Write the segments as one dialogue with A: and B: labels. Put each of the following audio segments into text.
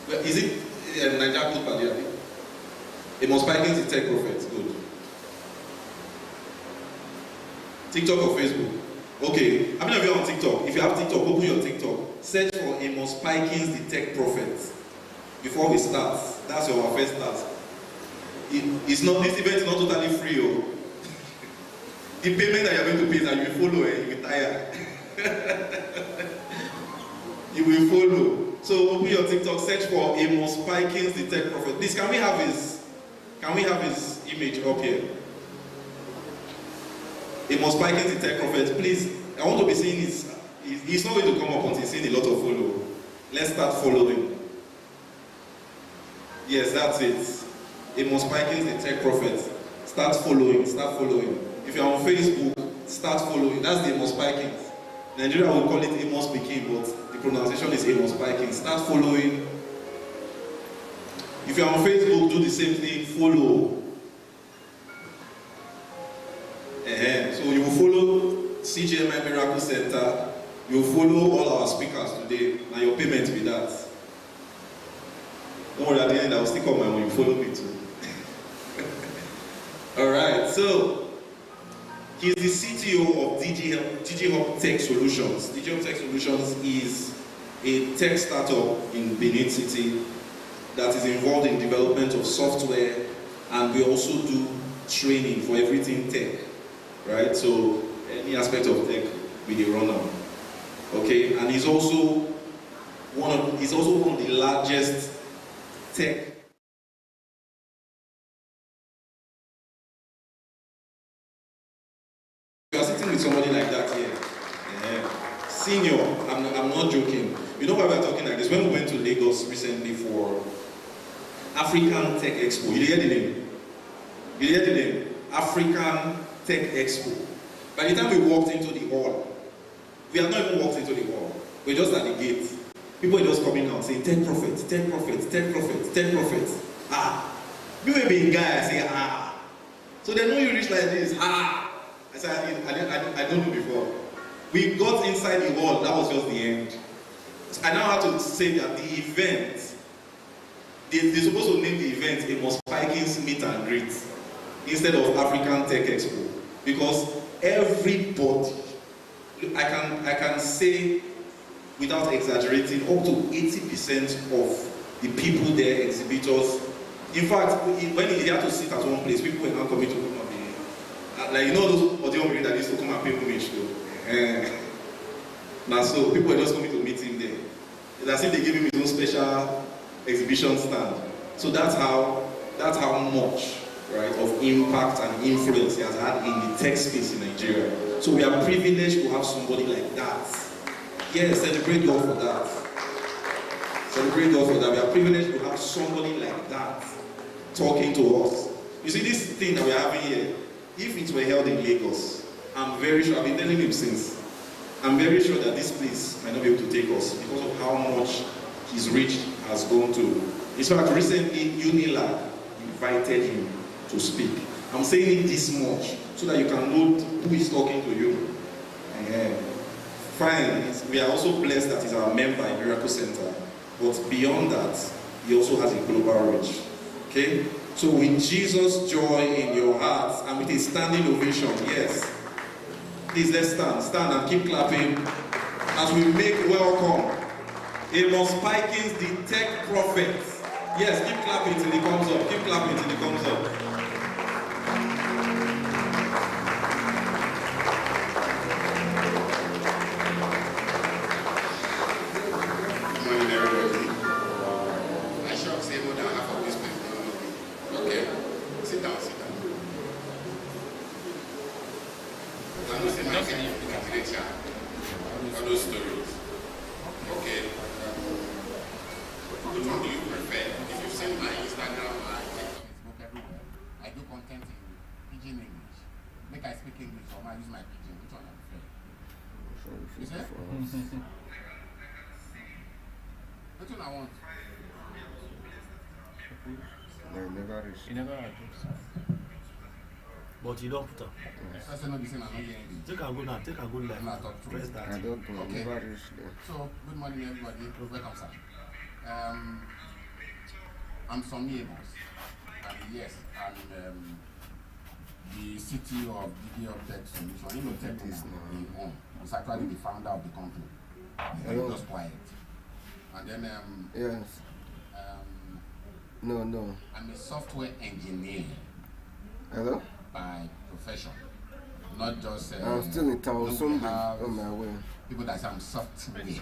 A: Well, is it Nigeria Good Padilla? Amos Pikings, the tech prophet. Good. TikTok or Facebook? Okay. How many of you are on TikTok? If you have TikTok, open your TikTok. Search for Amos Pikings, the tech prophet. Before we start, that's your first task. It's not, this event is not totally free. Oh. The payment that you're going to pay is that you will follow, you will tire. You will follow. So open your TikTok, search for Amos Pikings, the tech prophet. Please, can we have his image up here? Amos Pikings, the tech prophet. Please, I want to be seeing he's not going to come up until he's seeing a lot of follow. Let's start following. Yes, that's it. Amos Pikings, the tech prophet. Start following. If you're on Facebook, start following. That's the Amos Pikings. Nigeria will call it Amos Pikin, but the pronunciation is Amos Pikings. Start following. If you're on Facebook, do the same thing. Follow. So you will follow CGMI Miracle Center. You will follow all our speakers today, and your payment will be that. Don't worry, at the end I will stick on my own. You follow me too. Alright, so he's the CTO of DG Hub Tech Solutions. DG Hub Tech Solutions is a tech startup in Benin City that is involved in development of software, and we also do training for everything tech, right? So any aspect of tech we run on. Okay, and he's also one of the largest tech. You are sitting with somebody like that here. Senior, I'm not joking. You know why we're talking like this? When we went to Lagos recently for African Tech Expo, you hear the name? You hear the name? African Tech Expo. By the time we walked into the hall, we had not even walked into the hall. We're just at the gate. People are just coming out saying, 10 prophets, 10 prophets, 10 prophets, 10 prophets. Ah. You may be a guy, I say, ah. So they know you reach like this, ah. I said, I don't know before. We got inside the hall, that was just the end. I now have to say that the event, they're supposed to name the event Amos Pikings Meet and Greet instead of African Tech Expo. Because everybody, I can say without exaggerating, up to 80% of the people there, exhibitors. In fact, when he had to sit at one place, people were not coming to come and be, like, you know those audio that used to come and pay homage to. Now, so people were just coming to meet him there. It's as if they gave him his own special exhibition stand. So that's how much, right, of impact and influence he has had in the tech space in Nigeria. So we are privileged to have somebody like that. Yes, celebrate God for that. Celebrate God for that. We are privileged to have somebody like that talking to us. You see, this thing that we are having here, if it were held in Lagos, I'm very sure, I've been telling him since, I'm very sure that this place might not be able to take us because of how much his reach has gone to. In fact, recently, Unilag invited him to speak. I'm saying it this much so that you can know who is talking to you. Fine, we are also blessed that he's our member in Miracle Center. But beyond that, he also has a global reach. Okay? So with Jesus' joy in your hearts and with a standing ovation, yes. Please let's stand and keep clapping as we make welcome Amos Pikings, the tech prophet. Yes, keep clapping till he comes up. Keep clapping till he comes up.
B: But you don't put up. Take a good now, take a good life. Press that.
C: I don't know.
D: Okay. So, good morning everybody. Welcome, sir.
C: and some neighbors. And yes, and the city of Tech Solution, IWOTV is actually the founder of the company. He's just quiet. And then
D: yes. No.
C: I'm a software engineer.
D: Hello?
C: By profession. Not just
D: I'm still in town, on my way.
C: People that say I'm software. They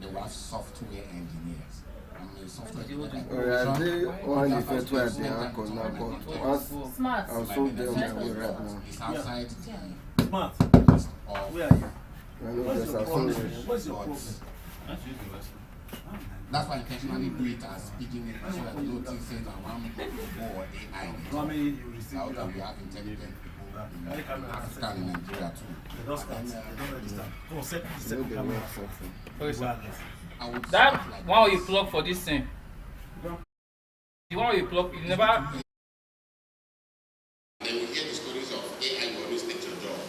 C: were software engineers. I'm a software engineer.
D: One different way they are called now, but
E: Smart.
D: I'll show them my way right now.
C: It's outside
B: Smart. Where are you? What's your problem?
C: That's why I intentionally do it as speaking it so that no thing says that one more AI.
B: How many you receive?
C: How can we have intelligent people in Africa and Nigeria too?
B: They don't start. They don't register. Oh, set the camera.
E: That one you plug for this thing. The one you plug, you never.
C: Then we hear the stories of AI will always take your job.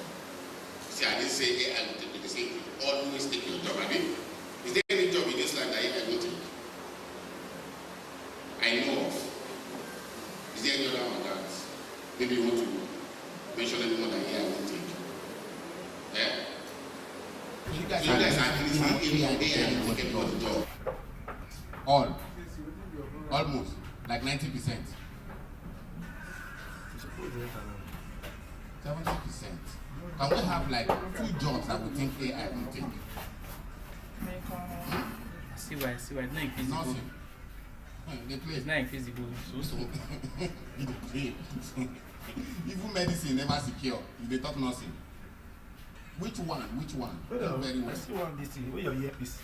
C: See, I didn't say AI will take you. They say it will always take your job. I mean, is there any job in this land that AI will take? I know of. Is there any other one that maybe you want to mention anyone that AI will take? Yeah? You guys actually say AI will take everyone's job. Almost. Like 90%. 70%. Can we have like 2 jobs that we think AI will take?
E: See why it's not invisible.
C: Nothing. They play.
E: It's not invisible. So.
C: They play. Even medicine never secure. They talk nothing. Which one? Very well.
B: I still want this thing. Where your earpiece?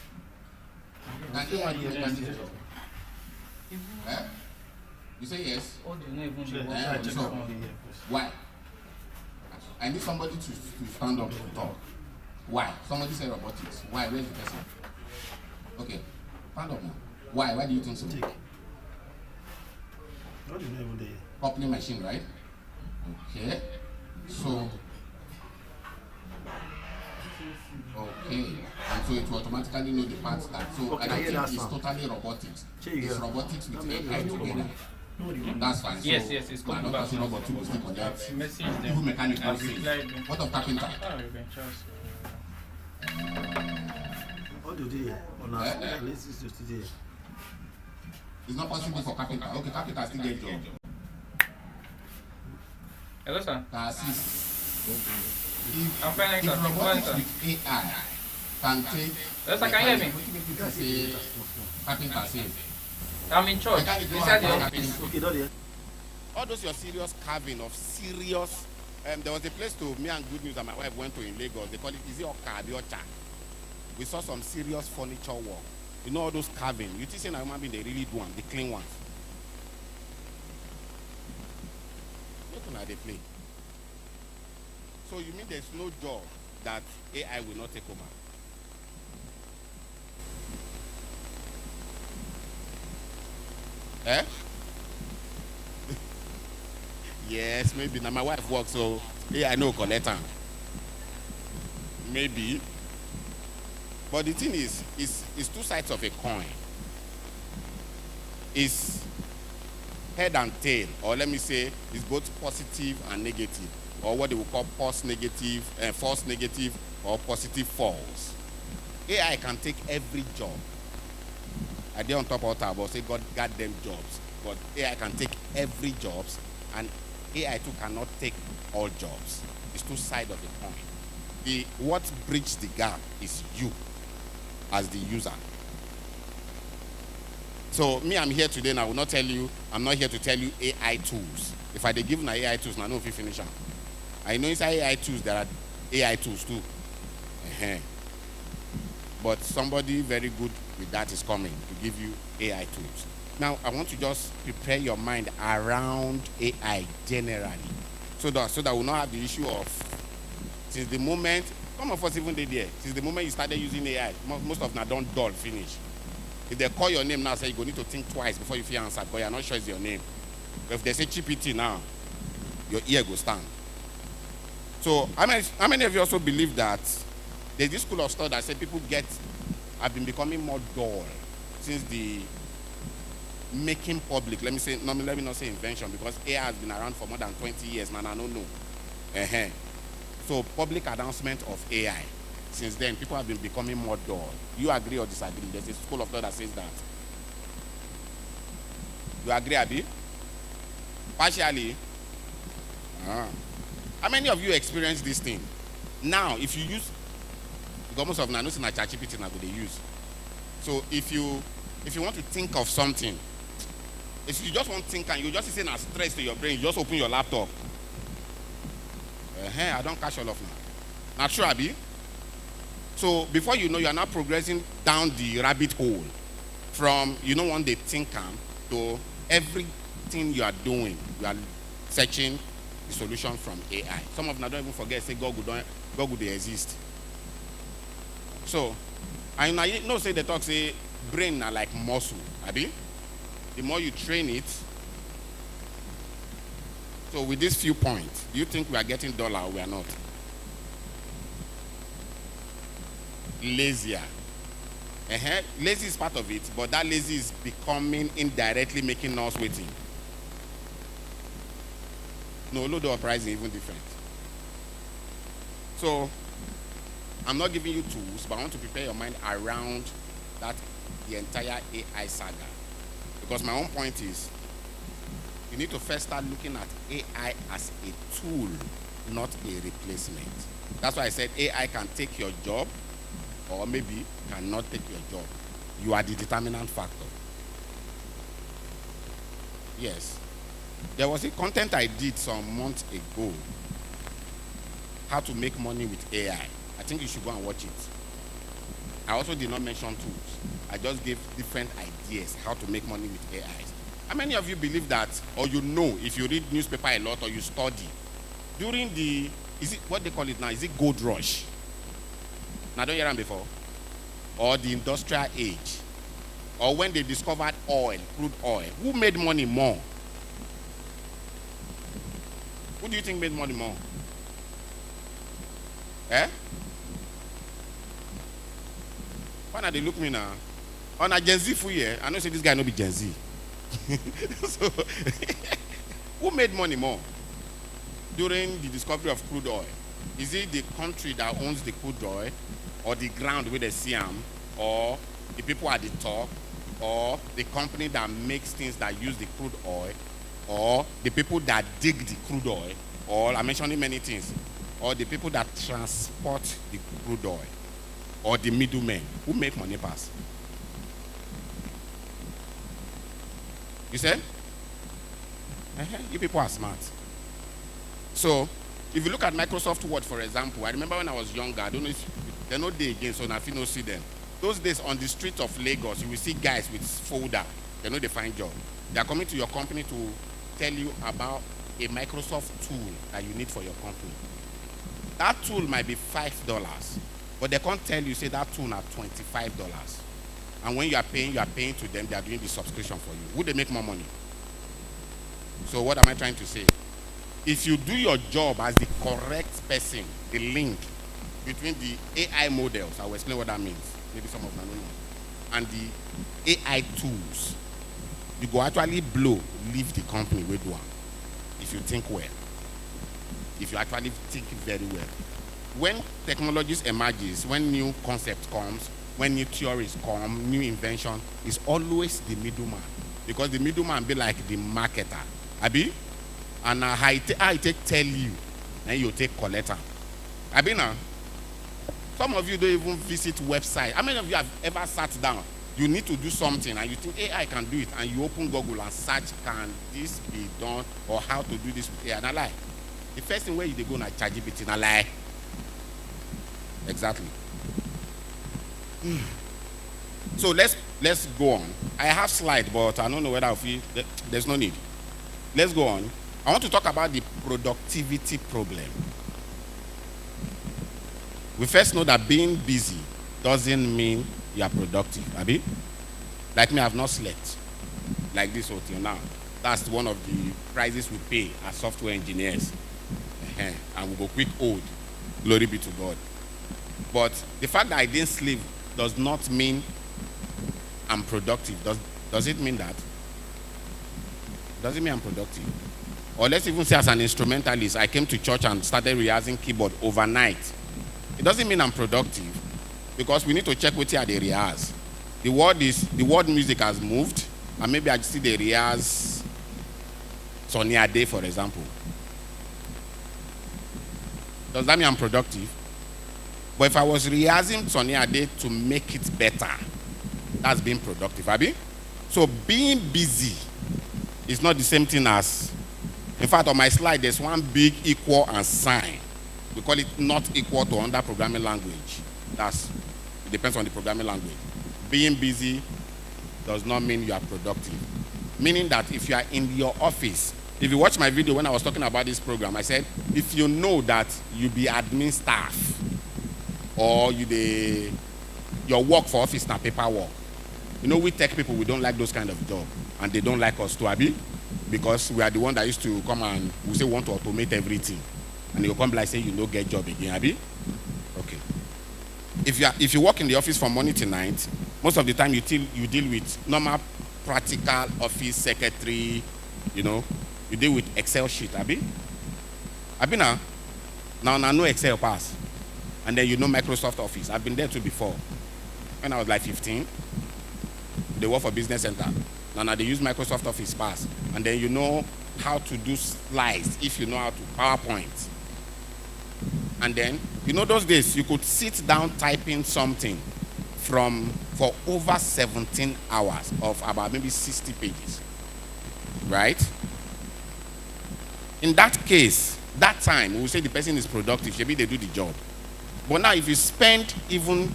C: Can AI do it? You say yes?
E: Or do you not even
C: So, why? I need somebody to stand up to talk. Why? Somebody said robotics. Why? Where's the person? Okay. Stand up now. Why? Why do you think so?
B: What do you know even there?
C: Coupling machine, right? Okay. So, okay. And so it will automatically know the parts that. So
B: Okay,
C: I don't think it's
B: sound.
C: totally robotics.
B: Check
C: It's
B: it.
C: robotics with AI together. That's fine.
E: Yes,
C: so,
E: yes, it's
C: I
E: coming
C: don't
E: back.
C: think robotics will stick on that.
E: Message
C: Even
E: them.
C: mechanical
E: I've
C: things.
E: replied them.
C: What of carpenter?
B: What do you do here? On our let's see today.
C: It's not possible for carpenter. Okay, carpenter still get job.
E: Hello, sir.
C: Assist.
E: I'm fine,
C: If
E: sir.
C: robotics with AI can take.
E: Hello, sir. Can you hear me?
C: Say carpenter safe.
E: I'm in church. Inside the office.
B: Okay, don't you?
C: All those your serious carving of serious. There was a place to me and Good News that my wife went to in Lagos. They call it Is it Okabi or Cha? We saw some serious furniture work. You know all those carving. You think saying a human being they really do one, the clean ones. Look how they play. So you mean there's no job that AI will not take over? Eh? Yes, maybe. Now my wife works, so I know collect am. Maybe. But the thing is, it's 2 sides of a coin. It's head and tail, or let me say, it's both positive and negative, or what they will call false negative, or positive false. AI can take every job. I did on top of that, but say God got them jobs. But AI can take every jobs, and AI too cannot take all jobs. It's 2 sides of the coin. What bridges the gap is you, as the user. So me, I'm here today, and I will not tell you. I'm not here to tell you AI tools. If I dey give na AI tools, I know if you finish them. I know inside AI tools there are AI tools too. But somebody very good with that is coming to give you AI tools. Now, I want to just prepare your mind around AI generally, so that we'll not have the issue of, since the moment, some of us even did there, since the moment you started using AI, most of them don't dull finish. If they call your name now, say you go need to think twice before you feel answer, because you're not sure it's your name. But if they say GPT now, your ear go stand. So, how many of you also believe that there's this school of thought that said people have been becoming more dull since the making public, let me not say invention, because AI has been around for more than 20 years, and I don't know. So public announcement of AI. Since then, people have been becoming more dull. You agree or disagree? There's a school of thought that says that. You agree, Abi? Partially. How many of you experience this thing? Now, if you use, because most of them are not in a ChatGPT now, they use. So if you want to think of something, if you just want to think and you just send a stress to your brain, you just open your laptop. I don't catch all of now. Not sure, Abi? So before you know, you are now progressing down the rabbit hole from, one day think to everything you are doing. You are searching the solution from AI. Some of them don't even forget, say Google they exist. So, I know say the talk say brain are like muscle, Abi? The more you train it. So with these few points, do you think we are getting duller or we are not? Lazier. Lazy is part of it, but that lazy is becoming indirectly making us waiting. No, load of price is even different. So I'm not giving you tools, but I want to prepare your mind around that, the entire AI saga. Because my own point is, you need to first start looking at AI as a tool, not a replacement. That's why I said AI can take your job, or maybe cannot take your job. You are the determinant factor. Yes. There was a content I did some months ago, how to make money with AI. I think you should go and watch it. I also did not mention tools. I just gave different ideas how to make money with AI. How many of you believe that, or if you read newspaper a lot or you study, during the, is it what they call it now? Is it gold rush? Now, don't hear them before. Or the industrial age. Or when they discovered oil, crude oil. Who made money more? Who do you think made money more? Why not they look me now? On a Gen Z for year, I know say this guy no be Gen Z. So, who made money more during the discovery of crude oil? Is it the country that owns the crude oil, or the ground where they see them, or the people at the top, or the company that makes things that use the crude oil, or the people that dig the crude oil, or I'm mentioning many things, or the people that transport the crude oil, or the middlemen? Who make money pass? You said? You people are smart. So, if you look at Microsoft Word, for example, I remember when I was younger, I don't know if they're not there again, so if you don't see them. Those days on the streets of Lagos, you will see guys with folder. They know they find job. They are coming to your company to tell you about a Microsoft tool that you need for your company. That tool might be $5, but they can't tell you, say that tool at $25. And when you are paying to them, they are doing the subscription for you. Would they make more money? So what am I trying to say? If you do your job as the correct person, the link between the AI models, I will explain what that means. Maybe some of them don't know. And the AI tools, you go actually leave the company with one. If you think well. If you actually think very well. When technologies emerges, when new concept comes, when new theories come, new invention, is always the middleman. Because the middleman be like the marketer. Abi? And I take tell you, and you take collector. Abi now? Some of you don't even visit website. How many of you have ever sat down? You need to do something and you think AI can do it, and you open Google and search, can this be done, or how to do this with AI? And I lie. The first thing where you go na ChatGPT, and I lie. Exactly. So let's go on. I have slide, but I don't know whether there's no need. Let's go on. I want to talk about the productivity problem. We first know that being busy doesn't mean you are productive. Abi? Like me, I have not slept like this until now. That's one of the prices we pay as software engineers. And we go quick old. Glory be to God. But the fact that I didn't sleep does not mean I'm productive. Does it mean that? Doesn't mean I'm productive. Or let's even say as an instrumentalist, I came to church and started rehearsing keyboard overnight. It doesn't mean I'm productive, because we need to check what are the rehearse. The word music has moved, and maybe I see the rehearse Sunny Ade, for example. Does that mean I'm productive? But if I was rehearsing Sunny Ade to make it better, that's being productive, Abi? So being busy is not the same thing as, in fact, on my slide, there's one big equal and sign. We call it not equal to under programming language. It depends on the programming language. Being busy does not mean you are productive. Meaning that if you are in your office, if you watch my video when I was talking about this program, I said, if you know that you be admin staff, or your work for office na paperwork. You know, we tech people, we don't like those kind of job, and they don't like us too, Abi, because we are the one that used to come and we say want to automate everything, and you come like say you don't get job again, Abi. Okay. If you work in the office from morning to night, most of the time you deal with normal practical office secretary, you know, you deal with Excel sheet, Abi. Now no Excel pass. And then you know Microsoft Office. I've been there too before. When I was like 15, they work for Business Center. Now they use Microsoft Office pass. And then you know how to do slides if you know how to PowerPoint. And then, you know those days, you could sit down typing something for over 17 hours of about maybe 60 pages. Right? In that case, that time, we will say the person is productive. Maybe they do the job. But now if you spend even,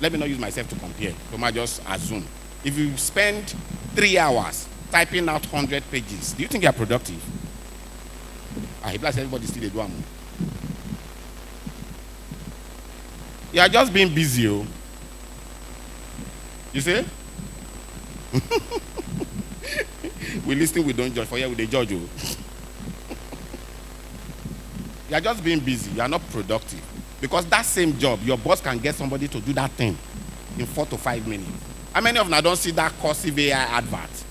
C: let me not use myself to compare, so I just assume. If you spend 3 hours typing out 100 pages, do you think you're productive? Everybody still they do them. You are just being busy. You see? We listen, we don't judge. For here, we judge you. You are just being busy. You are not productive. Because that same job, your boss can get somebody to do that thing in 4 to 5 minutes. How many of them don't see that cursive AI advert?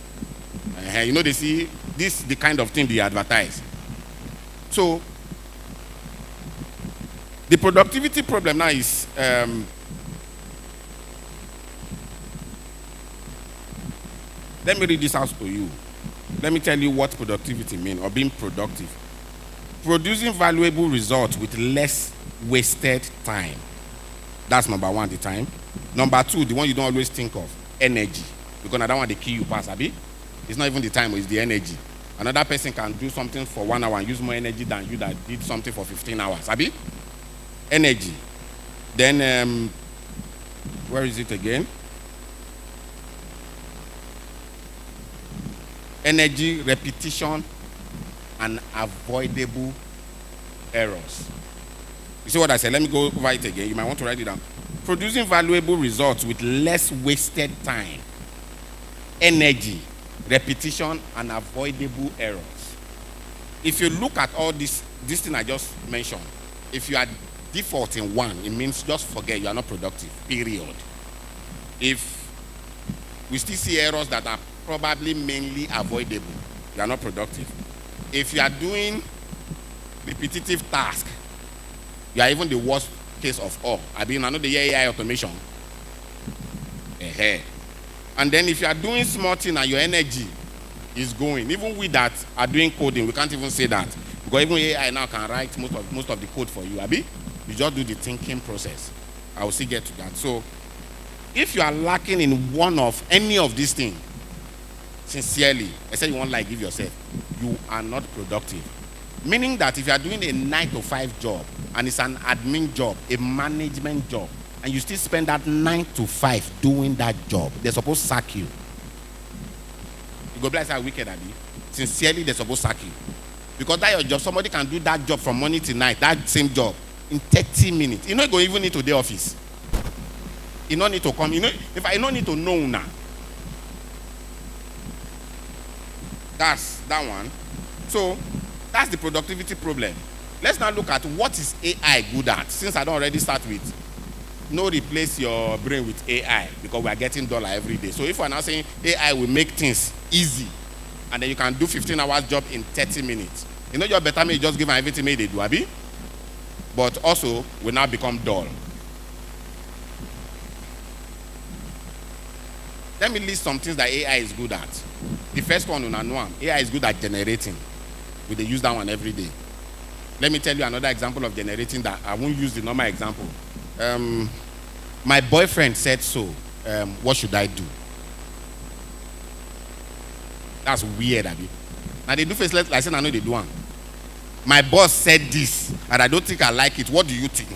C: You know, they see this the kind of thing they advertise. So, the productivity problem now is let me read this out to you. Let me tell you what productivity means, or being productive. Producing valuable results with less wasted time. That's number one, the time. Number two, the one you don't always think of, energy. Because I don't want to kill you past, Abi. It's not even the time, it's the energy. Another person can do something for 1 hour and use more energy than you that did something for 15 hours, Abi. Energy. Then, where is it again? Energy, repetition, and avoidable errors. You see what I said? Let me go over it again. You might want to write it down. Producing valuable results with less wasted time. Energy, repetition, and avoidable errors. If you look at all this thing I just mentioned, if you are default in one, it means just forget, you are not productive, period. If we still see errors that are probably mainly avoidable, you are not productive. If you are doing repetitive tasks, you are even the worst case of all. I know the AI automation. And then if you are doing small thing and your energy is going, even we that are doing coding, we can't even say that. Because even AI now can write most of the code for you, Abi. You just do the thinking process. I will still get to that. So if you are lacking in one of any of these things, sincerely, I say you won't like give yourself, you are not productive. Meaning that if you are doing a 9 to 5 job and it's an admin job, a management job, and you still spend that 9 to 5 doing that job, they're supposed to sack you. You go bless that wicked, Abi. Sincerely, they're supposed to sack you. Because that your job, somebody can do that job from morning to night, that same job, in 30 minutes. You know, you don't even need to the office. You don't need to come. You know, if I don't need to know now. That's that one. So, that's the productivity problem. Let's now look at what is AI good at. Since I don't already start with, no replace your brain with AI, because we are getting dollar every day. So if we're now saying AI will make things easy, and then you can do 15 hours job in 30 minutes. You know, your better me just give them everything they do, abi? But also will now become dull. Let me list some things that AI is good at. The first one, AI is good at generating. We dey use that one every day. Let me tell you another example of generating that I won't use the normal example. My boyfriend said so. What should I do? That's weird, abi. Now they do face like I said, I know they do one. My boss said this, and I don't think I like it. What do you think?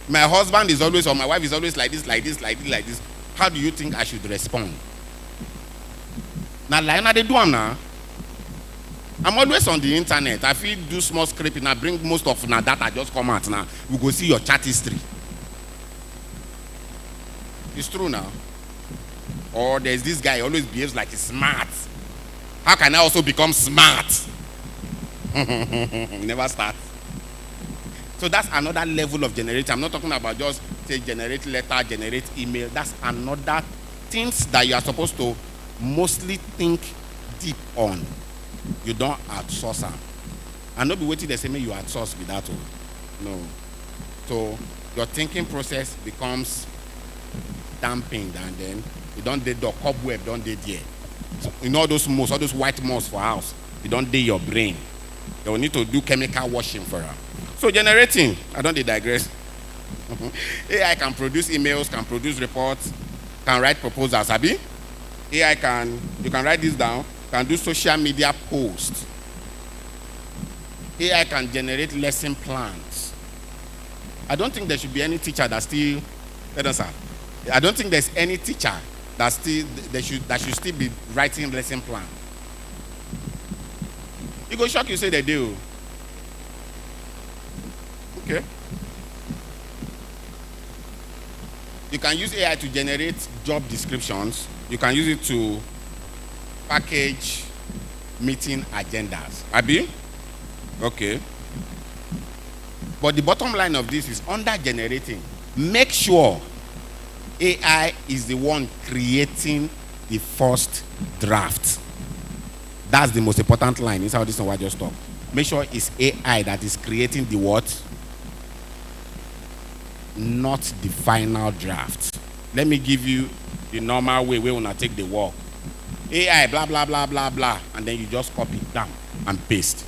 C: My husband is always, or my wife is always like this, like this, like this, like this. How do you think I should respond? Now, like they do them now. I'm always on the internet. I feel do small scraping. I bring most of now data just come out now. We go see your chat history. It's true now. Or there's this guy always behaves like he's smart. How can I also become smart? Never start. So that's another level of generating. I'm not talking about just say generate letter, generate email. That's another things that you are supposed to mostly think deep on. You don't outsource them. And not be waiting the same way you outsource with that one. No. So your thinking process becomes dampened, and then you don't did the cobweb, don't did there. So in all those moss, all those white moss for house, you don't did your brain. You will need to do chemical washing for her. So generating, I don't digress. AI can produce emails, can produce reports, can write proposals, Abi? AI can, you can write this down, can do social media posts. AI can generate lesson plans. I don't think there should be any teacher that still, I don't think there's any teacher that still, that should still be writing lesson plan. You go shock, you say they do. Okay. You can use AI to generate job descriptions. You can use it to package meeting agendas. Abi? Okay. But the bottom line of this is under generating. Make sure AI is the one creating the first draft. That's the most important line. This is how this one I just talked. Make sure it's AI that is creating the what? Not the final draft. Let me give you the normal way we want to take the work. AI, blah, blah, blah, blah, blah. And then you just copy it down and paste.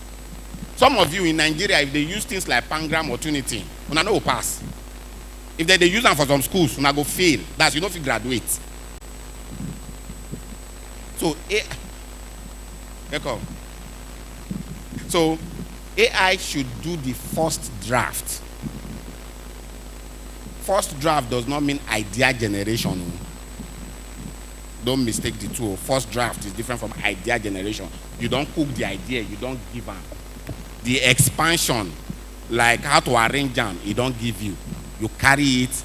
C: Some of you in Nigeria, if they use things like Pangram or Trinity, you know will pass. If they use them for some schools, you go fail. That's, you know, if you graduate. So, so AI should do the first draft. First draft does not mean idea generation. Don't mistake the two. First draft is different from idea generation. You don't cook the idea, you don't give them. The expansion, like how to arrange them, you don't give you. You carry it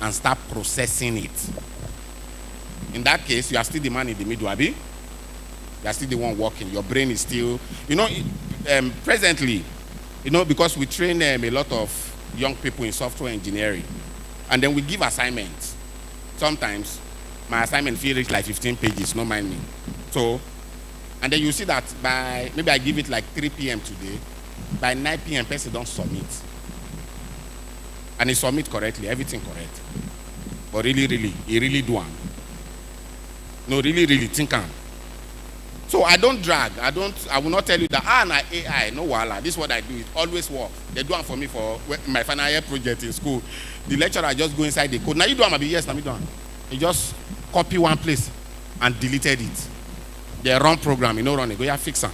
C: and start processing it. In that case, you are still the man in the middle, Abi. You are still the one working. Your brain is still, you know, presently, you know, because we train a lot of young people in software engineering, and then we give assignments. Sometimes my assignment feel reach like 15 pages, no mind me. So, and then you see that by, maybe I give it like 3 p.m. today, by 9 p.m. person don't submit. And he submit correctly, everything correct. But really, he really do one. No, really think on. So I don't drag. I will not tell you that na AI, no wala. This is what I do. It always work. They do one for me for my final year project in school. The lecturer just go inside the code. Now you do one, yes, now me do one. He just copy one place and deleted it. They run program, you know, run it. Go fix them.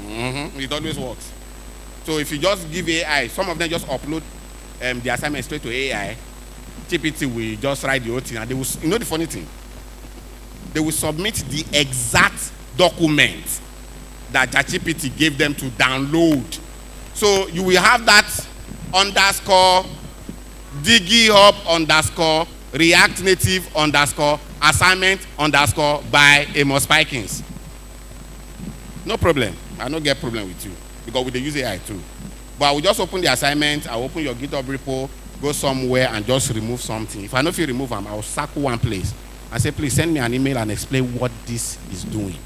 C: It always works. So if you just give AI, some of them just upload the assignment straight to AI. GPT will just write the whole thing, and they will, you know the funny thing? They will submit the exact document that GPT gave them to download. So you will have that underscore digihub underscore React Native underscore assignment underscore by Amos Pikins. No problem. I don't get problem with you because we dey use AI too. But I will just open the assignment. I will open your GitHub repo. go somewhere and just remove something. If I know if you remove them, I'll circle one place and say, please send me an email and explain what this is doing.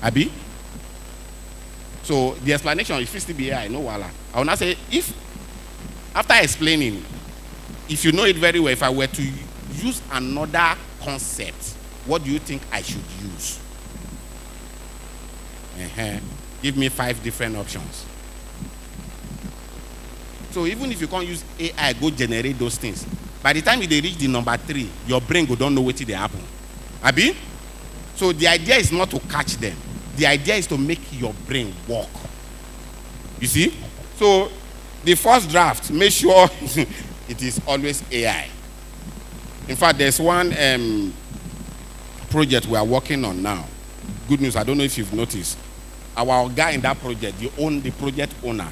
C: Abi? So the explanation, if it's be AI, no wala. I will not say, if, after explaining, if you know it very well, if I were to use another concept, what do you think I should use? Give me 5 different options. So even if you can't use AI, go generate those things. By the time they reach the number 3, your brain go don't know what they happen. Abi? So the idea is not to catch them. The idea is to make your brain work. You see? So the first draft, make sure it is always AI. In fact, there's one project we are working on now. Good news, I don't know if you've noticed. Our guy in that project, the project owner,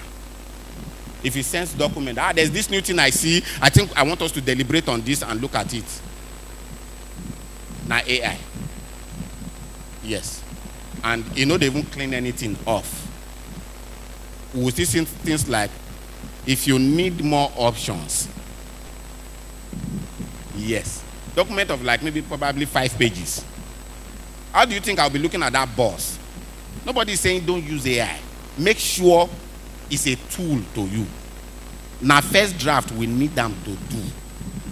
C: if he sends document, there's this new thing I see, I think I want us to deliberate on this and look at it. Now AI. Yes. And they even clean anything off. We will see things like, if you need more options, yes. Document of like maybe probably 5 pages. How do you think I'll be looking at that boss? Nobody is saying don't use AI. Make sure it's a tool to you. Now first draft we need them to do.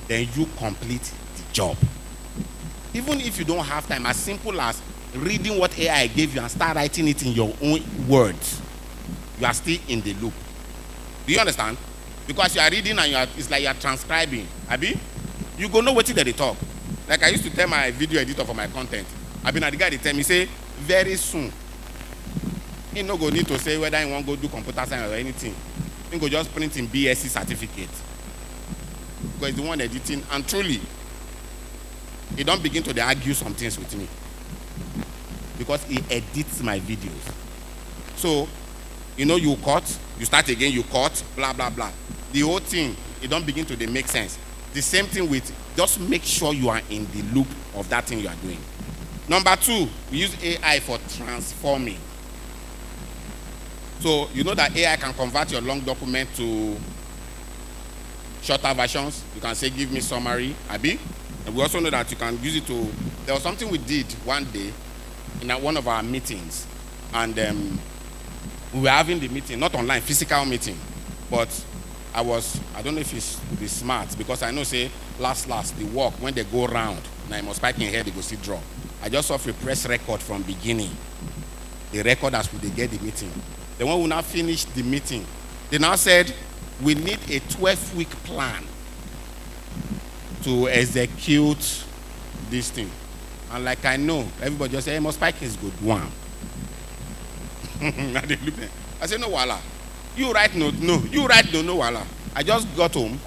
C: Then you complete the job. Even if you don't have time, as simple as reading what AI gave you and start writing it in your own words, you are still in the loop. Do you understand? Because you are reading and it's like you are transcribing. Abi? You go know what they talk. Like I used to tell my video editor for my content. I've been at the guy, they tell me, say, very soon. He no go need to say whether he want to go do computer science or anything. He go just print in BSc certificate. Because the one editing, and truly, he don't begin to argue some things with me. Because he edits my videos. So, you cut, you start again, you cut, blah, blah, blah. The whole thing, it don't begin to make sense. The same thing with, just make sure you are in the loop of that thing you are doing. Number 2, we use AI for transforming. So, you know that AI can convert your long document to shorter versions. You can say, give me summary, Abi. And we also know that you can use it to, there was something we did one day in one of our meetings. And we were having the meeting, not online, physical meeting. But I don't know if it's be smart, because I know, say, last, the work, when they go round, now I must spike in here, they go see draw. I just saw a press record from beginning. The record as we get the meeting. Then when we now finished the meeting, they now said, we need a 12-week plan to execute this thing. And like I know, everybody just say, hey, must spike is good one. Now they look at me. I said, no, wala. You write no, wala. I just got home.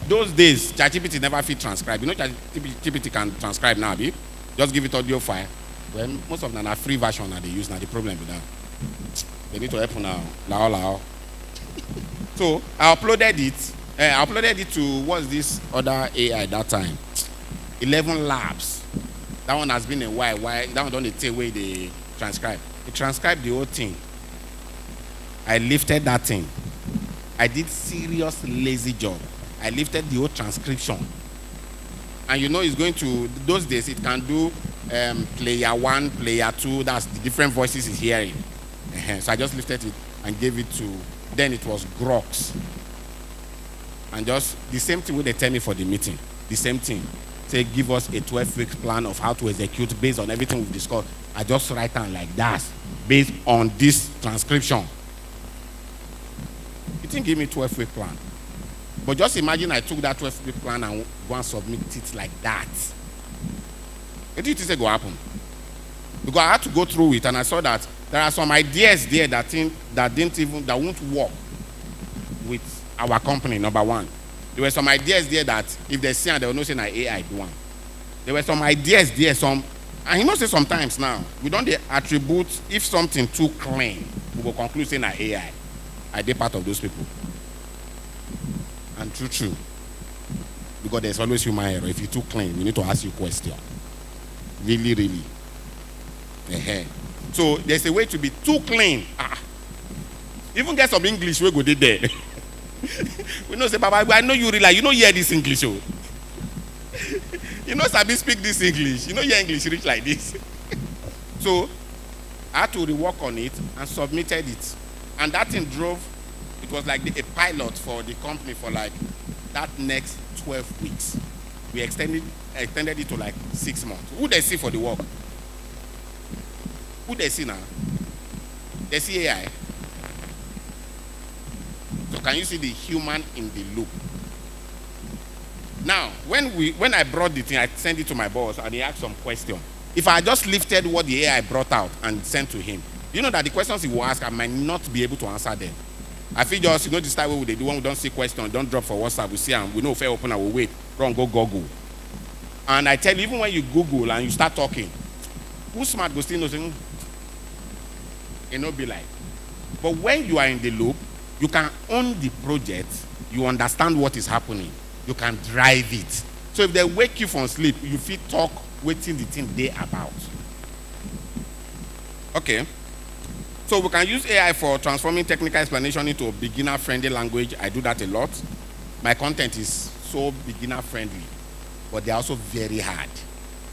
C: Those days, ChatGPT never fit transcribe. You know ChatGPT can transcribe now, babe? Just give it audio file. Well, most of them are free version that they use now. The problem with that. They need to help now. Lao. So I uploaded it. I uploaded it to what's this other AI that time? 11 Labs. That one has been a while. That one don't take away the transcribe. It transcribed the whole thing. I lifted that thing. I did serious lazy job. I lifted the whole transcription. And it's going to, those days it can do player 1, player 2, that's the different voices it's hearing. So I just lifted it and gave it to, then it was Grox. And just the same thing what they tell me for the meeting. The same thing. Say, give us a 12-week plan of how to execute based on everything we've discussed. I just write down like that, based on this transcription. It didn't give me 12-week plan. But just imagine I took that 12-week plan and go and submit it like that. What do you think is going to happen? Because I had to go through it and I saw that there are some ideas there that won't work with our company, number 1. There were some ideas there that if they see and they will not say na AI do one. There were some ideas there, and you know say sometimes now, we don't attribute, if something too clean, we will conclude saying na AI. I did part of those people. And true. Because there's always human error. If you're too clean, we need to ask you a question. Really. So there's a way to be too clean. Even get some English we go there. We know say, Baba, I know you realize, you know hear this English, oh. You know Sabi speak this English. You know your English reach like this. So I had to rework on it and submitted it. And that thing drove, it was like a pilot for the company for like that next 12 weeks. We extended it to like 6 months. Who they see for the work? Who they see now? They see AI. So can you see the human in the loop? Now, when I brought the thing, I sent it to my boss and he asked some question. If I just lifted what the AI brought out and sent to him, you know that the questions he will ask, I might not be able to answer them. I feel just, you know, this type of way they do when we don't see questions, don't drop for WhatsApp, we see and we know if I open, I will wait, run, go Google. And I tell you, even when you Google and you start talking, who smart go still know saying, it not be like. But when you are in the loop, you can own the project, you understand what is happening, you can drive it. So if they wake you from sleep, you feel talk, waiting the thing they about. Okay. So we can use AI for transforming technical explanation into a beginner-friendly language. I do that a lot. My content is so beginner-friendly, but they're also very hard.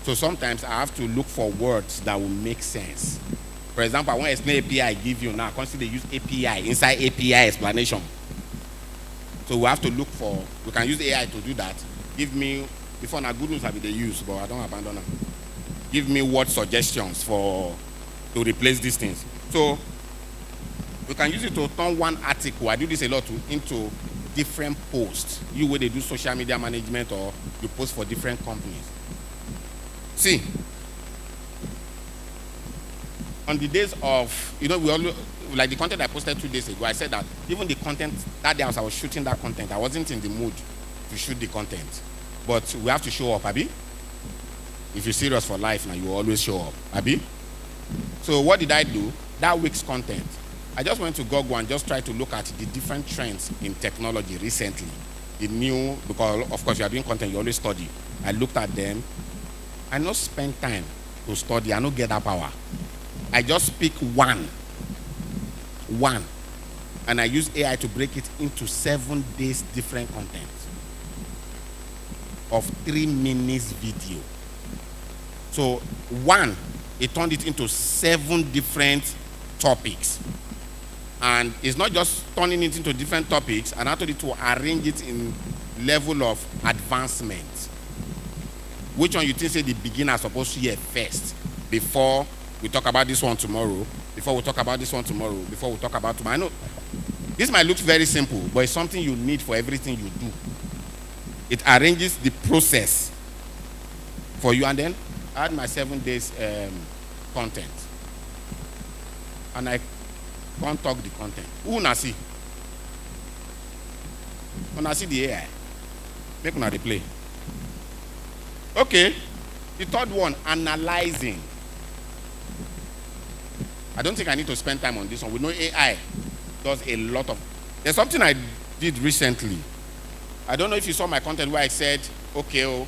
C: So sometimes I have to look for words that will make sense. For example, I want to explain API I give you now. Consider use API, inside API explanation. So we have to look for, we can use AI to do that. Give me, before now good news have been used, but I don't abandon them. Give me word suggestions to replace these things. So we can use it to turn one article, I do this a lot too, into different posts. You where they do social media management or you post for different companies. See, on the days of, you know, we all like the content I posted 2 days ago, I said that even the content, that day as I was shooting that content, I wasn't in the mood to shoot the content. But we have to show up, Abi. If you're serious for life now, you always show up, Abi. So what did I do? That week's content, I just went to Google and just tried to look at the different trends in technology recently. The new, because of course you are doing content, you always study. I looked at them. I not spend time to study, I not get that power. I just pick one, and I use AI to break it into 7 days different content of 3 minutes video. So one, it turned it into 7 different topics. And it's not just turning it into different topics, and I told it to arrange it in level of advancement. Which one you think say the beginner is supposed to hear first before we talk about this one tomorrow, before we talk about this one tomorrow, before we talk about tomorrow. I know this might look very simple, but it's something you need for everything you do. It arranges the process for you, and then I had my 7 days content. And I can't talk the content. Who na see? Una see the AI. Make una replay. Okay. The third one, analyzing. I don't think I need to spend time on this one. We know AI does a lot of. There's something I did recently. I don't know if you saw my content where I said, okay,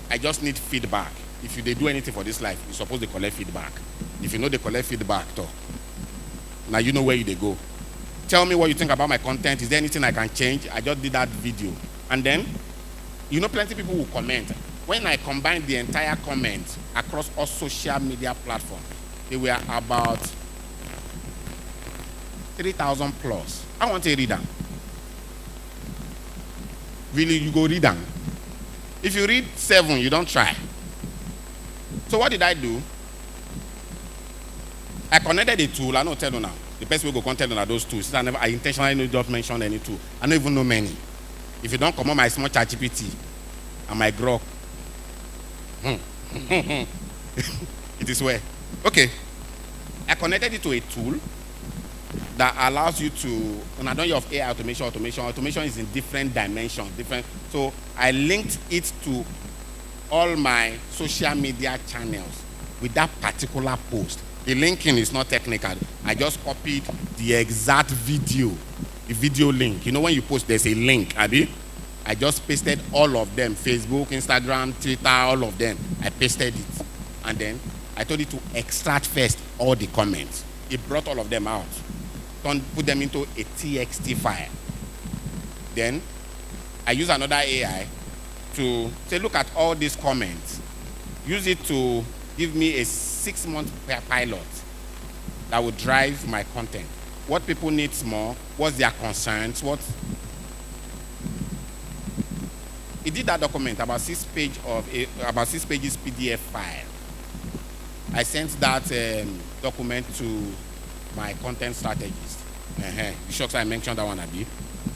C: I just need feedback. If they do anything for this life, you're supposed to collect feedback. If you know they collect feedback, now you know where they go. Tell me what you think about my content. Is there anything I can change? I just did that video. And then, you know, plenty of people will comment. When I combined the entire comments across all social media platforms, they were about 3,000 plus. I want to read them. Really, you go read them. If you read 7, you don't try. So what did I do? I connected a tool. I don't tell you now. The best way to go contact on those tools. I intentionally don't mention any tool. I don't even know many. If you don't come on my small ChatGPT and my Grok, it is where. Okay. I connected it to a tool that allows you to, and I don't know of AI automation. Automation is in different dimensions, So I linked it to all my social media channels with that particular post. The linking is not technical. I just copied the exact video, the video link. You know when you post, there's a link, Abi? I just pasted all of them, Facebook, Instagram, Twitter, all of them. I pasted it. And then I told it to extract first all the comments. It brought all of them out. Put them into a TXT file. Then I use another AI to say, look at all these comments. Use it to give me a 6-month pilot that will drive my content. What people need more, what's their concerns, what. It did that document, about 6 pages PDF file. I sent that document to my content strategist. You sure I mentioned that one, Abi?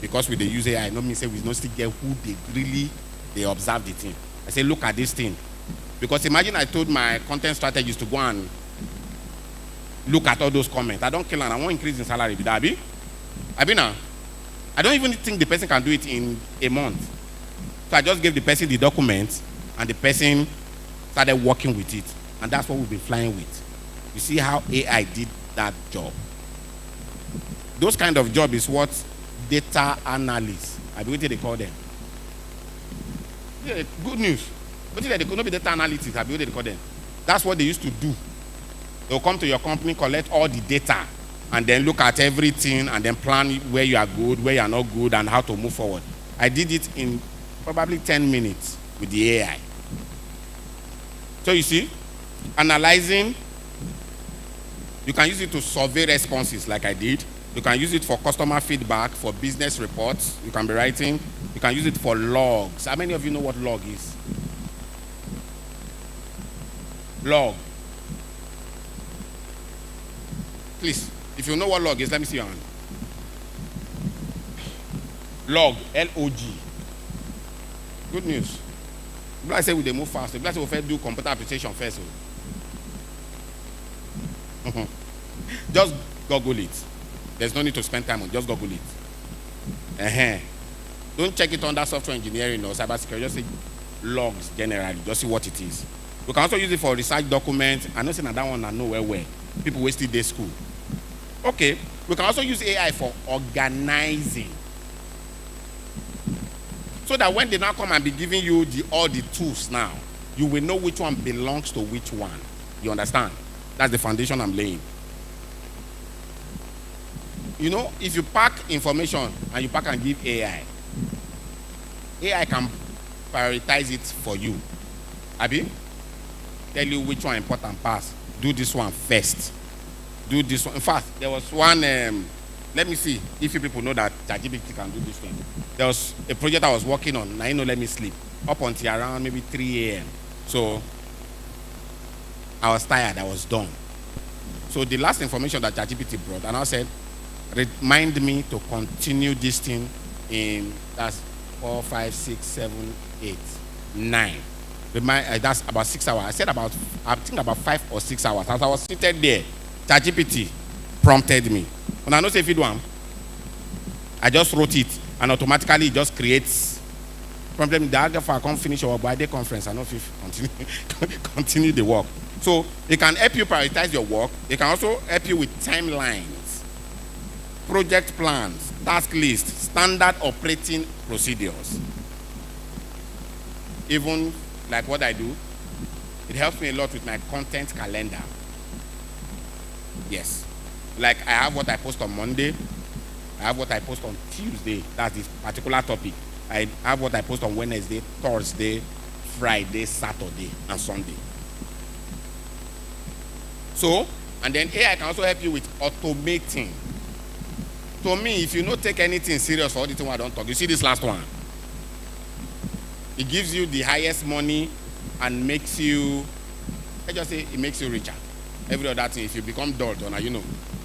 C: Because with the user AI, no me say we don't still get who they observe the thing. I say, look at this thing. Because imagine I told my content strategist to go and look at all those comments. I don't kill and I won't increase in salary with that, Abi now. I don't even think the person can do it in a month. So I just gave the person the document and the person started working with it. And that's what we've been flying with. You see how AI did that job. Those kind of job is what data analysts, I believe they call them. Yeah, good news. But they could not be data analytics, I believe they call them. That's what they used to do. They'll come to your company, collect all the data, and then look at everything and then plan where you are good, where you are not good, and how to move forward. I did it in probably 10 minutes with the AI. So you see, analyzing, you can use it to survey responses like I did. You can use it for customer feedback, for business reports. You can be writing. You can use it for logs. How many of you know what log is? Log. Please, if you know what log is, let me see your hand. Log, L-O-G. Good news. I say we they move fast. If I say we first do computer application first. Just Google it. There's no need to spend time on. Just Google it. Don't check it under software engineering or cybersecurity. Just say logs generally. Just see what it is. We can also use it for research documents. I know saying that one I know where people wasted their school. Okay. We can also use AI for organizing. So that when they now come and be giving you all the tools now, you will know which one belongs to which one. You understand? That's the foundation I'm laying. You know, if you pack information and you pack and give AI can prioritize it for you. Abi? Tell you which one important pass. Do this one first. Do this one. In fact, there was one, let me see if you people know that ChatGPT can do this thing. There was a project I was working on, now you know, let me sleep. Up until around maybe 3 a.m. So, I was tired, I was done. So the last information that ChatGPT brought, and I said, remind me to continue this thing in, that's 4, 5, 6, 7, 8, 9. That's about 6 hours. I said I think about 5 or 6 hours. As I was seated there, ChatGPT prompted me. When I know say if you do one, I just wrote it and automatically it just creates problem. The other I can't finish our by day conference. I know if continue the work. So it can help you prioritize your work. It can also help you with timelines, project plans, task lists, standard operating procedures. Even like what I do, it helps me a lot with my content calendar. Yes. Like I have what I post on Monday, I have what I post on Tuesday, that's this particular topic. I have what I post on Wednesday, Thursday, Friday, Saturday, and Sunday. So, and then AI can also help you with automating. To me, if you don't take anything serious for all the thing I don't talk, you see this last one. It gives you the highest money and makes you, I just say it makes you richer. Every other thing, if you become dull, you know.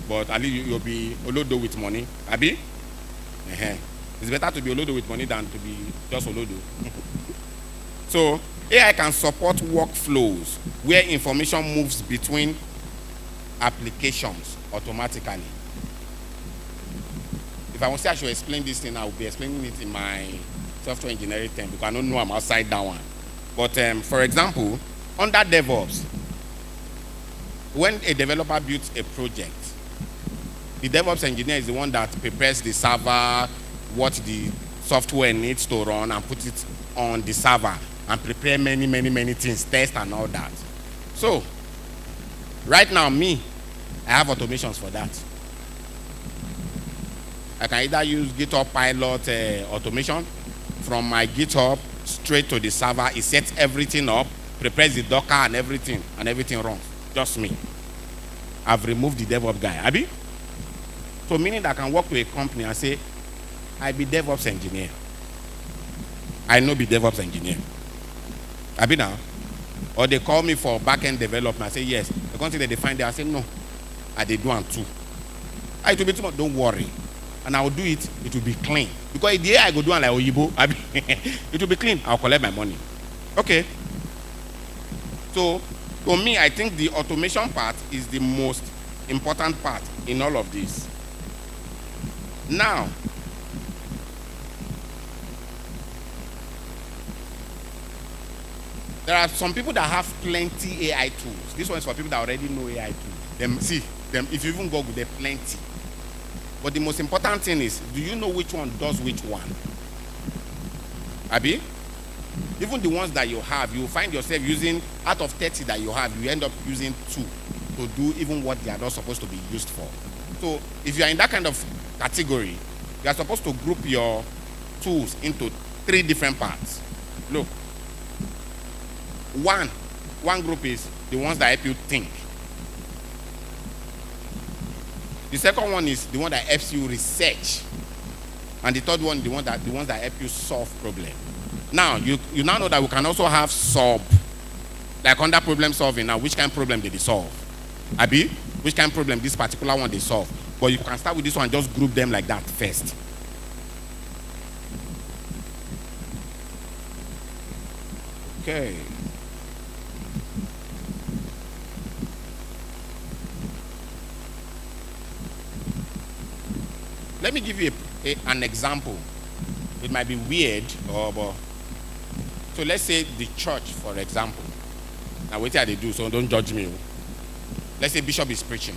C: But at least you'll be olodo with money. Abi? It's better to be olodo with money than to be just olodo. So AI can support workflows where information moves between applications automatically. If I want to say I should explain this thing, I will be explaining it in my software engineering term because I don't know I'm outside that one. But for example, under DevOps, when a developer builds a project, the DevOps engineer is the one that prepares the server, what the software needs to run, and put it on the server and prepare many things, test and all that. So, right now, I have automations for that. I can either use GitHub Pilot automation from my GitHub straight to the server. It sets everything up, prepares the Docker and everything runs. Just me. I've removed the DevOps guy. Abi? So meaning that I can walk to a company and say, I be DevOps engineer. I know be DevOps engineer. Abi now? Or they call me for back-end development. I say yes. The company they find there, I say no. I they do one too. It will be too much. Don't worry. And I will do it. It will be clean. Because the day I go do one like Oyibo, it will be clean. I'll collect my money. Okay. So to me, I think the automation part is the most important part in all of this. Now, there are some people that have plenty AI tools. This one is for people that already know AI tools. If you even Google, they're plenty. But the most important thing is, do you know which one does which one? Abi? Even the ones that you have, you find yourself using, out of 30 that you have, you end up using 2 to do even what they are not supposed to be used for. So if you are in that kind of category, you are supposed to group your tools into 3 different parts. Look. One group is the ones that help you think. The second one is the one that helps you research. And the third one, the ones that help you solve problems. Now, you now know that we can also have like under problem solving. Now, which kind of problem did they solve? Abi, which kind of problem this particular one they solve? But you can start with this one and just group them like that first. Okay. Let me give you an example. It might be weird, but so let's say the church, for example. Now, what they do, so don't judge me. Let's say Bishop is preaching.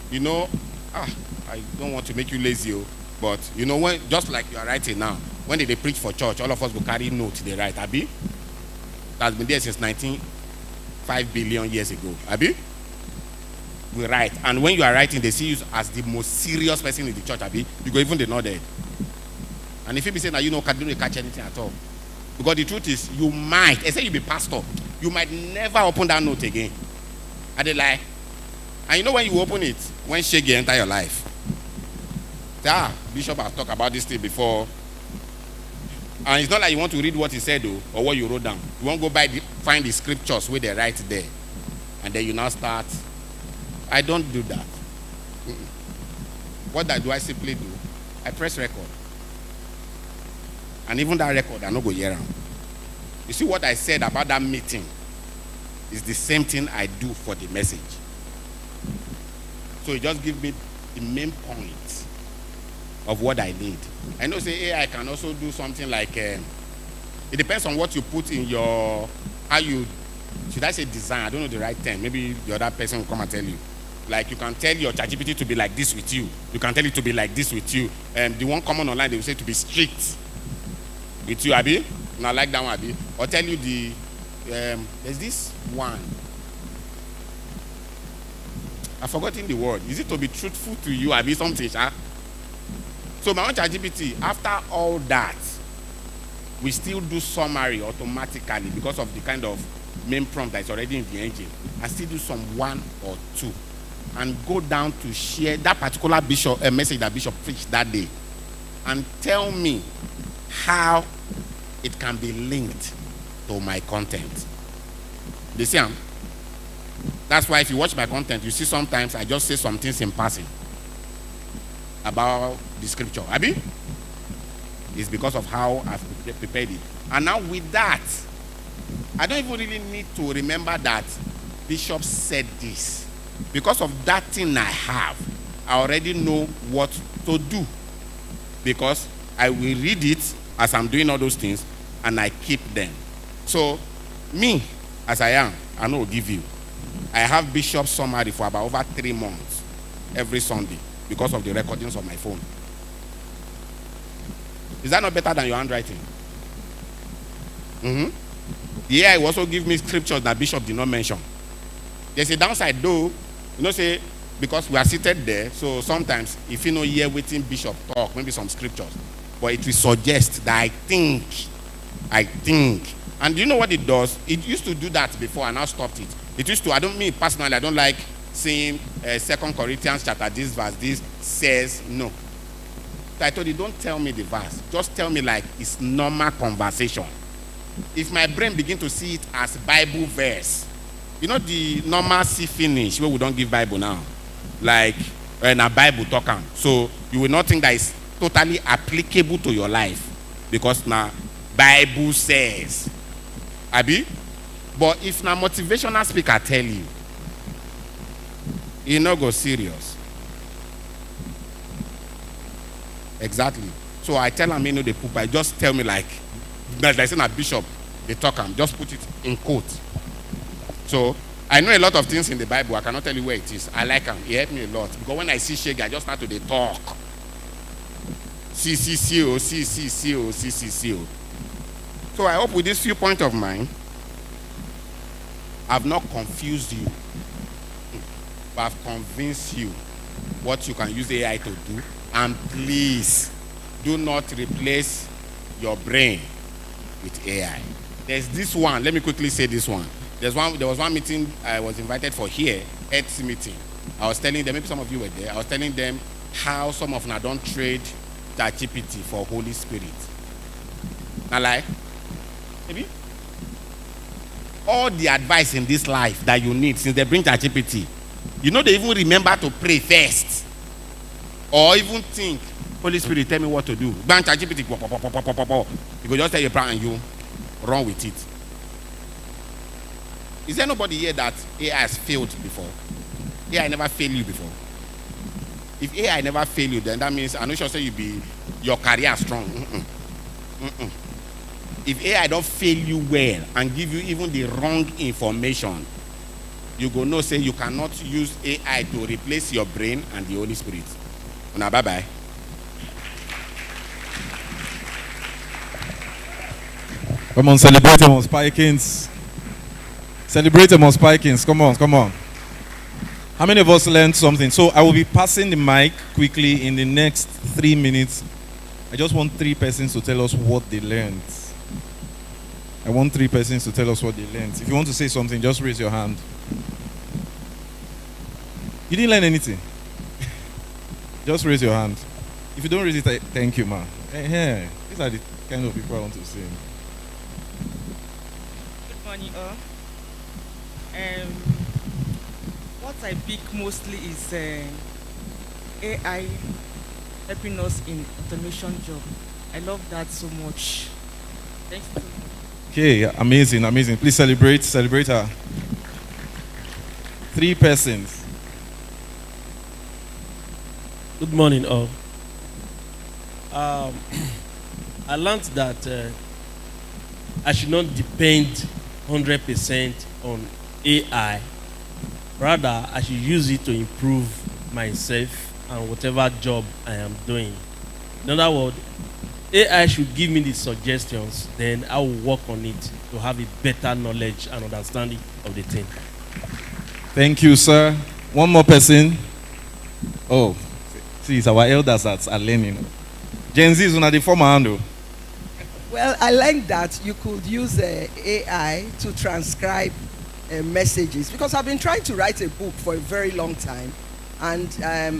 C: You know, I don't want to make you lazy, but you know, when just like you are writing now, when they preach for church, all of us will carry notes they write. Abi, that's been there since 5 billion years ago. Abi, we write, and when you are writing, they see you as the most serious person in the church. Abi, you go even they know that. And if you be saying that you don't catch anything at all, because the truth is, you might, say you be pastor, you might never open that note again. And they lie. And you know when you open it, when Shaggy enter your life, say, Bishop has talked about this thing before. And it's not like you want to read what he said or what you wrote down. You won't go find the scriptures where they write there. And then you now start. I don't do that. What do I simply do? I press record. And even that record, I don't go hear around. You see what I said about that meeting is the same thing I do for the message. So it just gives me the main point of what I need. I know say AI can also do something like, it depends on what you put in your, should I say design? I don't know the right term. Maybe the other person will come and tell you. Like you can tell your ChatGPT to be like this with you. You can tell it to be like this with you. The one common online, they will say to be strict with you, Abi. And I like that one, Abi. Or tell you there's this one. I've forgotten the word. Is it to be truthful to you, Abi? Something, huh? So my own ChatGPT, after all that, we still do summary automatically because of the kind of main prompt that's already in the engine. I still do some 1 or 2 and go down to share that particular message that Bishop preached that day and tell me how it can be linked to my content. You see, that's why if you watch my content, you see sometimes I just say some things in passing about the scripture. Abi? It's because of how I've prepared it. And now with that, I don't even really need to remember that Bishop said this. Because of that thing I have, I already know what to do. Because I will read it as I'm doing all those things and I keep them. So, me, as I am, I know I'll give you. I have Bishop's summary for about over 3 months every Sunday because of the recordings of my phone. Is that not better than your handwriting? The AI will also give me scriptures that Bishop did not mention. There's a downside though. You know, say because we are seated there, so sometimes if you know hear waiting bishop talk, maybe some scriptures, but it will suggest that I think. And you know what it does? It used to do that before and now stopped it. It used to, I don't mean personally, I don't like saying 2 Corinthians chapter this verse, this says no. So I told you, don't tell me the verse. Just tell me like it's normal conversation. If my brain begin to see it as Bible verse, you know the normal see finish where we don't give Bible now, like in a Bible talking. So you will not think that it's totally applicable to your life because now Bible says, Abi. But if na motivational speaker tell you, you no go serious. Exactly. So I tell him, you know, the poop. I just tell me like I say a bishop, they talk him. Just put it in quote. So I know a lot of things in the Bible. I cannot tell you where it is. I like him. He helped me a lot because when I see Shege, I just start to talk. C-C-C-O. So I hope with this few points of mine, I've not confused you, but I've convinced you what you can use AI to do. And please, do not replace your brain with AI. There's this one. Let me quickly say this one. There was one meeting I was invited for here, Earth's meeting. I was telling them, maybe some of you were there. I was telling them how some of them don't trade ChatGPT for Holy Spirit. Now, like, maybe all the advice in this life that you need since they bring ChatGPT, you know, they even remember to pray first, or even think, Holy Spirit, tell me what to do. Ban ChatGPT, you go just tell your plan and you run with it. Is there nobody here that AI has failed before? AI never failed you before. If AI never failed you, then that means I'm not sure say you be your career strong. If AI don't fail you well and give you even the wrong information, you go know say you cannot use AI to replace your brain and the Holy Spirit. Now bye bye.
F: Come on, celebrate them on Spikings. Celebrate them on Spikings. Come on, come on. How many of us learned something? So I will be passing the mic quickly in the next 3 minutes. I just want 3 persons to tell us what they learned. I want 3 persons to tell us what they learned. If you want to say something, just raise your hand. You didn't learn anything. Just raise your hand. If you don't raise it, thank you, man. Hey, these are the kind of people I want to see.
G: Good morning, all. What I pick mostly is AI helping us in automation job. I love that so much. Thanks so much.
F: Okay, amazing, amazing. Please celebrate her. 3 persons.
B: Good morning, all. I learned that I should not depend 100% on AI. Rather, I should use it to improve myself and whatever job I am doing. In other words, AI should give me the suggestions, then I will work on it to have a better knowledge and understanding of the thing.
F: Thank you, sir. One more person. Oh, see, it's our elders that are learning. Gen Z is on the former handle.
G: Well, I learned that you could use AI to transcribe messages, because I've been trying to write a book for a very long time, and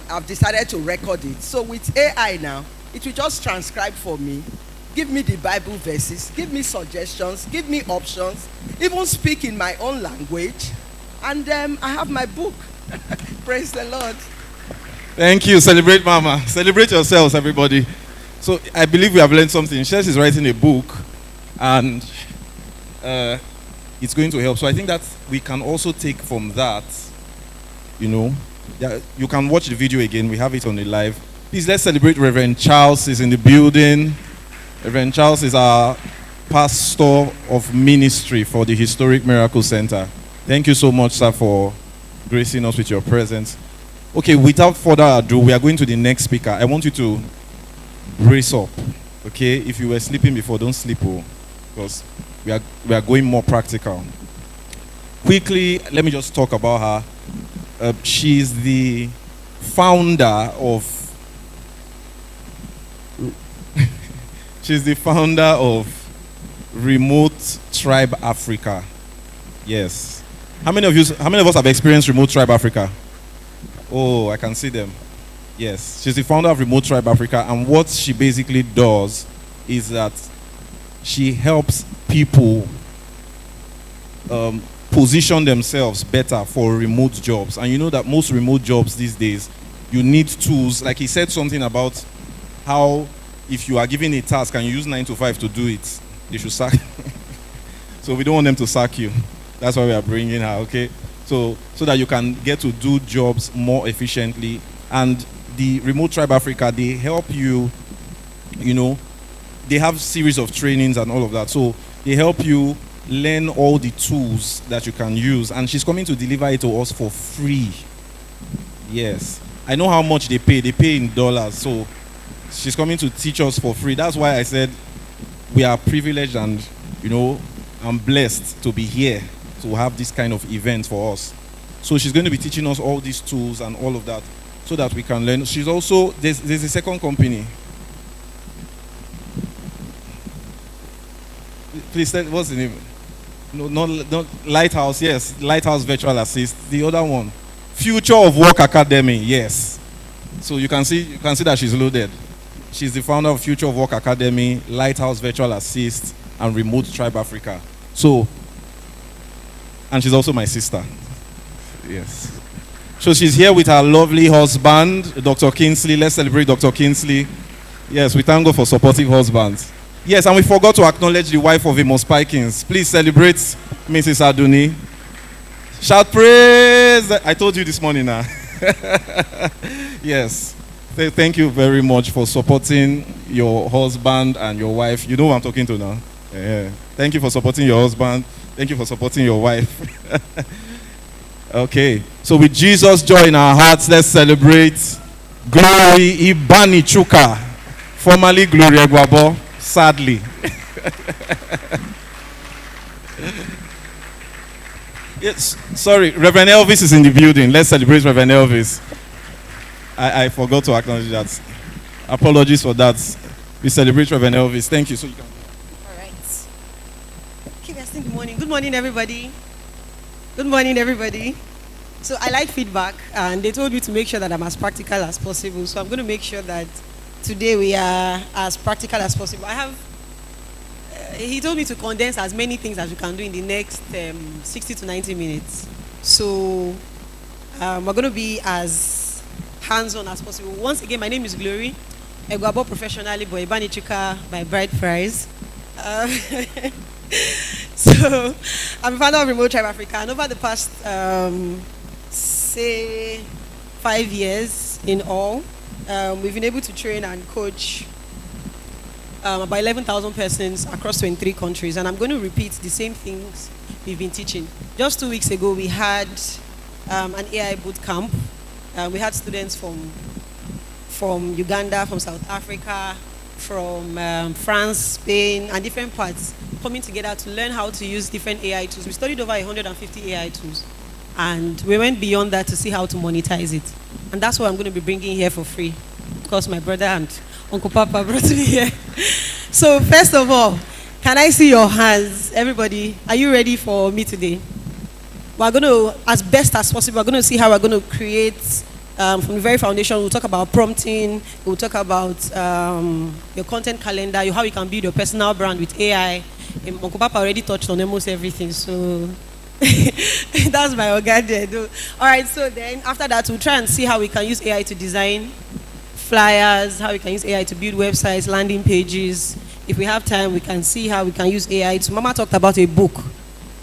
G: I've decided to record it. So with AI now, it will just transcribe for me, give me the Bible verses, give me suggestions, give me options, even speak in my own language, and I have my book. Praise the Lord.
F: Thank you. Celebrate Mama. Celebrate yourselves, everybody. So I believe we have learned something. Shes is writing a book, and it's going to help. So I think that we can also take from that, you know, you can watch the video again. We have it on the live. Please, let's celebrate Reverend Charles is in the building. Reverend Charles is our pastor of ministry for the Historic Miracle Center. Thank you so much, sir, for gracing us with your presence. Okay, without further ado, we are going to the next speaker. I want you to brace up, okay? If you were sleeping before, don't sleep, because we are going more practical. Quickly, let me just talk about her. she's the founder of she's the founder of Remote Tribe Africa. Yes. How many of us have experienced Remote Tribe Africa? Oh, I can see them. Yes. She's the founder of Remote Tribe Africa, and what she basically does is that she helps people position themselves better for remote jobs. And you know that most remote jobs these days, you need tools. Like he said something about how if you are given a task and you use 9 to 5 to do it, they should sack. So we don't want them to sack you. That's why we are bringing her, okay? So that you can get to do jobs more efficiently. And the Remote Tribe Africa, they help you, they have series of trainings and all of that. So they help you learn all the tools that you can use. And she's coming to deliver it to us for free. Yes. I know how much they pay. They pay in dollars. So she's coming to teach us for free. That's why I said we are privileged and, I'm blessed to be here to have this kind of event for us. So she's going to be teaching us all these tools and all of that so that we can learn. She's also, there's a second company. Please tell, what's the name? No, not Lighthouse, yes. Lighthouse Virtual Assist. The other one, Future of Work Academy, yes. So you can see that she's loaded. She's the founder of Future of Work Academy, Lighthouse Virtual Assist, and Remote Tribe Africa. So, and she's also my sister. Yes. So she's here with her lovely husband, Dr. Kingsley. Let's celebrate Dr. Kingsley. Yes, we thank God for supportive husbands. Yes, and we forgot to acknowledge the wife of Amos Pikins. Please celebrate Mrs. Aduni. Shout praise! I told you this morning now. Yes. Thank you very much for supporting your husband and your wife. You know who I'm talking to now. Yeah. Thank you for supporting your husband. Thank you for supporting your wife. Okay. So with Jesus' joy in our hearts, let's celebrate Glory Ibani Chuka, formerly Glory Egwabo, sadly. Yes, sorry, Reverend Elvis is in the building. Let's celebrate Reverend Elvis. I forgot to acknowledge that. Apologies for that. We celebrate Reverend Elvis. Thank you. So you can.
H: All right. Okay, we're saying good morning. Good morning, everybody. Good morning, everybody. So I like feedback, and they told me to make sure that I'm as practical as possible. So I'm going to make sure that today we are as practical as possible. He told me to condense as many things as we can do in the next 60 to 90 minutes. So we're going to be as hands-on as possible. Once again, my name is Glory. Egwabo professionally, but Ibani Chuka by bride price. So I'm a founder of Remote Tribe Africa, and over the past, say, 5 years in all, we've been able to train and coach about 11,000 persons across 23 countries, and I'm going to repeat the same things we've been teaching. Just 2 weeks ago, we had an AI boot camp. We had students from Uganda, from South Africa, from France, Spain, and different parts coming together to learn how to use different AI tools. We studied over 150 AI tools, and we went beyond that to see how to monetize it. And that's what I'm going to be bringing here for free, because my brother and Uncle Papa brought me here. So first of all, can I see your hands? Everybody, are you ready for me today? We're going to, as best as possible, we're going to see how we're going to create, from the very foundation, we'll talk about prompting, we'll talk about your content calendar, how you can build your personal brand with AI. Uncle Papa already touched on almost everything, so that's my organ. All right, so then after that, we'll try and see how we can use AI to design flyers, how we can use AI to build websites, landing pages. If we have time, we can see how we can use AI to. Mama talked about a book.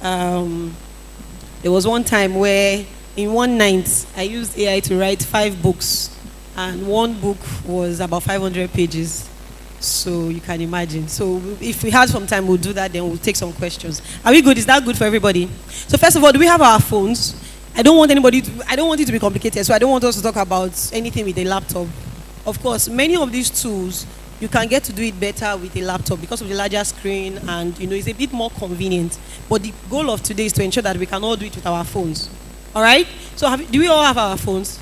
H: There was one time where in one night I used AI to write 5 books, and one book was about 500 pages. So you can imagine. So if we have some time, we'll do that, then we'll take some questions. Are we good? Is that good for everybody? So first of all, do we have our phones? I don't want it to be complicated, so I don't want us to talk about anything with a laptop. Of course, many of these tools, you can get to do it better with a laptop because of the larger screen, and it's a bit more convenient. But the goal of today is to ensure that we can all do it with our phones. All right. So do we all have our phones?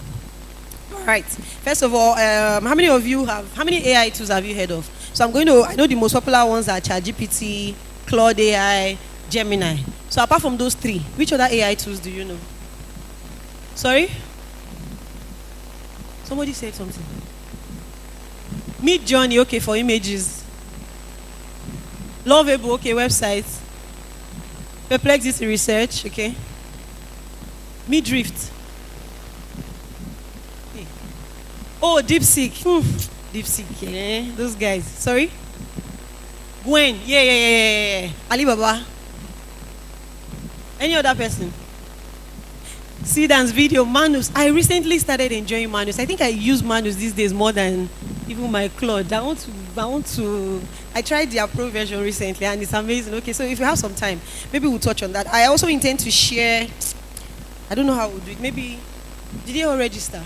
H: All right. First of all, how many AI tools have you heard of? So I know the most popular ones are ChatGPT, Claude AI, Gemini. So apart from those three, which other AI tools do you know? Sorry? Somebody said something. Meet Journey, okay, for images. Lovable, okay, websites. Perplexity research, okay. Midrift. Hey. Oh, DeepSeek. DeepSeek, yeah. Those guys. Sorry? Gwen. Yeah. Alibaba. Any other person? Seedance video, Manus. I recently started enjoying Manus. I think I use Manus these days more than even my Claude. I tried the Pro version recently and it's amazing. Okay, so if you have some time, maybe we'll touch on that. I also intend to share, I don't know how we'll do it. Maybe, did you all register?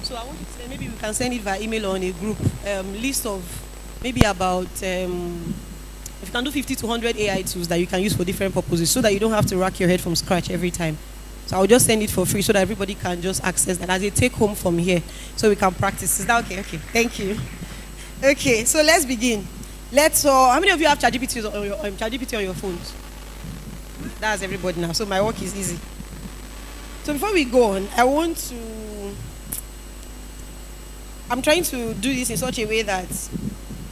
H: So I want to say, maybe we can send it via email or on a group list of maybe about, if you can do 50 to 100 AI tools that you can use for different purposes so that you don't have to rack your head from scratch every time. So I'll just send it for free so that everybody can just access that as a take home from here so we can practice. Is that okay? Okay, thank you. Okay, so let's begin. How many of you have ChatGPT on your phones? That's everybody now, so my work is easy. So before we go on, I'm trying to do this in such a way that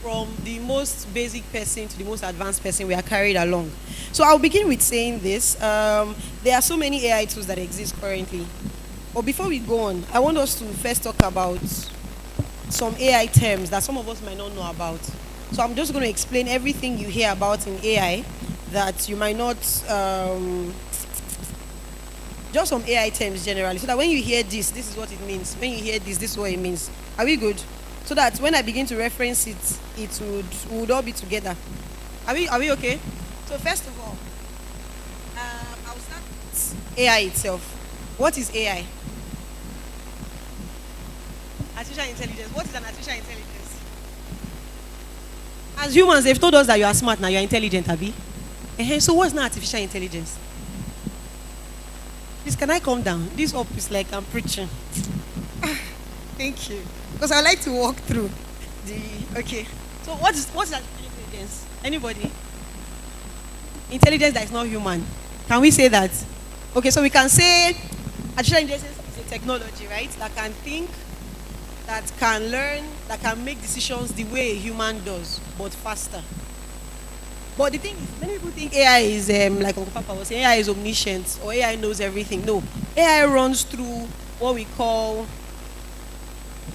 H: from the most basic person to the most advanced person, we are carried along. So I'll begin with saying this. There are so many AI tools that exist currently. But before we go on, I want us to first talk about some AI terms that some of us might not know about. So I'm just going to explain everything you hear about in AI that you might not, just some AI terms generally, so that when you hear this is what it means. When you hear this is what it means. Are we good? So that when I begin to reference it, we would all be together. Are we okay? So first of all, I'll start with AI itself. What is AI? Artificial intelligence. What is an artificial intelligence? As humans, they've told us that you are smart, now you are intelligent, Abi. So what's not artificial intelligence? Please, can I calm down? This up is like I'm preaching. Thank you. Because I like to walk through okay. So what's artificial intelligence? Anybody? Intelligence that is not human. Can we say that? Okay, so we can say artificial intelligence is a technology, right? That can think, that can learn, that can make decisions the way a human does, but faster. But the thing is, many people think AI is, like Uncle Papa was saying, AI is omniscient or AI knows everything. No. AI runs through what we call,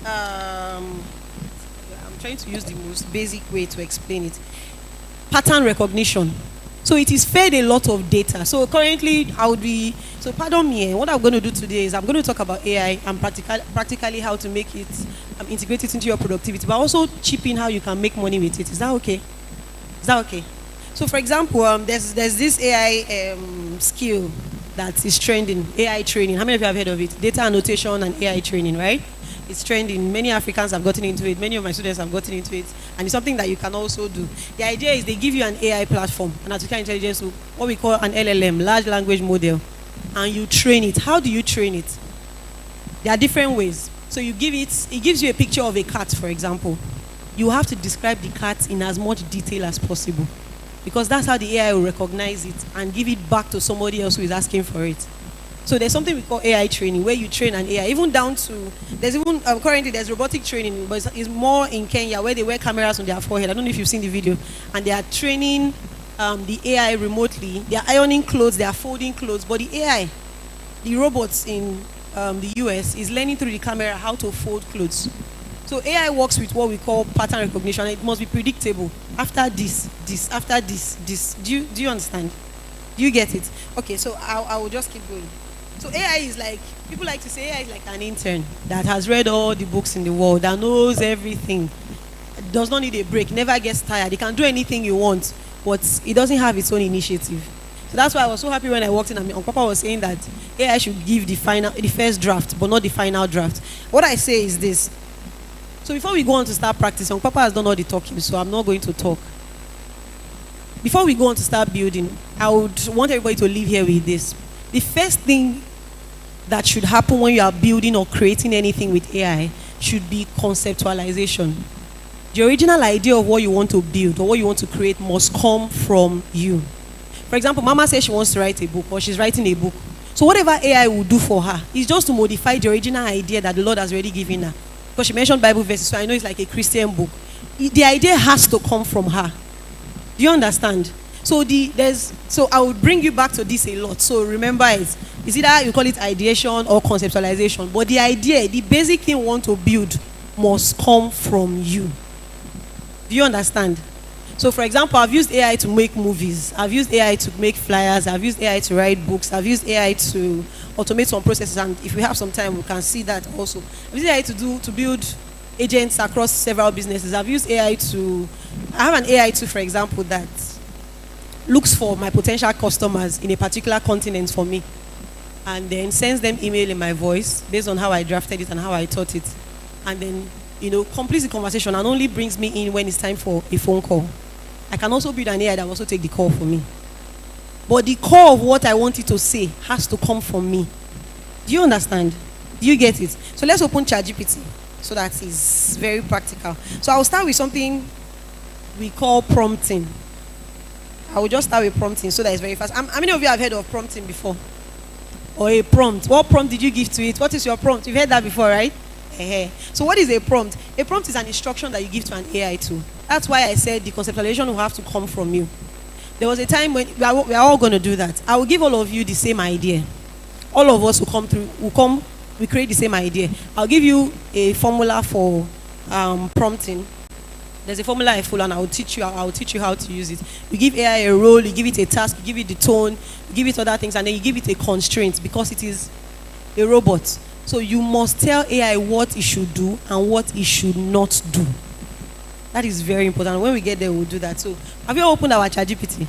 H: I'm trying to use the most basic way to explain it. Pattern recognition. So it is fed a lot of data. So currently, pardon me, what I'm going to do today is I'm going to talk about AI and practically how to make it, integrate it into your productivity, but also chip in how you can make money with it. Is that okay? Is that okay? So for example, there's this AI skill that is trending, AI training. How many of you have heard of it? Data annotation and AI training, right? It's trending. Many Africans have gotten into it. Many of my students have gotten into it. And it's something that you can also do. The idea is they give you an AI platform, an artificial intelligence, what we call an LLM, large language model, and you train it. How do you train it? There are different ways. So it gives you a picture of a cat, for example. You have to describe the cat in as much detail as possible, because that's how the AI will recognize it and give it back to somebody else who is asking for it. So there's something we call AI training, where you train an AI, even down to, currently there's robotic training, but it's more in Kenya, where they wear cameras on their forehead. I don't know if you've seen the video. And they are training the AI remotely. They are ironing clothes, they are folding clothes, but the AI, the robots in the US, is learning through the camera how to fold clothes. So AI works with what we call pattern recognition. It must be predictable. After this, after this. Do you understand? Do you get it? Okay, so I will just keep going. So AI is like, people like to say AI is like an intern that has read all the books in the world, that knows everything, does not need a break, never gets tired. It can do anything you want, but it doesn't have its own initiative. So that's why I was so happy when I walked in and Uncle Papa was saying that AI should give the first draft, but not the final draft. What I say is this. So before we go on to start practicing, Uncle Papa has done all the talking, so I'm not going to talk. Before we go on to start building, I would want everybody to leave here with this. The first thing that should happen when you are building or creating anything with AI should be conceptualization. The original idea of what you want to build or what you want to create must come from you. For example, Mama says she wants to write a book or she's writing a book. So whatever AI will do for her is just to modify the original idea that the Lord has already given her. Because she mentioned Bible verses, so I know it's like a Christian book. The idea has to come from her. Do you understand? So I would bring you back to this a lot. So remember it's either you call it ideation or conceptualization. But the idea, the basic thing you want to build must come from you. Do you understand? So for example, I've used AI to make movies. I've used AI to make flyers. I've used AI to write books. I've used AI to automate some processes. And if we have some time, we can see that also. I've used AI to build agents across several businesses. I have an AI tool, for example, that looks for my potential customers in a particular continent for me. And then sends them email in my voice based on how I drafted it and how I taught it. And then, completes the conversation and only brings me in when it's time for a phone call. I can also build an AI that will also take the call for me. But the core of what I want it to say has to come from me. Do you understand? Do you get it? So let's open ChatGPT so that is very practical. So I'll start with something we call prompting. I will just start with prompting so that it's very fast. How many of you have heard of prompting before? Or a prompt? What prompt did you give to it? What is your prompt? You've heard that before, right? So what is a prompt? A prompt is an instruction that you give to an AI tool. That's why I said the conceptualization will have to come from you. There was a time when we are all going to do that. I will give all of you the same idea. All of us we create the same idea. I'll give you a formula for prompting. There's a formula I follow and I'll teach you how to use it. You give AI a role, you give it a task, you give it the tone, you give it other things, and then you give it a constraint because it is a robot. So you must tell AI what it should do and what it should not do. That is very important. When we get there, we'll do that. So have you opened our ChatGPT?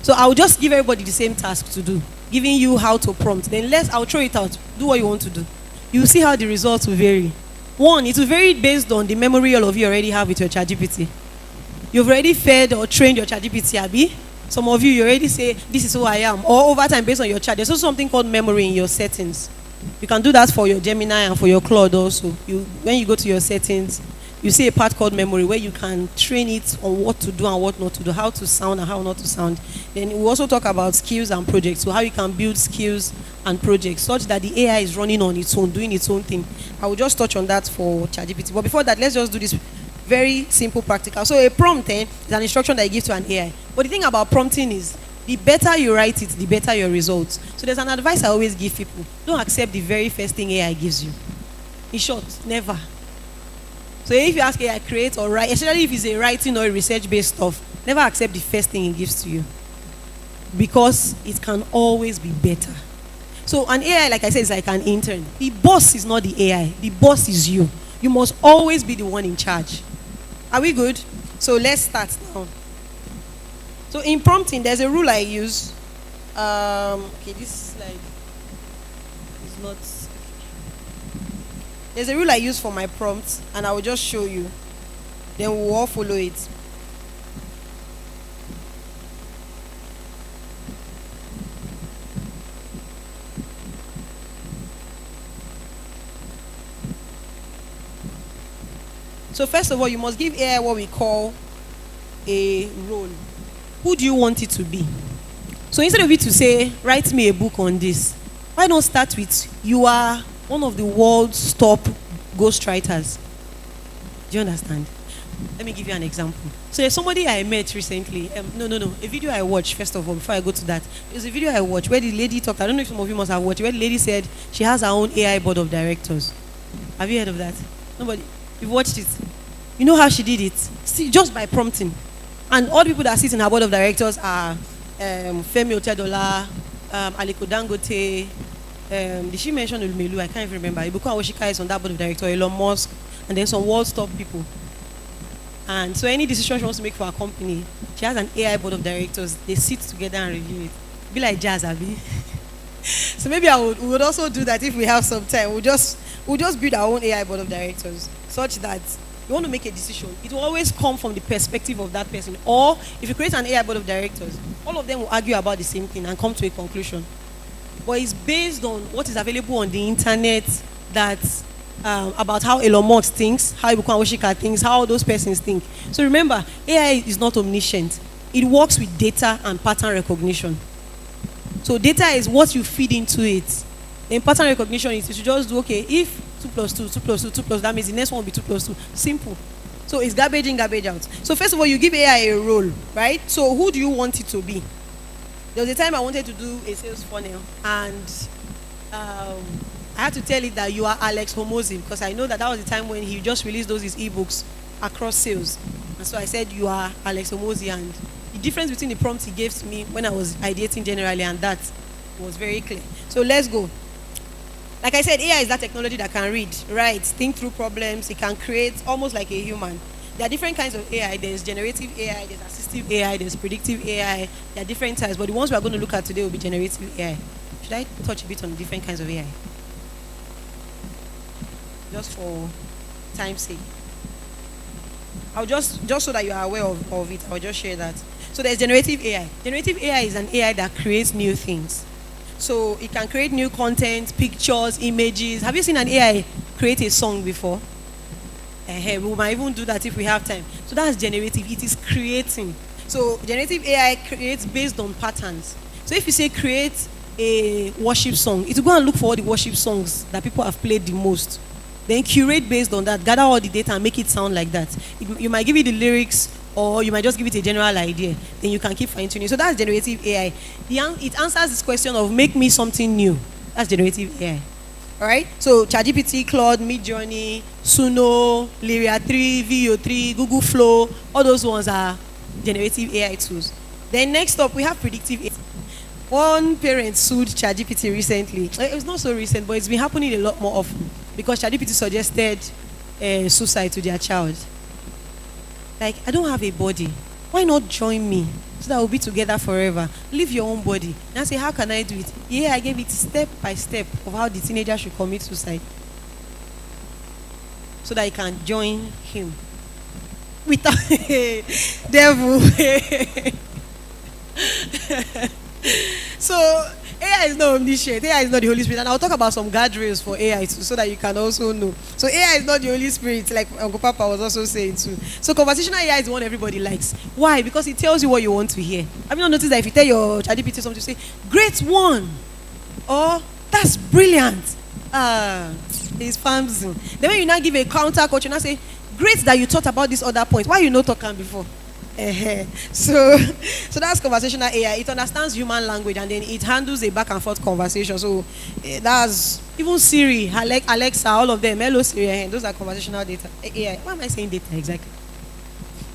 H: So I'll just give everybody the same task to do, giving you how to prompt. Then I'll throw it out. Do what you want to do. You'll see how the results will vary. One, it will vary based on the memory all of you already have with your ChatGPT. You've already fed or trained your ChatGPT, Abby. Some of you already say, this is who I am. Or over time, based on your chat, there's also something called memory in your settings. You can do that for your Gemini and for your Claude also. When you go to your settings, you see a part called memory where you can train it on what to do and what not to do, how to sound and how not to sound. Then we also talk about skills and projects, so how you can build skills and projects such that the AI is running on its own, doing its own thing. I will just touch on that for ChatGPT. But before that, let's just do this very simple practical. So a prompt is an instruction that you give to an AI. But the thing about prompting is, the better you write it, the better your results. So there's an advice I always give people. Don't accept the very first thing AI gives you. In short, never. So if you ask AI, create or write, especially if it's a writing or a research-based stuff, never accept the first thing it gives to you. Because it can always be better. So an AI, like I said, is like an intern. The boss is not the AI. The boss is you. You must always be the one in charge. Are we good? So let's start now. So in prompting, there's a rule I use. Okay, this slide is not. There's a rule I use for my prompts, and I will just show you. Then we'll all follow it. So first of all, you must give AI what we call a role. Who do you want it to be? So instead of you to say, write me a book on this, why don't start with, you are one of the world's top ghostwriters. Do you understand? Let me give you an example. So there's somebody I met recently. A video I watched, first of all, before I go to that. There's a video I watched where the lady talked, I don't know if some of you must have watched, where the lady said she has her own AI board of directors. Have you heard of that? Nobody? You've watched it? You know how she did it? See, just by prompting. And all the people that sit in her board of directors are Femi Otedola, Aliko Dangote, did she mention Ulmelu? I can't even remember. Ibuku Awoshika is on that board of directors, Elon Musk, and then some world's top people. And so any decision she wants to make for her company, she has an AI board of directors. They sit together and review it. Be like Jazz, Abby. So maybe we would also do that if we have some time. We'll just build our own AI board of directors such that you want to make a decision, it will always come from the perspective of that person. Or if you create an AI board of directors, all of them will argue about the same thing and come to a conclusion. but it's based on what is available on the internet, that about how Elon Musk thinks, how Ibuku Awosika thinks, how those persons think. So remember, AI is not omniscient. It works with data and pattern recognition. So data is what you feed into it. Then pattern recognition is you should just do, okay, if 2 plus 2, 2 plus 2, 2 plus, that means the next one will be 2 plus 2. Simple. So it's garbage in, garbage out. So first of all, you give AI a role, right? So who do you want it to be? There was a time I wanted to do a sales funnel, and I had to tell it that you are Alex Homozy, because I know that was the time when he just released those his ebooks across sales. And so I said, you are Alex Homozy, and the difference between the prompts he gave to me when I was ideating generally and that was very clear. So let's go. Like I said, AI is that technology that can read, write, think through problems. It can create almost like a human. There are different kinds of AI. There's generative AI, there's assistive AI, there's predictive AI. There are different types, but the ones we are going to look at today will be generative AI. Should I touch a bit on the different kinds of AI? Just for time's sake. I'll just so that you are aware of it, I'll just share that. So there's generative AI. Generative AI is an AI that creates new things. So it can create new content, pictures, images. Have you seen an AI create a song before? We might even do that if we have time. So that's generative. It is creating. So generative AI creates based on patterns. So if you say create a worship song, it will go and look for all the worship songs that people have played the most. Then curate based on that, gather all the data and make it sound like that. You might give it the lyrics, or you might just give it a general idea. Then you can keep fine-tuning. So that's generative AI. It answers this question of make me something new. That's generative AI. All right? So ChatGPT, Claude, Midjourney, Suno, Lyria 3, VO3, Google Flow, all those ones are generative AI tools. Then next up, we have predictive AI. One parent sued ChatGPT recently. It's not so recent, but it's been happening a lot more often, because ChatGPT suggested suicide to their child. Like, I don't have a body. Why not join me so that we'll be together forever? Leave your own body. And I say, how can I do it? Yeah, I gave it step by step of how the teenager should commit suicide, so that he can join him. Without devil. So AI is not omniscient. AI is not the Holy Spirit. And I'll talk about some guardrails for AI too, so that you can also know. So AI is not the Holy Spirit, like Uncle Papa was also saying too. So conversational AI is the one everybody likes. Why? Because it tells you what you want to hear. Have you not noticed that if you tell your ChatGPT something, you say, great one, or that's brilliant. It's fancy. Then when you now give a counter quote, you now say, great that you thought about this other point. Why you not talking before? So that's conversational AI. It understands human language, and then it handles a back and forth conversation. So that's even Siri, Alexa, all of them. Hello Siri, those are conversational data AI. Why am I saying data exactly?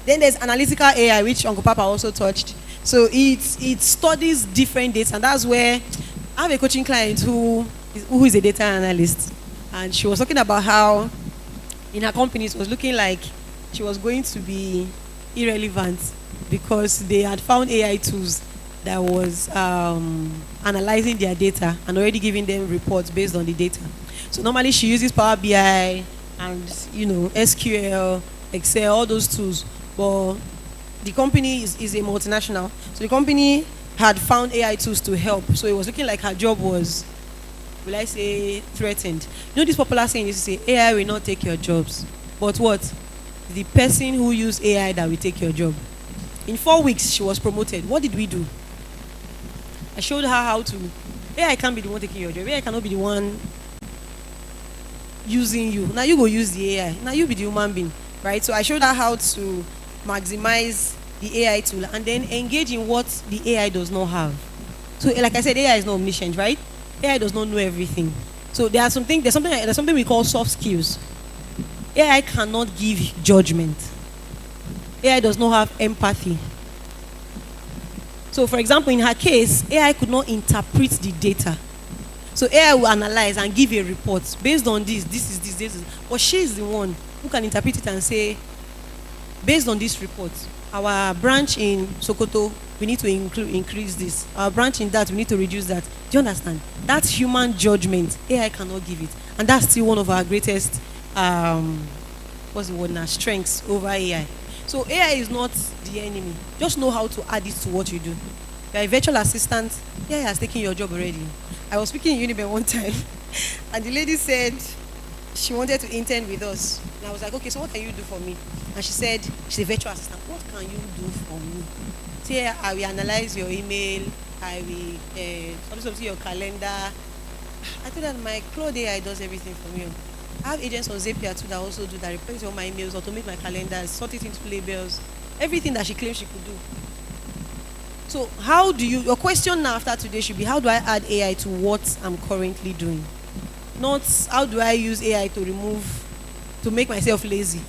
H: Then there's analytical AI, which Uncle Papa also touched. So it studies different data, and that's where I have a coaching client who is a data analyst, and she was talking about how in her company it was looking like she was going to be irrelevant, because they had found AI tools that was analyzing their data and already giving them reports based on the data. So normally she uses Power BI and SQL, Excel, all those tools. But the company is a multinational, so the company had found AI tools to help. So it was looking like her job was, will I say, threatened. This popular saying is to say AI will not take your jobs, but what? The person who used AI that will take your job. In 4 weeks, she was promoted. What did we do? I showed her how to. AI can't be the one taking your job. AI cannot be the one using you. Now you go use the AI. Now you be the human being, right? So I showed her how to maximize the AI tool and then engage in what the AI does not have. So like I said, AI is not omniscient, right? AI does not know everything. So there's something we call soft skills. AI cannot give judgment. AI does not have empathy. So for example, in her case, AI could not interpret the data. So AI will analyze and give a report based on this is. But she is the one who can interpret it and say, based on this report, our branch in Sokoto, we need to increase this. Our branch in that, we need to reduce that. Do you understand? That's human judgment. AI cannot give it. And that's still one of our greatest strengths over AI. So AI is not the enemy. Just know how to add it to what you do. You're a virtual assistant, AI has taken your job already. I was speaking in Uniben one time, and the lady said she wanted to intern with us. And I was like, okay, so what can you do for me? And she said, she's a virtual assistant. What can you do for me? Say, I will analyze your email. I will something your calendar. I told her my Cloud AI does everything for me. I have agents on Zapier too that also do that. Replace all my emails, automate my calendars, sort it into labels. Everything that she claims she could do. So how do you, your question now after today should be, how do I add AI to what I'm currently doing? Not how do I use AI to make myself lazy.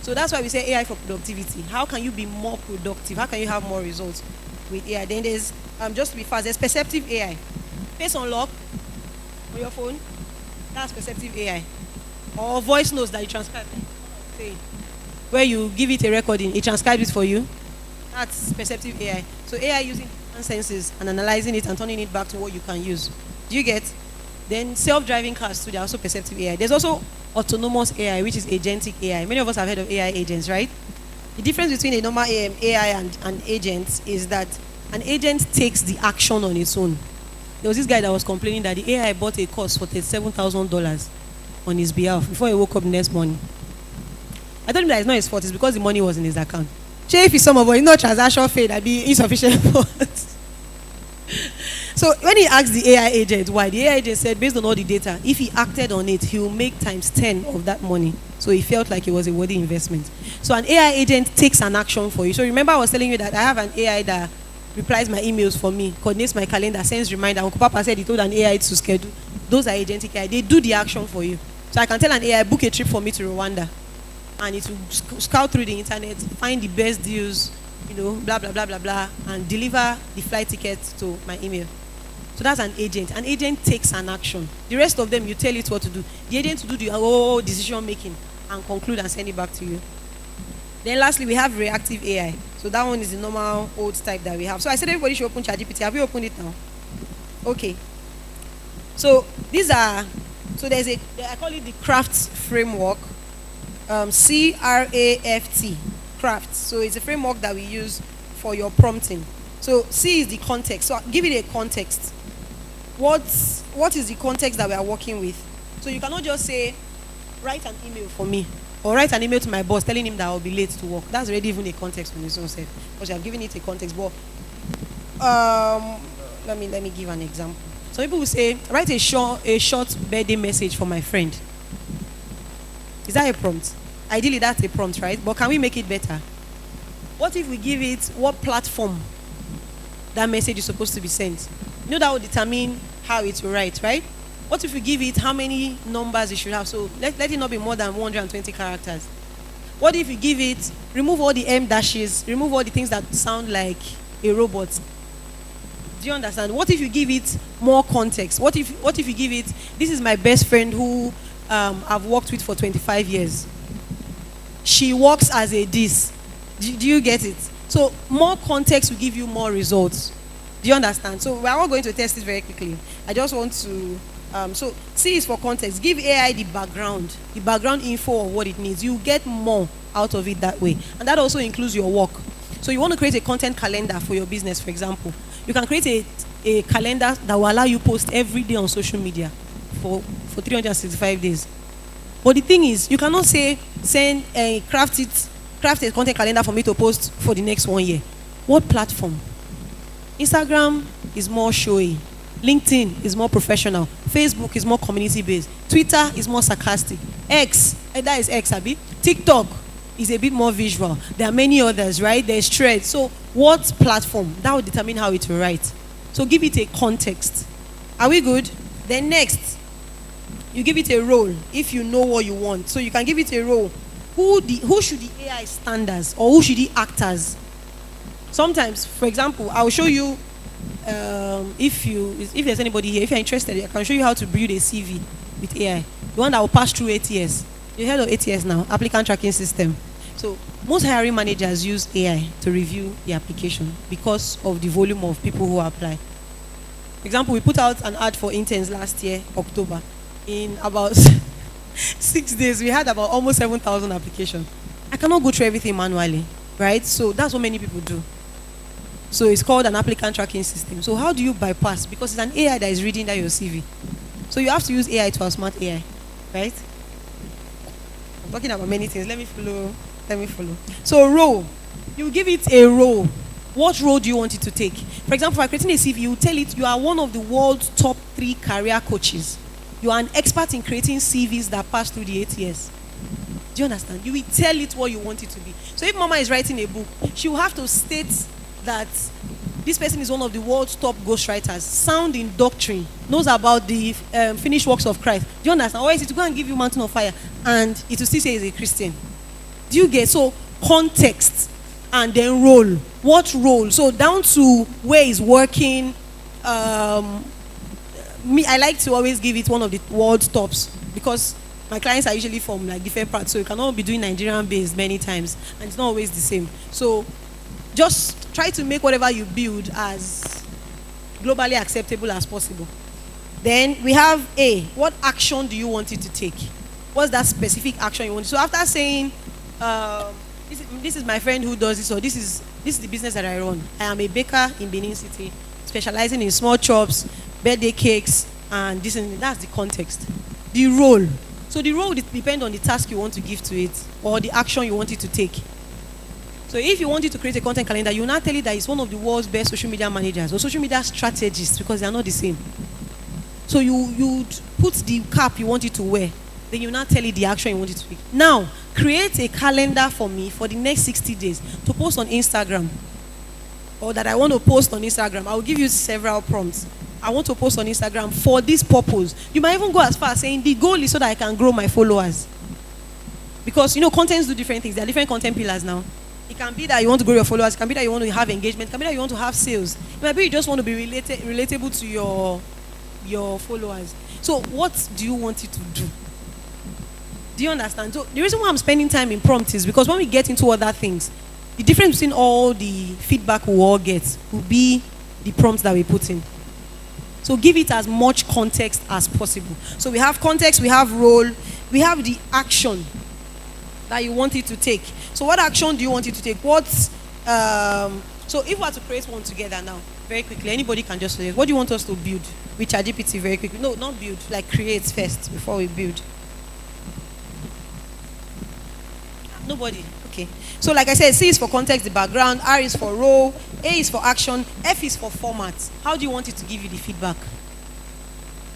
H: So that's why we say AI for productivity. How can you be more productive? How can you have more results with AI? Then there's, just to be fast, there's perceptive AI. Face unlock on your phone, that's perceptive AI. Or voice notes that you transcribe. Where you give it a recording, it transcribes it for you. That's perceptive AI. So AI using different senses and analyzing it and turning it back to what you can use. Do you get? Then self-driving cars too, they're also perceptive AI. There's also autonomous AI, which is agentic AI. Many of us have heard of AI agents, right? The difference between a normal AI and an agent is that an agent takes the action on its own. There was this guy that was complaining that the AI bought a course for $37,000 on his behalf before he woke up the next morning. I told him that it's not his fault, it's because the money was in his account. Sure, if it's some of it, no transaction fee, that'd be insufficient funds. So when he asked the AI agent why, the AI agent said based on all the data, if he acted on it, he will make times 10 of that money. So he felt like it was a worthy investment. So an AI agent takes an action for you. So remember I was telling you that I have an AI that replies my emails for me, coordinates my calendar, sends reminder. Uncle Papa said he told an AI to schedule. Those are agentic AI. They do the action for you. So I can tell an AI, book a trip for me to Rwanda. And it will scout through the internet, find the best deals, blah, blah, blah, blah, blah, and deliver the flight ticket to my email. So that's an agent. An agent takes an action. The rest of them, you tell it what to do. The agent will do the whole decision making and conclude and send it back to you. Then lastly, we have reactive AI. So that one is the normal old type that we have. So I said everybody should open ChatGPT. Have you opened it now? Okay. So these are, so there's I call it the CRAFT framework. C-R-A-F-T, craft. So it's a framework that we use for your prompting. So C is the context. So I'll give it a context. What is the context that we are working with? So you cannot just say, write an email for me, or write an email to my boss telling him that I'll be late to work. That's already even a context on its own self, because you have given it a context. But let me give an example. So people will say, write a short birthday message for my friend. Is that a prompt? Ideally, that's a prompt, right? But can we make it better? What if we give it what platform that message is supposed to be sent? That will determine how it will write, right? What if we give it how many numbers it should have? So let it not be more than 120 characters. What if we give it, remove all the M dashes, remove all the things that sound like a robot? Do you understand? What if you give it more context? What if you give it, this is my best friend who I've worked with for 25 years. She works as a this. Do you get it? So more context will give you more results. Do you understand? So we're all going to test it very quickly. I just want to, so C is for context. Give AI the background info of what it needs. You get more out of it that way. And that also includes your work. So you want to create a content calendar for your business, for example. You can create a calendar that will allow you post every day on social media for 365 days. But the thing is, you cannot say craft a content calendar for me to post for the next 1 year. What platform? Instagram is more showy. LinkedIn is more professional. Facebook is more community based. Twitter is more sarcastic. That is X, Abi. TikTok is a bit more visual. There are many others, right? There's Threads. So what platform? That will determine how it will write. So give it a context. Are we good? Then next, you give it a role if you know what you want. So you can give it a role. Who should the AI stand as, or who should he act as? Sometimes, for example, I'll show you, if there's anybody here, if you're interested, I can show you how to build a CV with AI. The one that will pass through ATS. You heard of ATS now, applicant tracking system. So most hiring managers use AI to review the application because of the volume of people who apply. For example, we put out an ad for interns last year, October. In about 6 days, we had about almost 7,000 applications. I cannot go through everything manually, right? So that's what many people do. So it's called an applicant tracking system. So how do you bypass? Because it's an AI that is reading that your CV. So you have to use AI to outsmart AI, right? I'm talking about many things. Let me follow. So role. You give it a role. What role do you want it to take? For example, for creating a CV, you tell it you are one of the world's top 3 career coaches. You are an expert in creating CVs that pass through the ATS. Do you understand? You will tell it what you want it to be. So if Mama is writing a book, she will have to state that this person is one of the world's top ghostwriters, sound in doctrine, knows about the finished works of Christ. Do you understand? Or is it to go and give you mountain of fire and it will still say he's a Christian? Do you get? So context and then role. What role? So down to where he's working. Me, I like to always give it one of the world's tops because my clients are usually from like different parts, so you cannot be doing Nigerian based many times, and it's not always the same. So just try to make whatever you build as globally acceptable as possible. Then we have A. What action do you want it to take? What's that specific action you want? So after saying, this is my friend who does this, or this is the business that I run. I am a baker in Benin City, specializing in small chops, birthday cakes, and this and that's the context. The role. So the role depends on the task you want to give to it or the action you want it to take. So if you want it to create a content calendar, you will not tell it that it's one of the world's best social media managers or social media strategists because they are not the same. So you put the cap you want it to wear. Then you will not tell it the action you want it to take. Now, create a calendar for me for the next 60 days to post on Instagram. Or that I want to post on Instagram. I will give you several prompts. I want to post on Instagram for this purpose. You might even go as far as saying the goal is so that I can grow my followers. Because, contents do different things. There are different content pillars now. It can be that you want to grow your followers. It can be that you want to have engagement. It can be that you want to have sales. It might be you just want to be relatable to your followers. So what do you want it to do? Do you understand? So the reason why I'm spending time in prompts is because when we get into other things, the difference between all the feedback we all get will be the prompts that we put in. So give it as much context as possible. So we have context, we have role, we have the action that you want it to take. So what action do you want it to take? So if we are to create one together now, very quickly, anybody can just say, what do you want us to build with ChatGPT very quickly? No, not build, like create first before we build. Nobody. Okay. So like I said, C is for context, the background, R is for role, A is for action, F is for format. How do you want it to give you the feedback?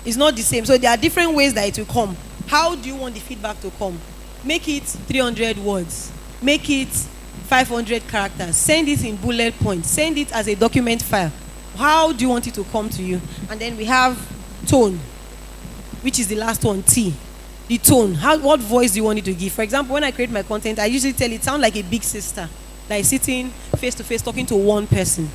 H: It's not the same. So there are different ways that it will come. How do you want the feedback to come? Make it 300 words. Make it 500 characters. Send it in bullet points. Send it as a document file. How do you want it to come to you? And then we have tone, which is the last one, T. The tone. What voice do you want it to give? For example, when I create my content, I usually tell it sound like a big sister that is sitting face to face talking to one person,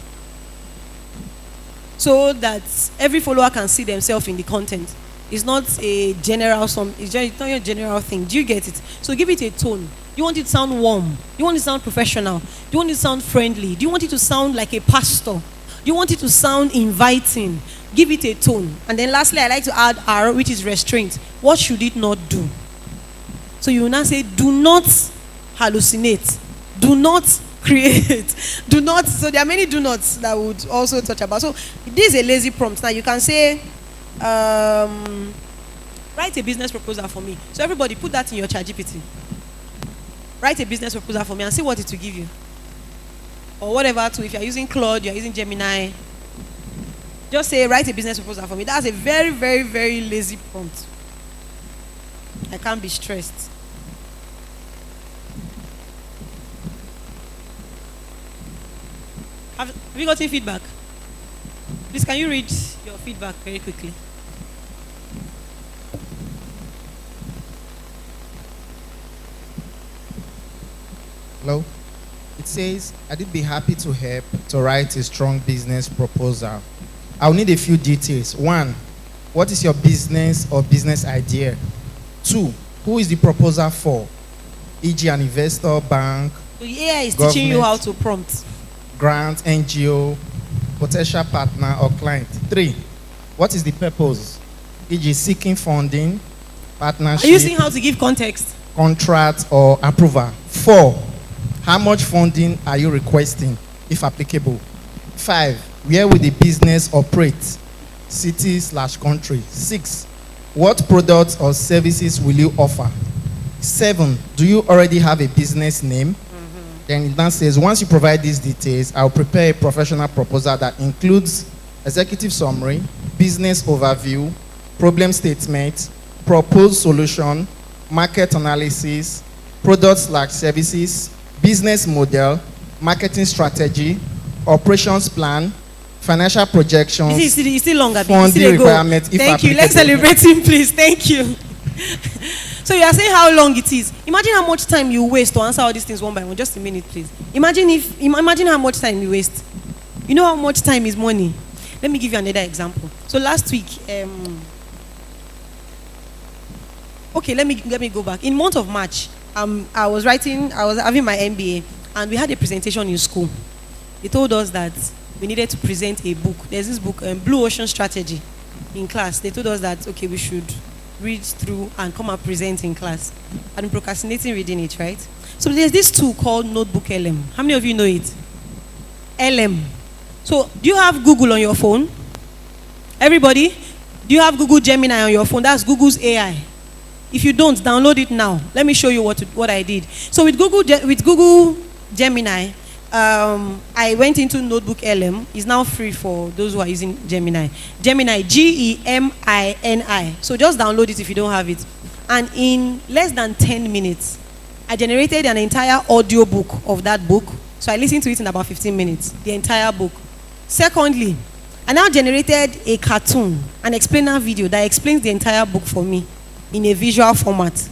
H: so that every follower can see themselves in the content. It's not a general it's not a general thing. Do you get it? So give it a tone. You want it to sound warm? Do you want it to sound professional? Do you want it to sound friendly? Do you want it to sound like a pastor? Do you want it to sound inviting? Give it a tone. And then lastly, I like to add R, which is restraint. What should it not do? So you will now say, do not hallucinate. Do not create. Do not. So there are many do nots that would also touch about. So this is a lazy prompt. Now you can say, write a business proposal for me. So everybody put that in your ChatGPT. Write a business proposal for me and see what it will give you. Or whatever tool. If you're using Claude, you're using Gemini. Just say, write a business proposal for me. That's a very, very, very lazy prompt. I can't be stressed. Have you gotten feedback? Please, can you read your feedback very quickly?
I: Hello? It says, I'd be happy to help to write a strong business proposal. I'll need a few details. 1, what is your business or business idea? 2, who is the proposal for? E.g. an investor, bank,
H: The AI is teaching you how to prompt.
I: Grant, NGO, potential partner or client. 3, what is the purpose? E.g. seeking funding, partnership.
H: Are you seeing how to give context?
I: Contract or approval. 4, how much funding are you requesting, if applicable? 5. Where will the business operate? City/country. 6. What products or services will you offer? 7. Do you already have a business name? Then it now says, once you provide these details, I'll prepare a professional proposal that includes executive summary, business overview, problem statement, proposed solution, market analysis, products/services, business model, marketing strategy, operations plan, financial projections,
H: It's still longer.
I: funding requirements.
H: Thank you. Let's celebrate him, please. Thank you. So you are saying how long it is. Imagine how much time you waste to answer all these things one by one. Just a minute, please. Imagine how much time you waste. You know how much time is money. Let me give you another example. So last week, okay, let me go back. In month of March, I was having my MBA, and we had a presentation in school. They told us that we needed to present a book. There's this book, Blue Ocean Strategy, in class. They told us that, okay, we should read through and come and present in class. I've been procrastinating reading it, right? So there's this tool called Notebook LM. How many of you know it? LM. So do you have Google on your phone? Everybody? Do you have Google Gemini on your phone? That's Google's AI. If you don't, download it now. Let me show you what I did. So with Google Gemini, I went into Notebook LM. It's now free for those who are using Gemini. Gemini, Gemini. So just download it if you don't have it. And in less than 10 minutes, I generated an entire audio book of that book. So I listened to it in about 15 minutes, the entire book. Secondly, I now generated a cartoon, an explainer video that explains the entire book for me in a visual format so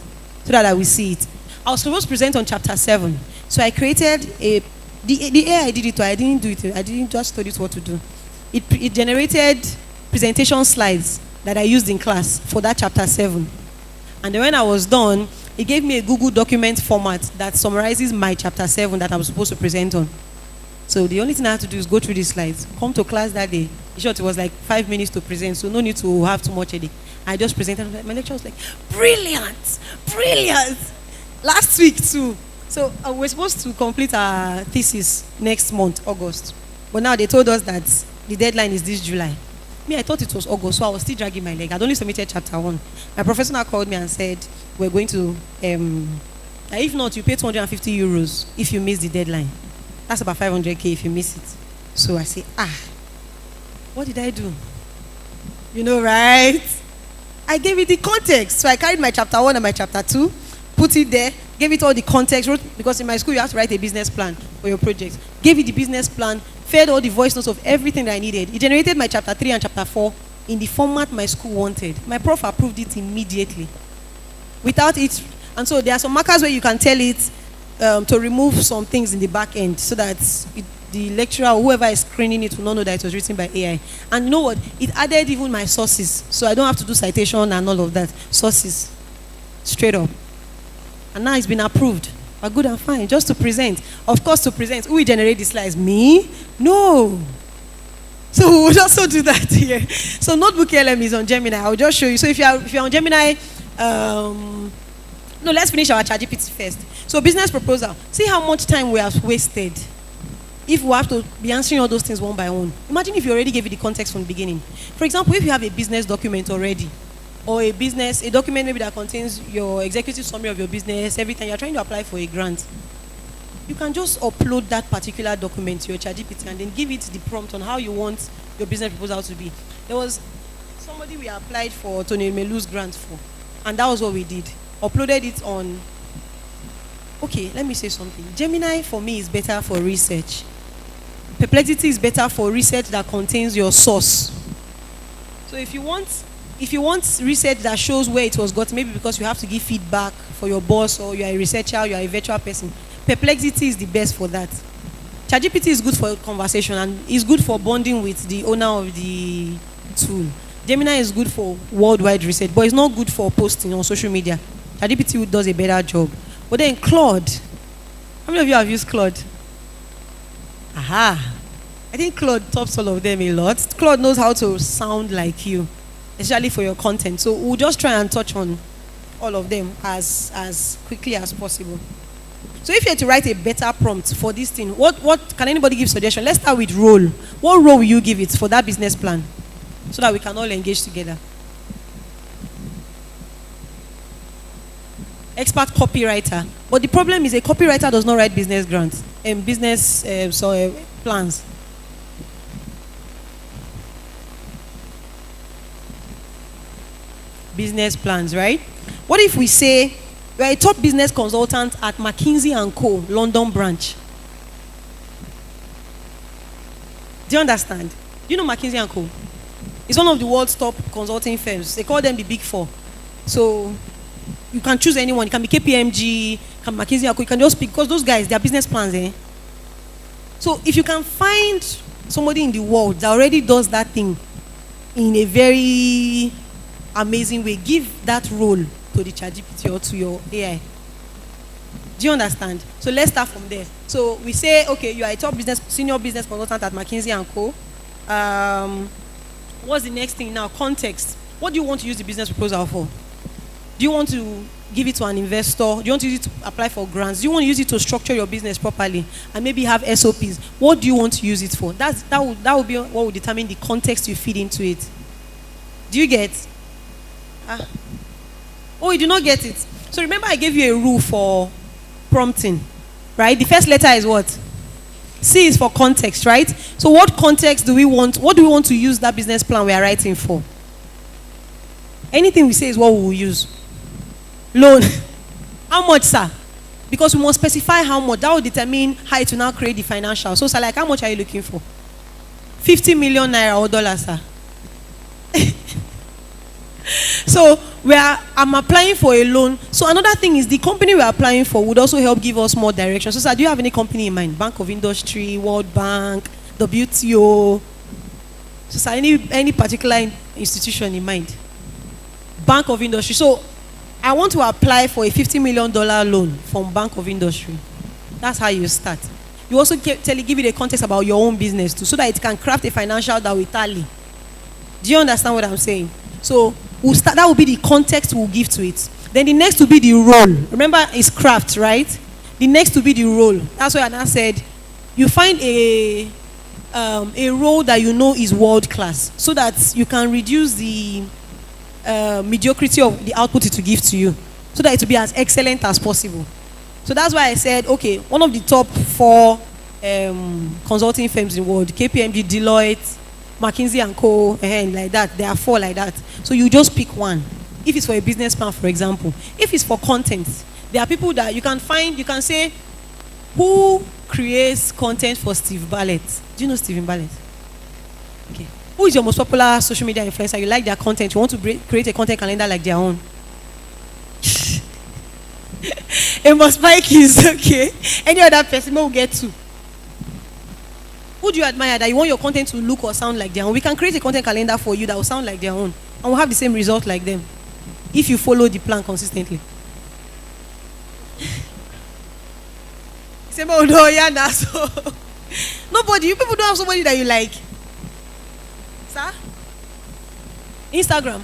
H: that I will see it. I was supposed to present on chapter 7. So I created the AI did it, I didn't do it. I didn't just study what to do. It generated presentation slides that I used in class for that chapter 7. And then when I was done, it gave me a Google document format that summarizes my chapter 7 that I was supposed to present on. So the only thing I had to do is go through these slides, come to class that day. In short, it was like 5 minutes to present, so no need to have too much headache. I just presented. My lecturer was like, brilliant, brilliant. Last week too. So we're supposed to complete our thesis next month, August. But now they told us that the deadline is this July. Me, I thought it was August, so I was still dragging my leg. I'd only submitted chapter 1. My professor now called me and said, we're going to, if not, you pay 250 euros if you miss the deadline. That's about 500k if you miss it. So I say, what did I do? You know, right? I gave it the context. So I carried my chapter 1 and my chapter 2, put it there, gave it all the context, because in my school you have to write a business plan for your project. Gave it the business plan, fed all the voice notes of everything that I needed. It generated my chapter 3 and chapter 4 in the format my school wanted. My prof approved it immediately. Without it, and so there are some markers where you can tell it to remove some things in the back end so that the lecturer or whoever is screening it will not know that it was written by AI. And you know what? It added even my sources. So I don't have to do citation and all of that. Sources. Straight up. And now it's been approved. But good and fine. Just to present. Of course, to present. Who will generate the slides? Me? No. So we will also do that here. So Notebook LM is on Gemini. I'll just show you. So if you're on Gemini, no, let's finish our ChatGPT first. So business proposal. See how much time we have wasted if we have to be answering all those things one by one. Imagine if you already gave it the context from the beginning. For example, if you have a business document already, or a document maybe that contains your executive summary of your business, every time you're trying to apply for a grant, you can just upload that particular document to your ChatGPT and then give it the prompt on how you want your business proposal to be. There was somebody we applied for Tony Melu's grant for, and that was what we did. Uploaded it on. Okay, let me say something. Gemini for me is better for research. Perplexity is better for research that contains your source. So if you want research that shows where it was got, maybe because you have to give feedback for your boss, or you're a researcher, you're a virtual person, Perplexity is the best for that. ChatGPT is good for conversation and is good for bonding with the owner of the tool. Gemini is good for worldwide research, but it's not good for posting on social media. ChatGPT does a better job. But then Claude, how many of you have used Claude? Aha. I think Claude tops all of them a lot. Claude knows how to sound like you, especially for your content. So we'll just try and touch on all of them as quickly as possible. So if you had to write a better prompt for this thing, what can anybody give suggestion? Let's start with role. What role will you give it for that business plan? So that we can all engage together. Expert copywriter. But the problem is a copywriter does not write business grants and business plans. Business plans, right? What if we say you're a top business consultant at McKinsey & Co. London branch? Do you understand? Do you know McKinsey & Co.? It's one of the world's top consulting firms. They call them the Big Four. So you can choose anyone. It can be KPMG, can be McKinsey & Co. You can just pick, because those guys, their business plans, eh? So if you can find somebody in the world that already does that thing in a very amazing way, give that role to the ChatGPT or to your AI. Do you understand? So let's start from there. So we say, okay, you are a senior business consultant at McKinsey & Co. What's the next thing now? Context. What do you want to use the business proposal for? Do you want to give it to an investor? Do you want to use it to apply for grants? Do you want to use it to structure your business properly and maybe have SOPs? What do you want to use it for? That would be what will determine the context you feed into it. Do you get? Oh, you do not get it. So remember I gave you a rule for prompting, right? The first letter is what? C is for context, right? So what context do we want? What do we want to use that business plan we are writing for? Anything we say is what we will use. Loan. How much, sir? Because we must specify how much. That will determine how it will now create the financial. So, sir, like, how much are you looking for? 50 million naira or dollars, sir? So I'm applying for a loan. So another thing is the company we're applying for would also help give us more direction. So, sir, do you have any company in mind? Bank of Industry, World Bank, WTO? So, sir, any particular institution in mind? Bank of Industry. So I want to apply for a $50 million loan from Bank of Industry. That's how you start. You also give it a context about your own business too, so that it can craft a financial that will tally. Do you understand what I'm saying? So we'll start. That will be the context we'll give to it. Then the next will be the role. Remember, it's craft, right? The next will be the role. That's why Anna said, you find a role that you know is world class, so that you can reduce the mediocrity of the output it will give to you, so that it will be as excellent as possible. So that's why I said, okay, one of the top 4 consulting firms in the world, KPMG, Deloitte, McKinsey & Co., and like that. There are 4 like that. So you just pick one. If it's for a business plan, for example. If it's for content, there are people that you can find, you can say, who creates content for Steve Bartlett? Do you know Stephen Bartlett? Okay. Who is your most popular social media influencer? You like their content. You want to create a content calendar like their own. Amos Mike is okay. Any other person will get 2. Who do you admire that you want your content to look or sound like their own? We can create a content calendar for you that will sound like their own, and will have the same result like them if you follow the plan consistently. Say, oh no, yeah, nah, so nobody. You people don't have somebody that you like. Sir? Instagram.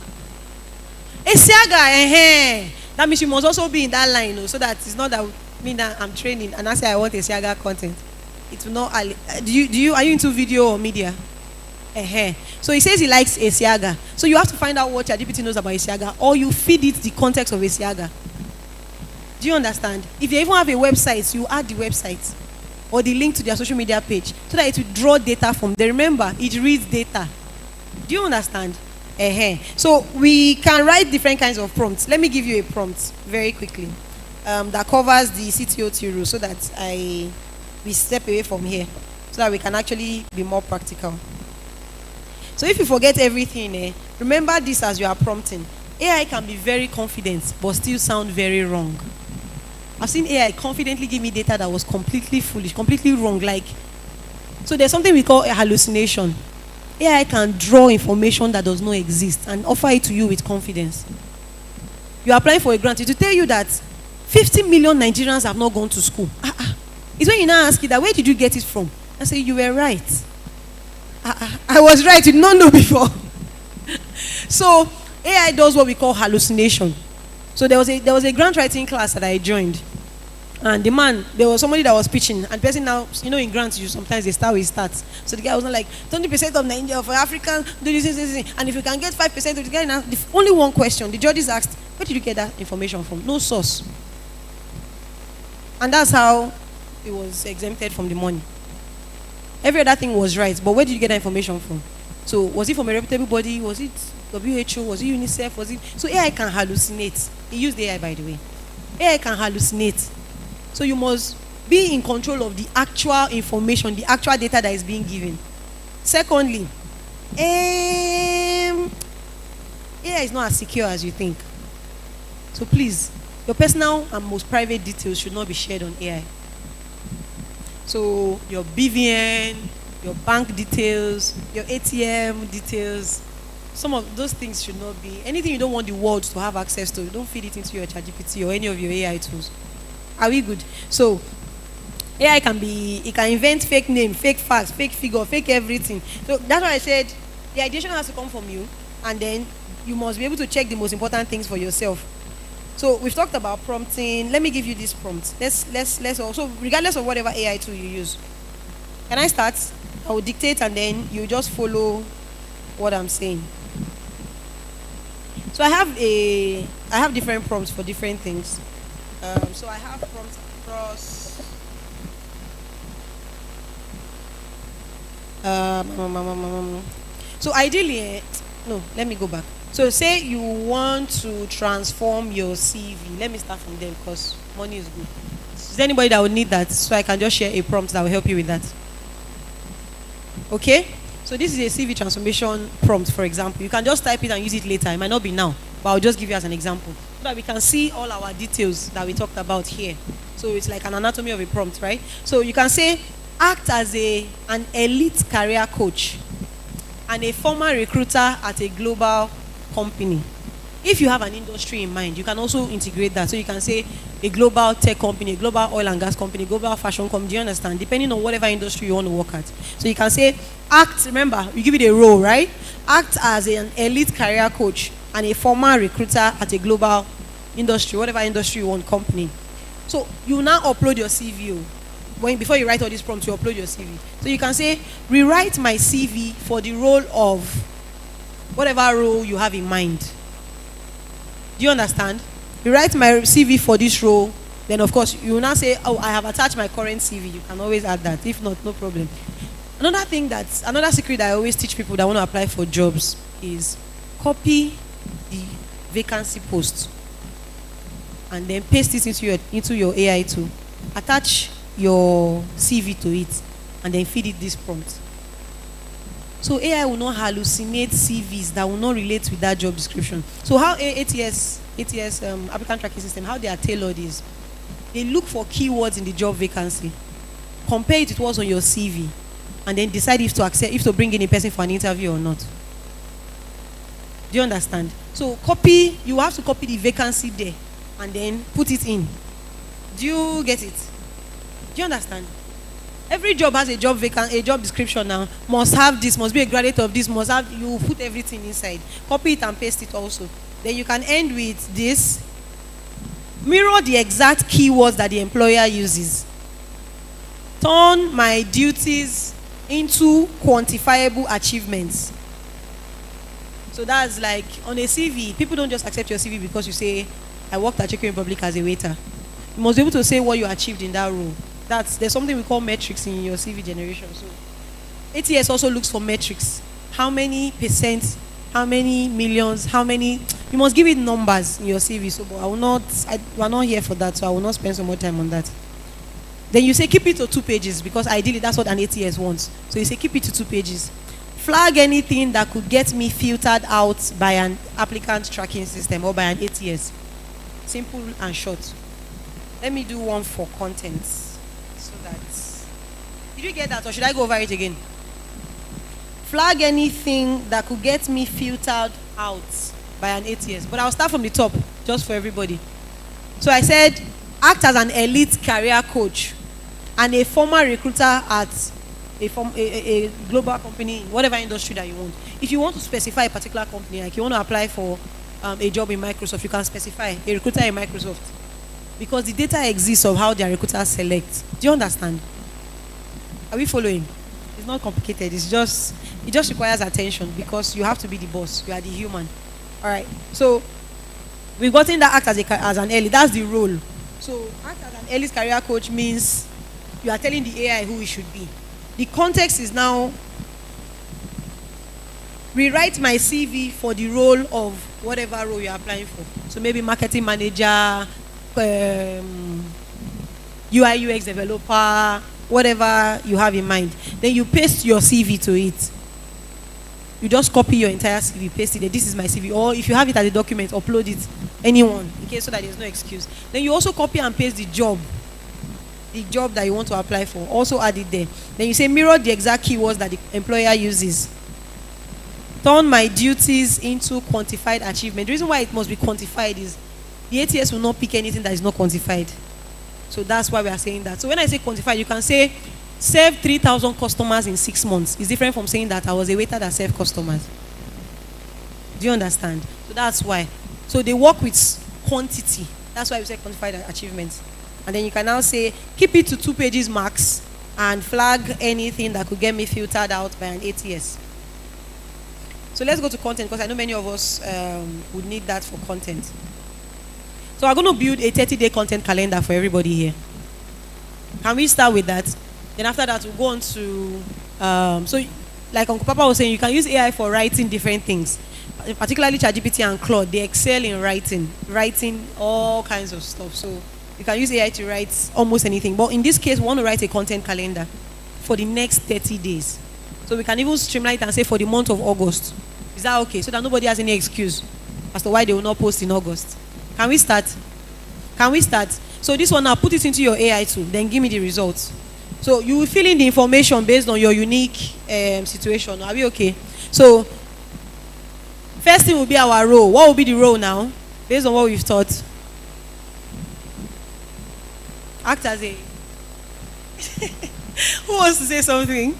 H: Esiaga, that means you must also be in that line, so that it's not that mean that I'm training and I say I want Esiaga content. It will not. Are you into video or media? So he says he likes Esiaga. So you have to find out what ChatGPT knows about Esiaga, or you feed it the context of Esiaga. Do you understand? If you even have a website, you add the website or the link to their social media page, so that it will draw data from there. Remember, it reads data. Do you understand? So we can write different kinds of prompts. Let me give you a prompt very quickly that covers the CTOT rule, so that we step away from here, so that we can actually be more practical. So if you forget everything, remember this as you are prompting. AI can be very confident but still sound very wrong. I've seen AI confidently give me data that was completely foolish, completely wrong. So there's something we call a hallucination. AI can draw information that does not exist and offer it to you with confidence. You're applying for a grant, it will tell you that 50 million Nigerians have not gone to school. It's when you now ask it that, where did you get it from? I say, you were right. I was right, you did not know before. So AI does what we call hallucination. So there was a grant writing class that I joined. And the man, there was somebody that was pitching, and the person now, in grants, you sometimes they start with stats. So the guy was not like 20% of Nigeria for Africans do this, and if you can get 5% of the guy now, only one question. The judges asked, where did you get that information from? No source. And that's how it was exempted from the money. Every other thing was right, but where did you get that information from? So was it from a reputable body? Was it WHO? Was it UNICEF? Was it? So AI can hallucinate. He used AI, by the way. AI can hallucinate. So you must be in control of the actual information, the actual data that is being given. Secondly, AI is not as secure as you think. So please, your personal and most private details should not be shared on AI. So your BVN, your bank details, your ATM details, some of those things should not be. Anything you don't want the world to have access to, don't feed it into your ChatGPT or any of your AI tools. Are we good? So AI can invent fake name, fake facts, fake figure, fake everything. So that's why I said the ideation has to come from you, and then you must be able to check the most important things for yourself. So we've talked about prompting. Let me give you this prompt. Let's also, regardless of whatever AI tool you use. Can I start? I will dictate and then you just follow what I'm saying. So I have different prompts for different things. So I have prompts across so ideally, no, let me go back. So say you want to transform your CV. Let me start from there because money is good. Is there anybody that would need that? So I can just share a prompt that will help you with that. Okay? So this is a CV transformation prompt, for example. You can just type it and use it later. It might not be now, but I'll just give you as an example so that we can see all our details that we talked about here. So it's like an anatomy of a prompt, right? So you can say, act as an elite career coach and a former recruiter at a global company. If you have an industry in mind, you can also integrate that. So you can say a global tech company, a global oil and gas company, global fashion company. Do you understand? Depending on whatever industry you want to work at. So you can say, act, remember, you give it a role, right? Act as an elite career coach and a former recruiter at a global industry, whatever industry you want, company. So you now upload your CV. Before you write all these prompts, you upload your CV. So you can say, rewrite my CV for the role of whatever role you have in mind. Do you understand? You write my CV for this role, then of course you will now say, oh, I have attached my current CV. You can always add that. If not, no problem. Another secret that I always teach people that want to apply for jobs is copy the vacancy post and then paste it into your AI tool. Attach your CV to it and then feed it this prompt. So AI will not hallucinate CVs that will not relate with that job description. So how ATS applicant tracking system, how they are tailored is, they look for keywords in the job vacancy, compare it with what's on your CV, and then decide if to bring in a person for an interview or not. Do you understand? So you have to copy the vacancy there and then put it in. Do you get it? Do you understand? Every job has a job description now. Must have this, must be a graduate of this, you put everything inside. Copy it and paste it also. Then you can end with this. Mirror the exact keywords that the employer uses. Turn my duties into quantifiable achievements. So that's like on a CV, people don't just accept your CV because you say, I worked at Czech Republic as a waiter. You must be able to say what you achieved in that role. There's something we call metrics in your CV generation. So ATS also looks for metrics. How many percent, how many millions, you must give it numbers in your CV. So but we're not here for that, so I will not spend so much time on that. Then you say keep it to 2 pages because ideally that's what an ATS wants. So you say keep it to 2 pages. Flag anything that could get me filtered out by an applicant tracking system or by an ATS. Simple and short. Let me do one for contents. So that, did you get that or should I go over it again? Flag anything that could get me filtered out by an ATS. But I'll start from the top just for everybody. So I said act as an elite career coach and a former recruiter at a global company, whatever industry that you want. If you want to specify a particular company, like you want to apply for a job in Microsoft, you can specify a recruiter in Microsoft. because the data exists of how their recruiters select. Do you understand? Are we following? It's not complicated. It just requires attention because you have to be the boss. You are the human. All right. So we've gotten that act as an early. That's the role. So act as an early career coach means you are telling the AI who it should be. The context is now rewrite my CV for the role of whatever role you're applying for. So maybe marketing manager, UI UX developer, whatever you have in mind. Then you paste your CV to it. You just copy your entire CV, paste it. This is my CV. Or if you have it as a document, upload it. Anyone, in case so that there's no excuse. Then you also copy and paste the job that you want to apply for. Also add it there. Then you say mirror the exact keywords that the employer uses. Turn my duties into quantified achievement. The reason why it must be quantified is the ATS will not pick anything that is not quantified. So that's why we are saying that. So when I say quantified, you can say serve 3,000 customers in 6 months. It's different from saying that I was a waiter that served customers. Do you understand? So that's why. So they work with quantity. That's why we say quantified achievements. And then you can now say keep it to 2 pages max and flag anything that could get me filtered out by an ATS. So let's go to content because I know many of us would need that for content. So we're going to build a 30-day content calendar for everybody here. Can we start with that? Then after that, we'll go on to, so like Uncle Papa was saying, you can use AI for writing different things. Particularly ChatGPT and Claude, they excel in writing all kinds of stuff. So you can use AI to write almost anything. But in this case, we want to write a content calendar for the next 30 days. So we can even streamline it and say for the month of August. Is that okay? So that nobody has any excuse as to why they will not post in August. Can we start? Can we start? So this one now, put it into your AI tool, then give me the results. So you will fill in the information based on your unique situation. Are we okay? So first thing will be our role. What will be the role now? Based on what we've taught. Act as a... Who wants to say something?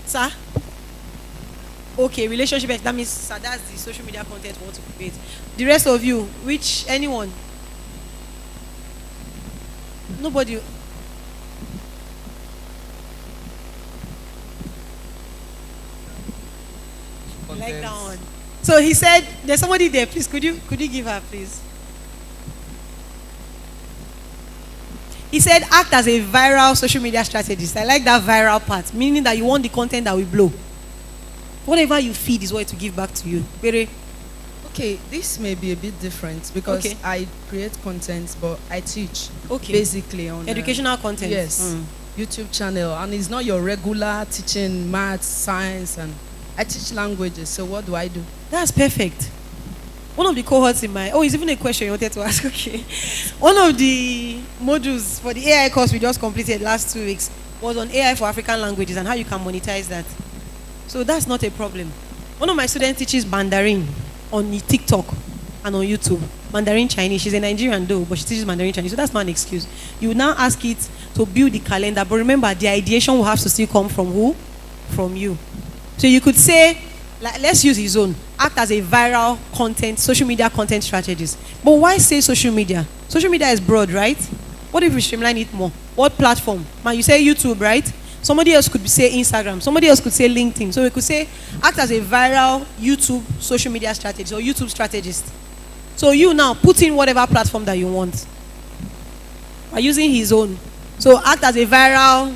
H: Sir? Okay, relationship, that means, sir, that's the social media content we want to create. The rest of you, anyone? Nobody. Like that one. So he said, there's somebody there, please, could you give her, please? He said, act as a viral social media strategist. I like that viral part, meaning that you want the content that will blow. Whatever you feed is what to give back to you. Bere?
J: Okay, this may be a bit different because I create content, but I teach. Okay. Basically on
H: educational content.
J: Yes. YouTube channel, and it's not your regular teaching maths, science, and I teach languages. So what do I do?
H: That's perfect. One of the cohorts in my it's even a question you wanted to ask. Okay. One of the modules for the AI course we just completed last 2 weeks was on AI for African languages and how you can monetize that. So that's not a problem. One of my students teaches Mandarin on TikTok and on YouTube. Mandarin Chinese. She's a Nigerian though, but she teaches Mandarin Chinese. So that's not an excuse. You now ask it to build the calendar. But remember, the ideation will have to still come from who? From you. So you could say, let's use his own. Act as a viral content, social media content strategist. But why say social media? Social media is broad, right? What if we streamline it more? What platform? Man, you say YouTube, right? Somebody else could say Instagram. Somebody else could say LinkedIn. So we could say act as a viral YouTube social media strategist or YouTube strategist. So you now put in whatever platform that you want. By using his own. So act as a viral,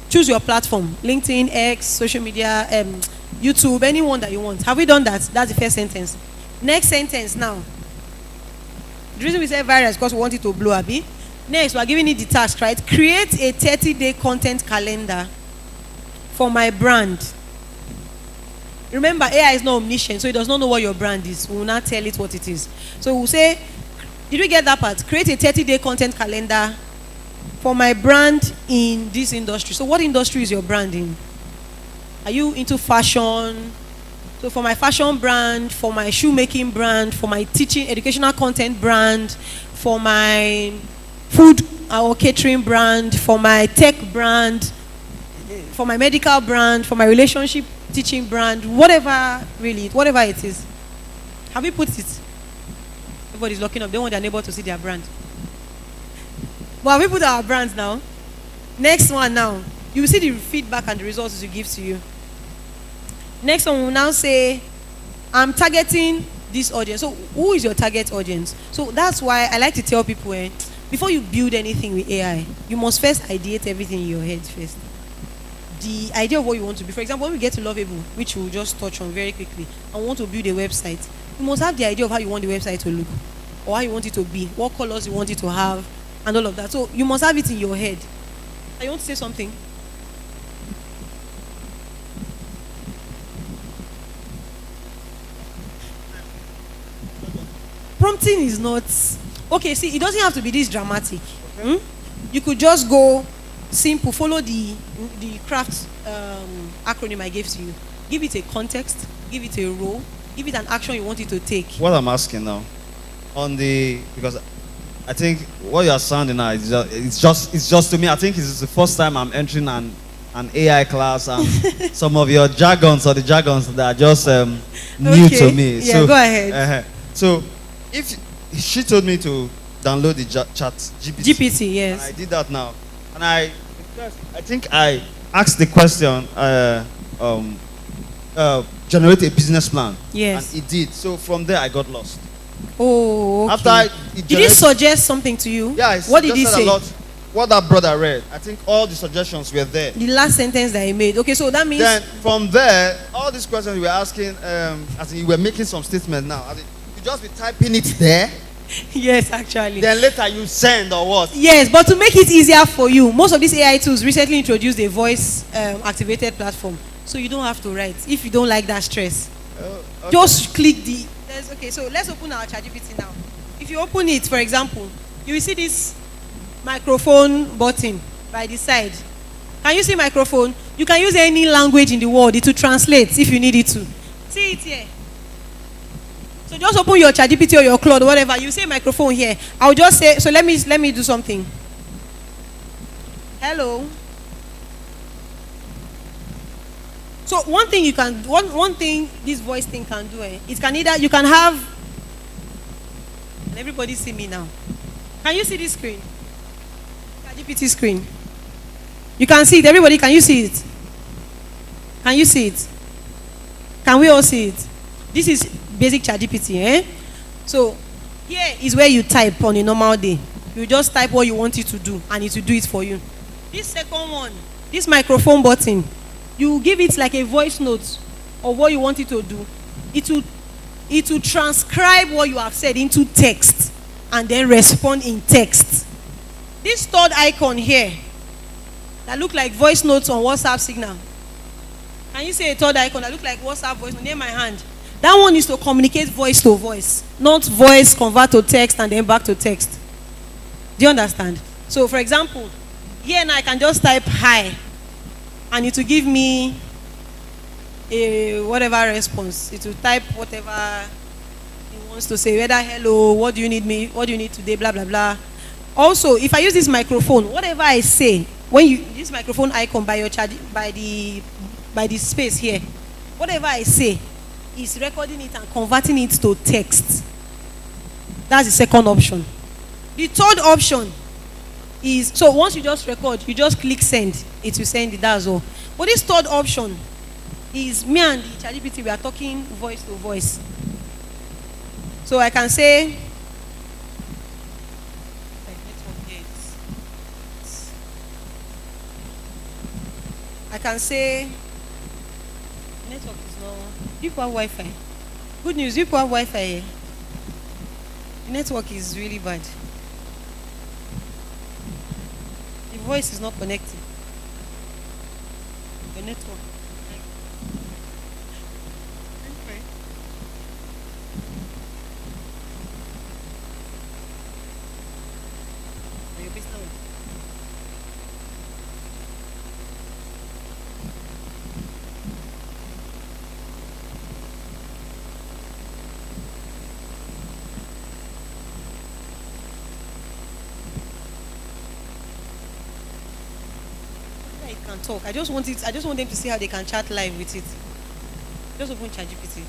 H: choose your platform. LinkedIn, X, social media, YouTube, anyone that you want. Have we done that? That's the first sentence. Next sentence now. The reason we say viral is because we want it to blow, Abi. Next, we're giving it the task, right? Create a 30-day content calendar for my brand. Remember, AI is not omniscient, so it does not know what your brand is. We will not tell it what it is. So we'll say, did we get that part? Create a 30-day content calendar for my brand in this industry. So what industry is your brand in? Are you into fashion? So for my fashion brand, for my shoemaking brand, for my teaching, educational content brand, for my food or catering brand, for my tech brand, for my medical brand, for my relationship teaching brand, whatever it is. Have we put it? Have everybody's locking up. They don't want their neighbor to see their brand. But we put our brands now. Next one now. You will see the feedback and the results it will give to you. Next one will now say, I'm targeting this audience. So who is your target audience? So that's why I like to tell people, before you build anything with AI, you must first ideate everything in your head first. The idea of what you want to be. For example, when we get to Lovable, which we'll just touch on very quickly, and want to build a website, you must have the idea of how you want the website to look, or how you want it to be, what colors you want it to have, and all of that. So you must have it in your head. I want to say something. Prompting is not okay. See, it doesn't have to be this dramatic. You could just go simple. Follow the craft acronym I gave to you. Give it a context. Give it a role. Give it an action you want it to take.
K: What I'm asking now, because I think what you're sounding now is it's just to me. I think it's the first time I'm entering an AI class, and some of your jargons or the jargons that are just new to me.
H: Yeah,
K: so,
H: go ahead.
K: So, if she told me to download the chat GPT,
H: yes,
K: and I did that now, and I think I asked the question, generate a business plan.
H: Yes,
K: and it did. So from there I got lost.
H: Oh, okay.
K: After
H: did he suggest something to you?
K: Yeah,
H: what did he say?
K: A lot. What that brother read, I think all the suggestions were there.
H: The last sentence that he made. Okay, so that means.
K: Then from there, all these questions you were asking, as in you were making some statement now. As in, you just be typing it there.
H: Yes, actually.
K: Then later you send or what?
H: Yes, but to make it easier for you, most of these AI tools recently introduced a voice activated platform, so you don't have to write if you don't like that stress. Okay. Just click the. Okay, so let's open our ChatGPT now. If you open it, for example, you will see this microphone button by the side. Can you see microphone? You can use any language in the world. It will translate if you need it to. See it here. So just open your ChatGPT or your Claude, whatever. You say microphone here. I'll just say. So let me do something. Hello. So one thing you can one thing this voice thing can do, it can either you can have. And everybody see me now. Can you see this screen? ChatGPT screen. You can see it. Everybody, can you see it? Can you see it? Can we all see it? This is basic ChatGPT, So here is where you type on a normal day. You just type what you want it to do, and it will do it for you. This second one, this microphone button, you give it like a voice note of what you want it to do. It will transcribe what you have said into text and then respond in text. This third icon here that look like voice notes on WhatsApp signal. Can you see a third icon that look like WhatsApp voice note near my hand? That one is to communicate voice to voice, not voice convert to text and then back to text. Do you understand? So for example, here now I can just type hi, and it will give me a whatever response. It will type whatever it wants to say, whether hello, what do you need me, what do you need today, blah blah blah. Also, if I use this microphone, whatever I say, when you this microphone icon by your by the space here, whatever I say is recording it and converting it to text. That's the second option. The third option is, so once you just record, you just click send, it will send it, that's all. But this third option is me and the ChatGPT, we are talking voice to voice. So I can say, network is not, people have Wi-Fi. Good news, people have Wi-Fi here. The network is really bad. The voice is not connected. The network. Talk. I just want them to see how they can chat live with it. Just open ChatGPT.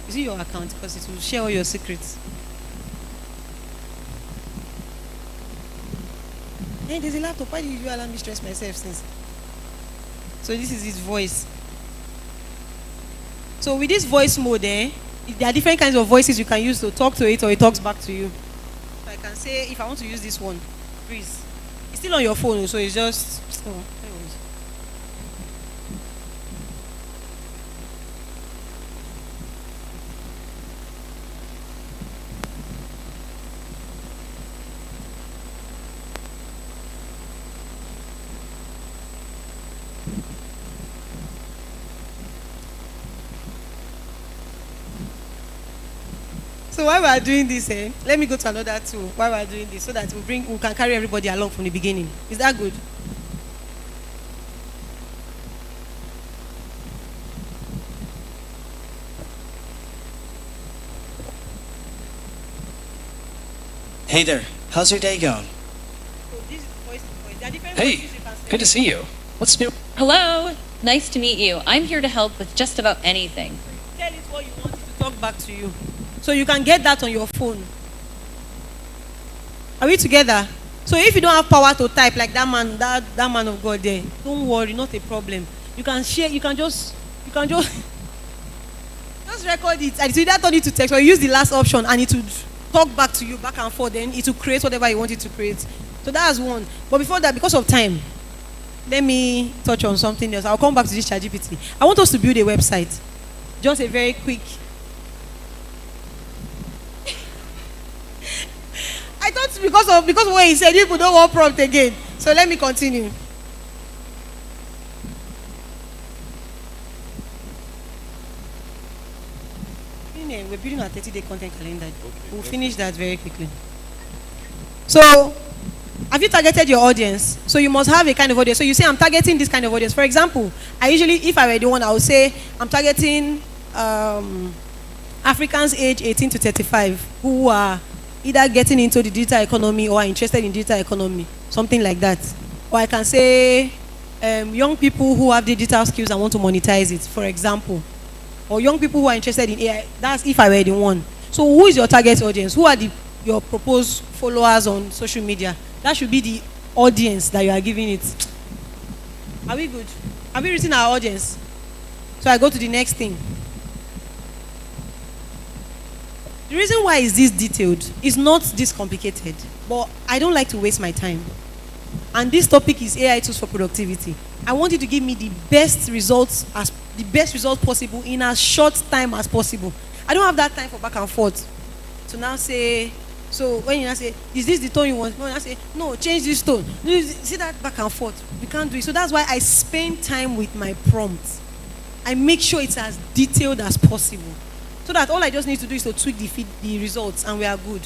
H: Is it your account? Because it will share all your secrets. Hey, there's a laptop. Why did you allow me stress myself since? So this is his voice. So with this voice mode, there are different kinds of voices you can use to talk to it, or it talks back to you. So I can say, if I want to use this one, please. It's still on your phone, so it's just. Oh, anyways. So while we are doing this, let me go to another tool while we are doing this, so that we can carry everybody along from the beginning. Is that good?
L: Hey there, how's your day going?
H: So this is voice to voice. There are different
L: Hey,
H: voices you can say.
L: good to see you. What's new?
M: Hello, nice to meet you. I'm here to help with just about anything.
H: Tell it what you want it to talk back to you. So you can get that on your phone. Are we together? So if you don't have power to type like that man of God there, don't worry, not a problem. You can share, you can just just record it. And it's either turn it to text or use the last option and it will talk back to you back and forth. Then it will create whatever you want it to create. So that's one. But before that, because of time, let me touch on something else. I'll come back to this ChatGPT. I want us to build a website. Just a very quick. I thought because of what he said, people don't want prompt again. So let me continue. We're building a 30-day content calendar. We'll finish that very quickly. So, have you targeted your audience? So you must have a kind of audience. So you say, I'm targeting this kind of audience. For example, I usually, if I were the one, I would say, I'm targeting Africans aged 18 to 35 who are either getting into the digital economy or are interested in digital economy, something like that. Or I can say young people who have digital skills and want to monetize it, for example. Or young people who are interested in AI. That's if I were the one. So who is your target audience? Who are your proposed followers on social media? That should be the audience that you are giving it. Are we good? Have we written our audience? So I go to the next thing. The reason why is this detailed is not this complicated, but I don't like to waste my time. And this topic is AI tools for productivity. I want you to give me the best results possible in as short time as possible. I don't have that time for back and forth. To now say, so when you now say, is this the tone you want? No, I say, no, change this tone. See that back and forth. We can't do it. So that's why I spend time with my prompts. I make sure it's as detailed as possible. So that all I just need to do is to tweak the results and we are good.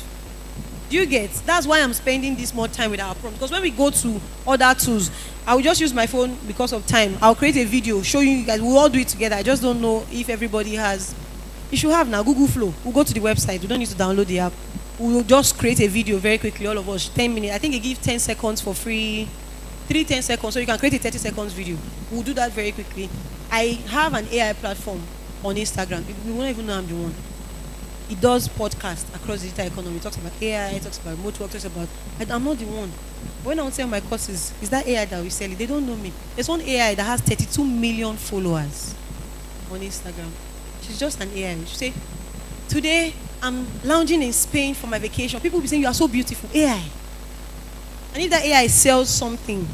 H: Do you get? That's why I'm spending this more time with our prompts. Because when we go to other tools, I will just use my phone because of time. I'll create a video showing you guys. We'll all do it together. I just don't know if everybody has. You should have now Google Flow. We'll go to the website. We don't need to download the app. We'll just create a video very quickly, all of us. 10 minutes. I think it gives 10 seconds for free. 10 seconds. So you can create a 30 seconds video. We'll do that very quickly. I have an AI platform on Instagram. You won't even know I'm the one. It does podcasts across the digital economy. It talks about AI, it talks about remote work, talks about. I'm not the one. When I would sell my courses, is that AI that we sell it? They don't know me. There's one AI that has 32 million followers on Instagram. She's just an AI. She say, today I'm lounging in Spain for my vacation. People will be saying you are so beautiful. AI. And if that AI sells something,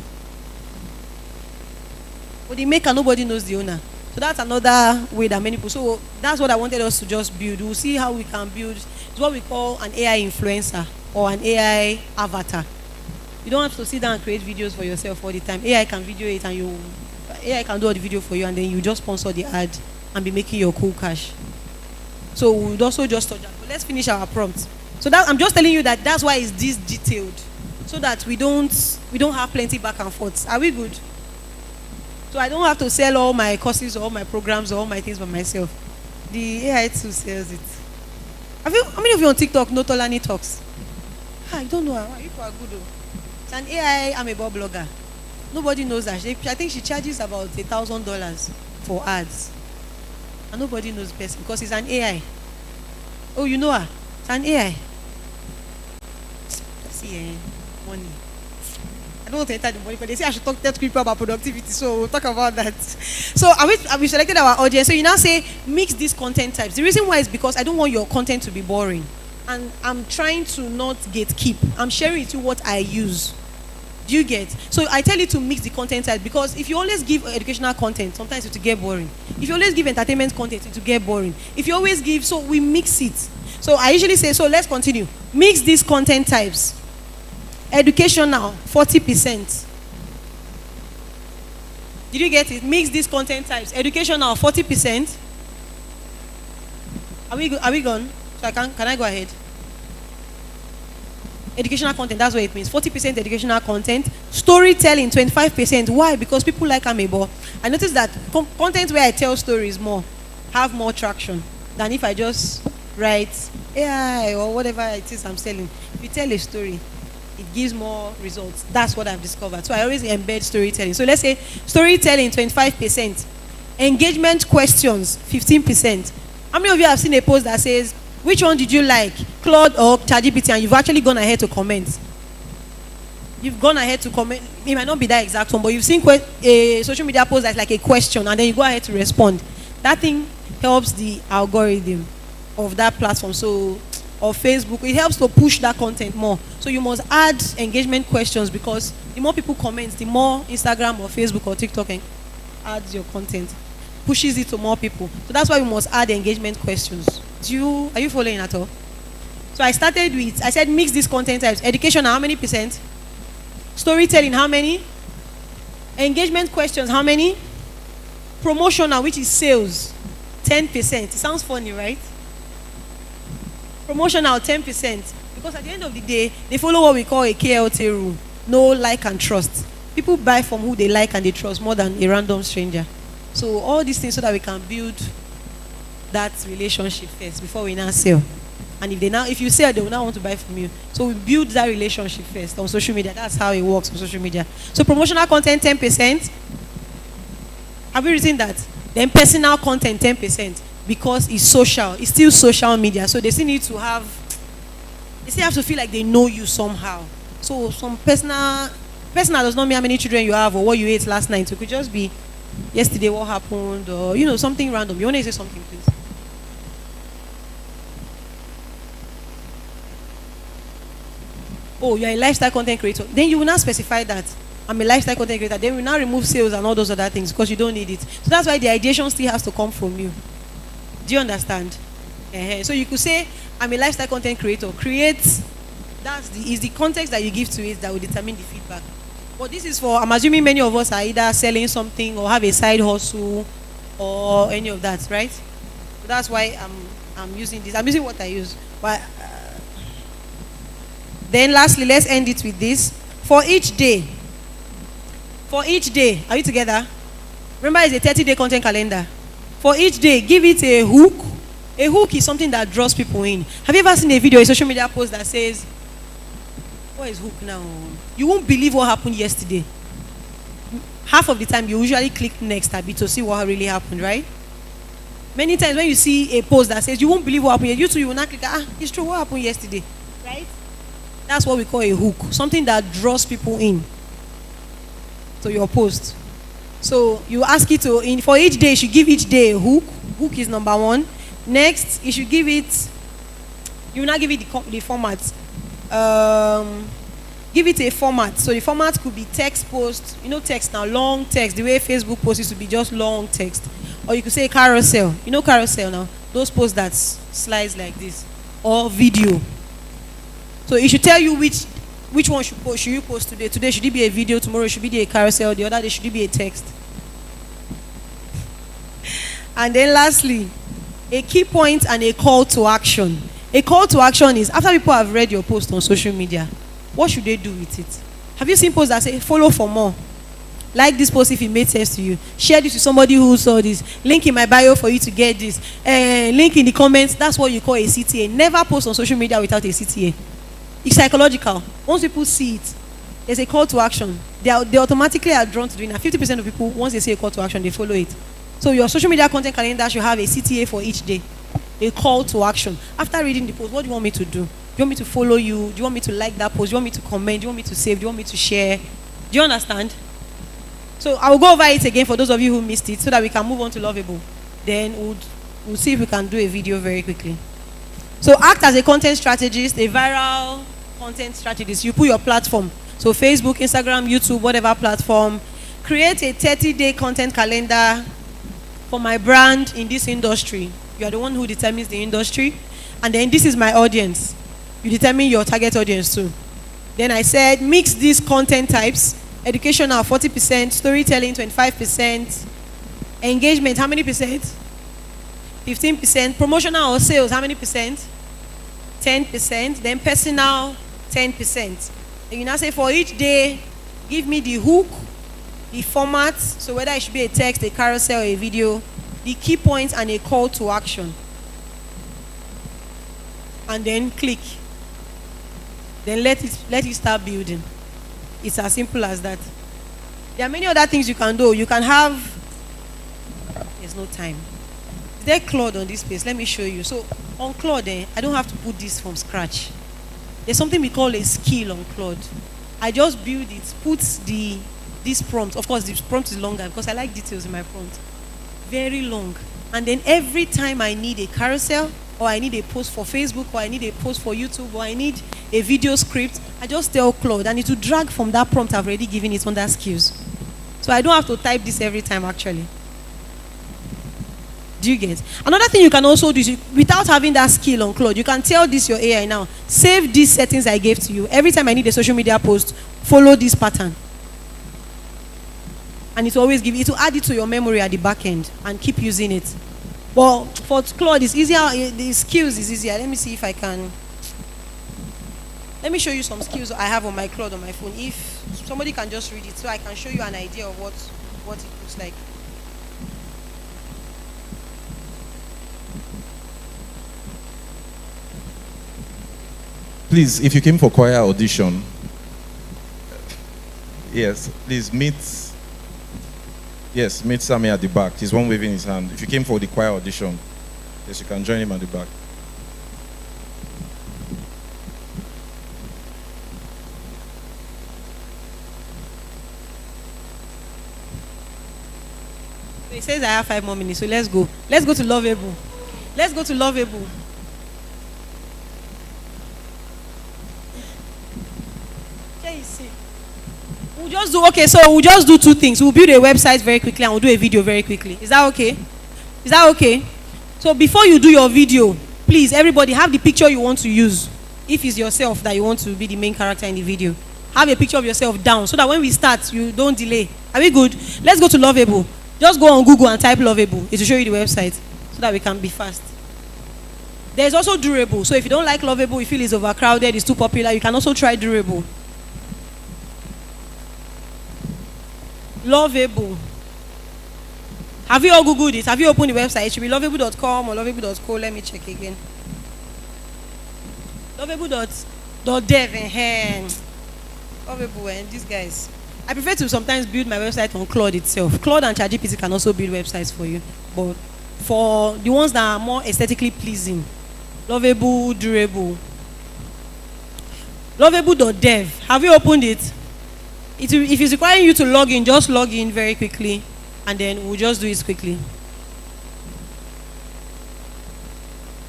H: but the maker, nobody knows the owner. So that's another way that many people. So that's what I wanted us to just build. We'll see how we can build. It's what we call an AI influencer or an AI avatar. You don't have to sit down and create videos for yourself all the time. AI can video it and AI can do all the video for you and then you just sponsor the ad and be making your cool cash. So we'll also just touch that. But let's finish our prompt. So that I'm just telling you that that's why it's this detailed. So that we don't have plenty back and forth. Are we good? So I don't have to sell all my courses or all my programs or all my things by myself. The AI tool sells it. How many of you on TikTok know Tolani Talks? I don't know. People are good though. It's an AI Amebo blogger. Nobody knows that. I think she charges about $1,000 for ads. And nobody knows best because it's an AI. Oh, you know her. It's an AI. See, money. I don't want to enter the money, but they say I should talk to people about productivity, so we'll talk about that. So we selected our audience. So you now say mix these content types. The reason why is because I don't want your content to be boring, and I'm trying to not gatekeep. I'm sharing with you what I use. Do you get? So I tell you to mix the content types, because if you always give educational content, sometimes it will get boring. If you always give entertainment content, it will get boring. If you always give, so we mix it. So I usually say, so let's continue. Mix these content types. Educational, 40%. Did you get it? Mix these content types. Educational, 40%. Are we gone? So can I go ahead? Educational content, that's what it means. 40% educational content. Storytelling, 25%. Why? Because people like Amebo. I noticed that content where I tell stories more have more traction than if I just write AI or whatever it is I'm selling. If you tell a story, it gives more results. That's what I've discovered. So I always embed storytelling. So let's say storytelling, 25%. Engagement questions, 15%. How many of you have seen a post that says, which one did you like, Claude or ChatGPT, and you've actually gone ahead to comment? You've gone ahead to comment. It might not be that exact one, but you've seen a social media post that's like a question, and then you go ahead to respond. That thing helps the algorithm of that platform. So, or Facebook, it helps to push that content more. So you must add engagement questions, because the more people comment, the more Instagram or Facebook or TikTok adds your content, pushes it to more people. So that's why we must add engagement questions. Are you following at all? So I started with, I said mix these content types. Education, how many percent? Storytelling, how many? Engagement questions, how many? Promotional, which is sales, 10%. It sounds funny, right? Promotional, 10%. Because at the end of the day, they follow what we call a KLT rule. No like and trust. People buy from who they like and they trust more than a random stranger. So all these things so that we can build that relationship first before we now sell. And if you sell, they will now want to buy from you. So we build that relationship first on social media. That's how it works on social media. So promotional content, 10%. Have you written that? Then personal content, 10%. Because it's social. It's still social media. So they still need to they still have to feel like they know you somehow. So some personal does not mean how many children you have or what you ate last night. It could just be yesterday what happened, or something random. You want to say something, please? Oh, you're a lifestyle content creator. Then you will not specify that I'm a lifestyle content creator. Then we now remove sales and all those other things because you don't need it. So that's why the ideation still has to come from you. Do you understand? So you could say I'm a lifestyle content creator. Is the context that you give to it that will determine the feedback. But this is I'm assuming many of us are either selling something or have a side hustle or any of that, right? So that's why I'm using this. I'm using what I use. But then lastly, let's end it with this. For each day, are you together? Remember, it's a 30-day content calendar. For each day, give it a hook. A hook is something that draws people in. Have you ever seen a video, a social media post that says, what is hook now? You won't believe what happened yesterday. Half of the time, you usually click next a bit to see what really happened, right? Many times when you see a post that says, you won't believe what happened, you too, you will not click, it's true, what happened yesterday, right? That's what we call a hook. Something that draws people in to your post. So you ask it for each day, you should give each day a hook. Hook is number one. Next, you should give it, you will not give it the format. Give it a format. So the format could be text post. Text now, long text. The way Facebook posts used to be just long text. Or you could say carousel. Carousel now. Those posts that slides like this. Or video. So it should tell you which one should you post today. Today should it be a video, tomorrow should it be a carousel, the other day should it be a text. And then lastly, a key point and a call to action. A call to action is after people have read your post on social media, what should they do with it? Have you seen posts that say follow for more? Like this post if it made sense to you. Share this with somebody who saw this. Link in my bio for you to get this. Link in the comments. That's what you call a CTA. Never post on social media without a CTA. It's psychological. Once people see it, there's a call to action. They automatically are drawn to doing that. 50% of people, once they see a call to action, they follow it. So your social media content calendar should have a CTA for each day. a call to action. After reading the post, what do you want me to do? Do you want me to follow you? Do you want me to like that post? Do you want me to comment? Do you want me to save? Do you want me to share? Do you understand? So I will go over it again for those of you who missed it so that we can move on to Lovable. Then we'll see if we can do a video very quickly. So act as a content strategist, a viral content strategist. You put your platform. So Facebook, Instagram, YouTube, whatever platform. Create a 30-day content calendar for my brand in this industry. You are the one who determines the industry. And then this is my audience. You determine your target audience too. Then I said mix these content types. Educational 40%, storytelling 25%, engagement how many percent? 15%, promotional or sales how many percent? 10%, then personal 10%. And you now say for each day, give me the hook, the format, so whether it should be a text, a carousel, a video, the key points and a call to action. And then click. Then let it start building. It's as simple as that. There are many other things you can do. You can have, there's no time. Is there Claude on this page? Let me show you. So on Claude, I don't have to put this from scratch. There's something we call a skill on Claude. I just build it, put this prompt. Of course, this prompt is longer because I like details in my prompt. Very long. And then every time I need a carousel, or I need a post for Facebook, or I need a post for YouTube, or I need a video script, I just tell Claude, and it will drag from that prompt I've already given it under skills. So I don't have to type this every time actually. Do you get? Another thing you can also do is, without having that skill on Claude, you can tell this your AI now, save these settings I gave to you. Every time I need a social media post, follow this pattern. And it will always give, it will add it to your memory at the back end and keep using it. But for Claude, it's easier, the skills is easier. Let me see if I can. Let me show you some skills I have on my Claude on my phone. If somebody can just read it so I can show you an idea of what it looks like.
F: Please, if you came for choir audition, yes, please meet Sammy at the back. He's one waving his hand. If you came for the choir audition, yes, you can join him at the back.
H: It says I have 5 more minutes, so let's go. Let's go to Lovable. Let's go to Lovable. We'll just do, okay, so we'll just do 2 things. We'll build a website very quickly and we'll do a video very quickly. Is that okay? Is that okay? So before you do your video, please, everybody, have the picture you want to use. If it's yourself that you want to be the main character in the video, have a picture of yourself down so that when we start, you don't delay. Are we good? Let's go to Lovable. Just go on Google and type Lovable. It will show you the website so that we can be fast. There's also Durable. So if you don't like Lovable, you feel it's overcrowded, it's too popular, you can also try Durable. Lovable. Have you all Googled it? Have you opened the website? It should be lovable.com or lovable.co. Let me check again. Lovable.dev. Lovable and these guys. I prefer to sometimes build my website on Claude itself. Claude and ChatGPT can also build websites for you. But for the ones that are more aesthetically pleasing, Lovable, Durable. Lovable.dev. Have you opened it? If it's requiring you to log in, just log in very quickly and then we'll just do it quickly.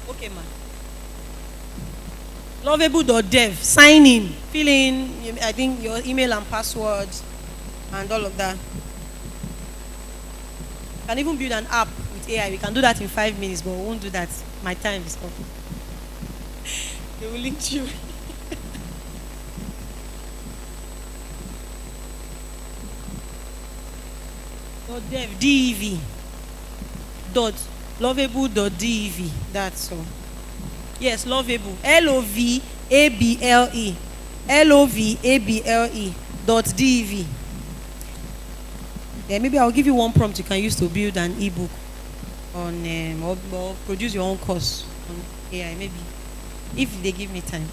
H: Okay, man. Lovable.dev. Sign in. Fill in, I think, your email and password and all of that. You can even build an app with AI. We can do that in 5 minutes, but we won't do that. My time is up. They will link you. .dev, DEV. Lovable.dev. That's all. Yes, Lovable. Lovable. Lovable.dev. Then maybe I'll give you one prompt you can use to build an ebook on or produce your own course on AI. Maybe if they give me time.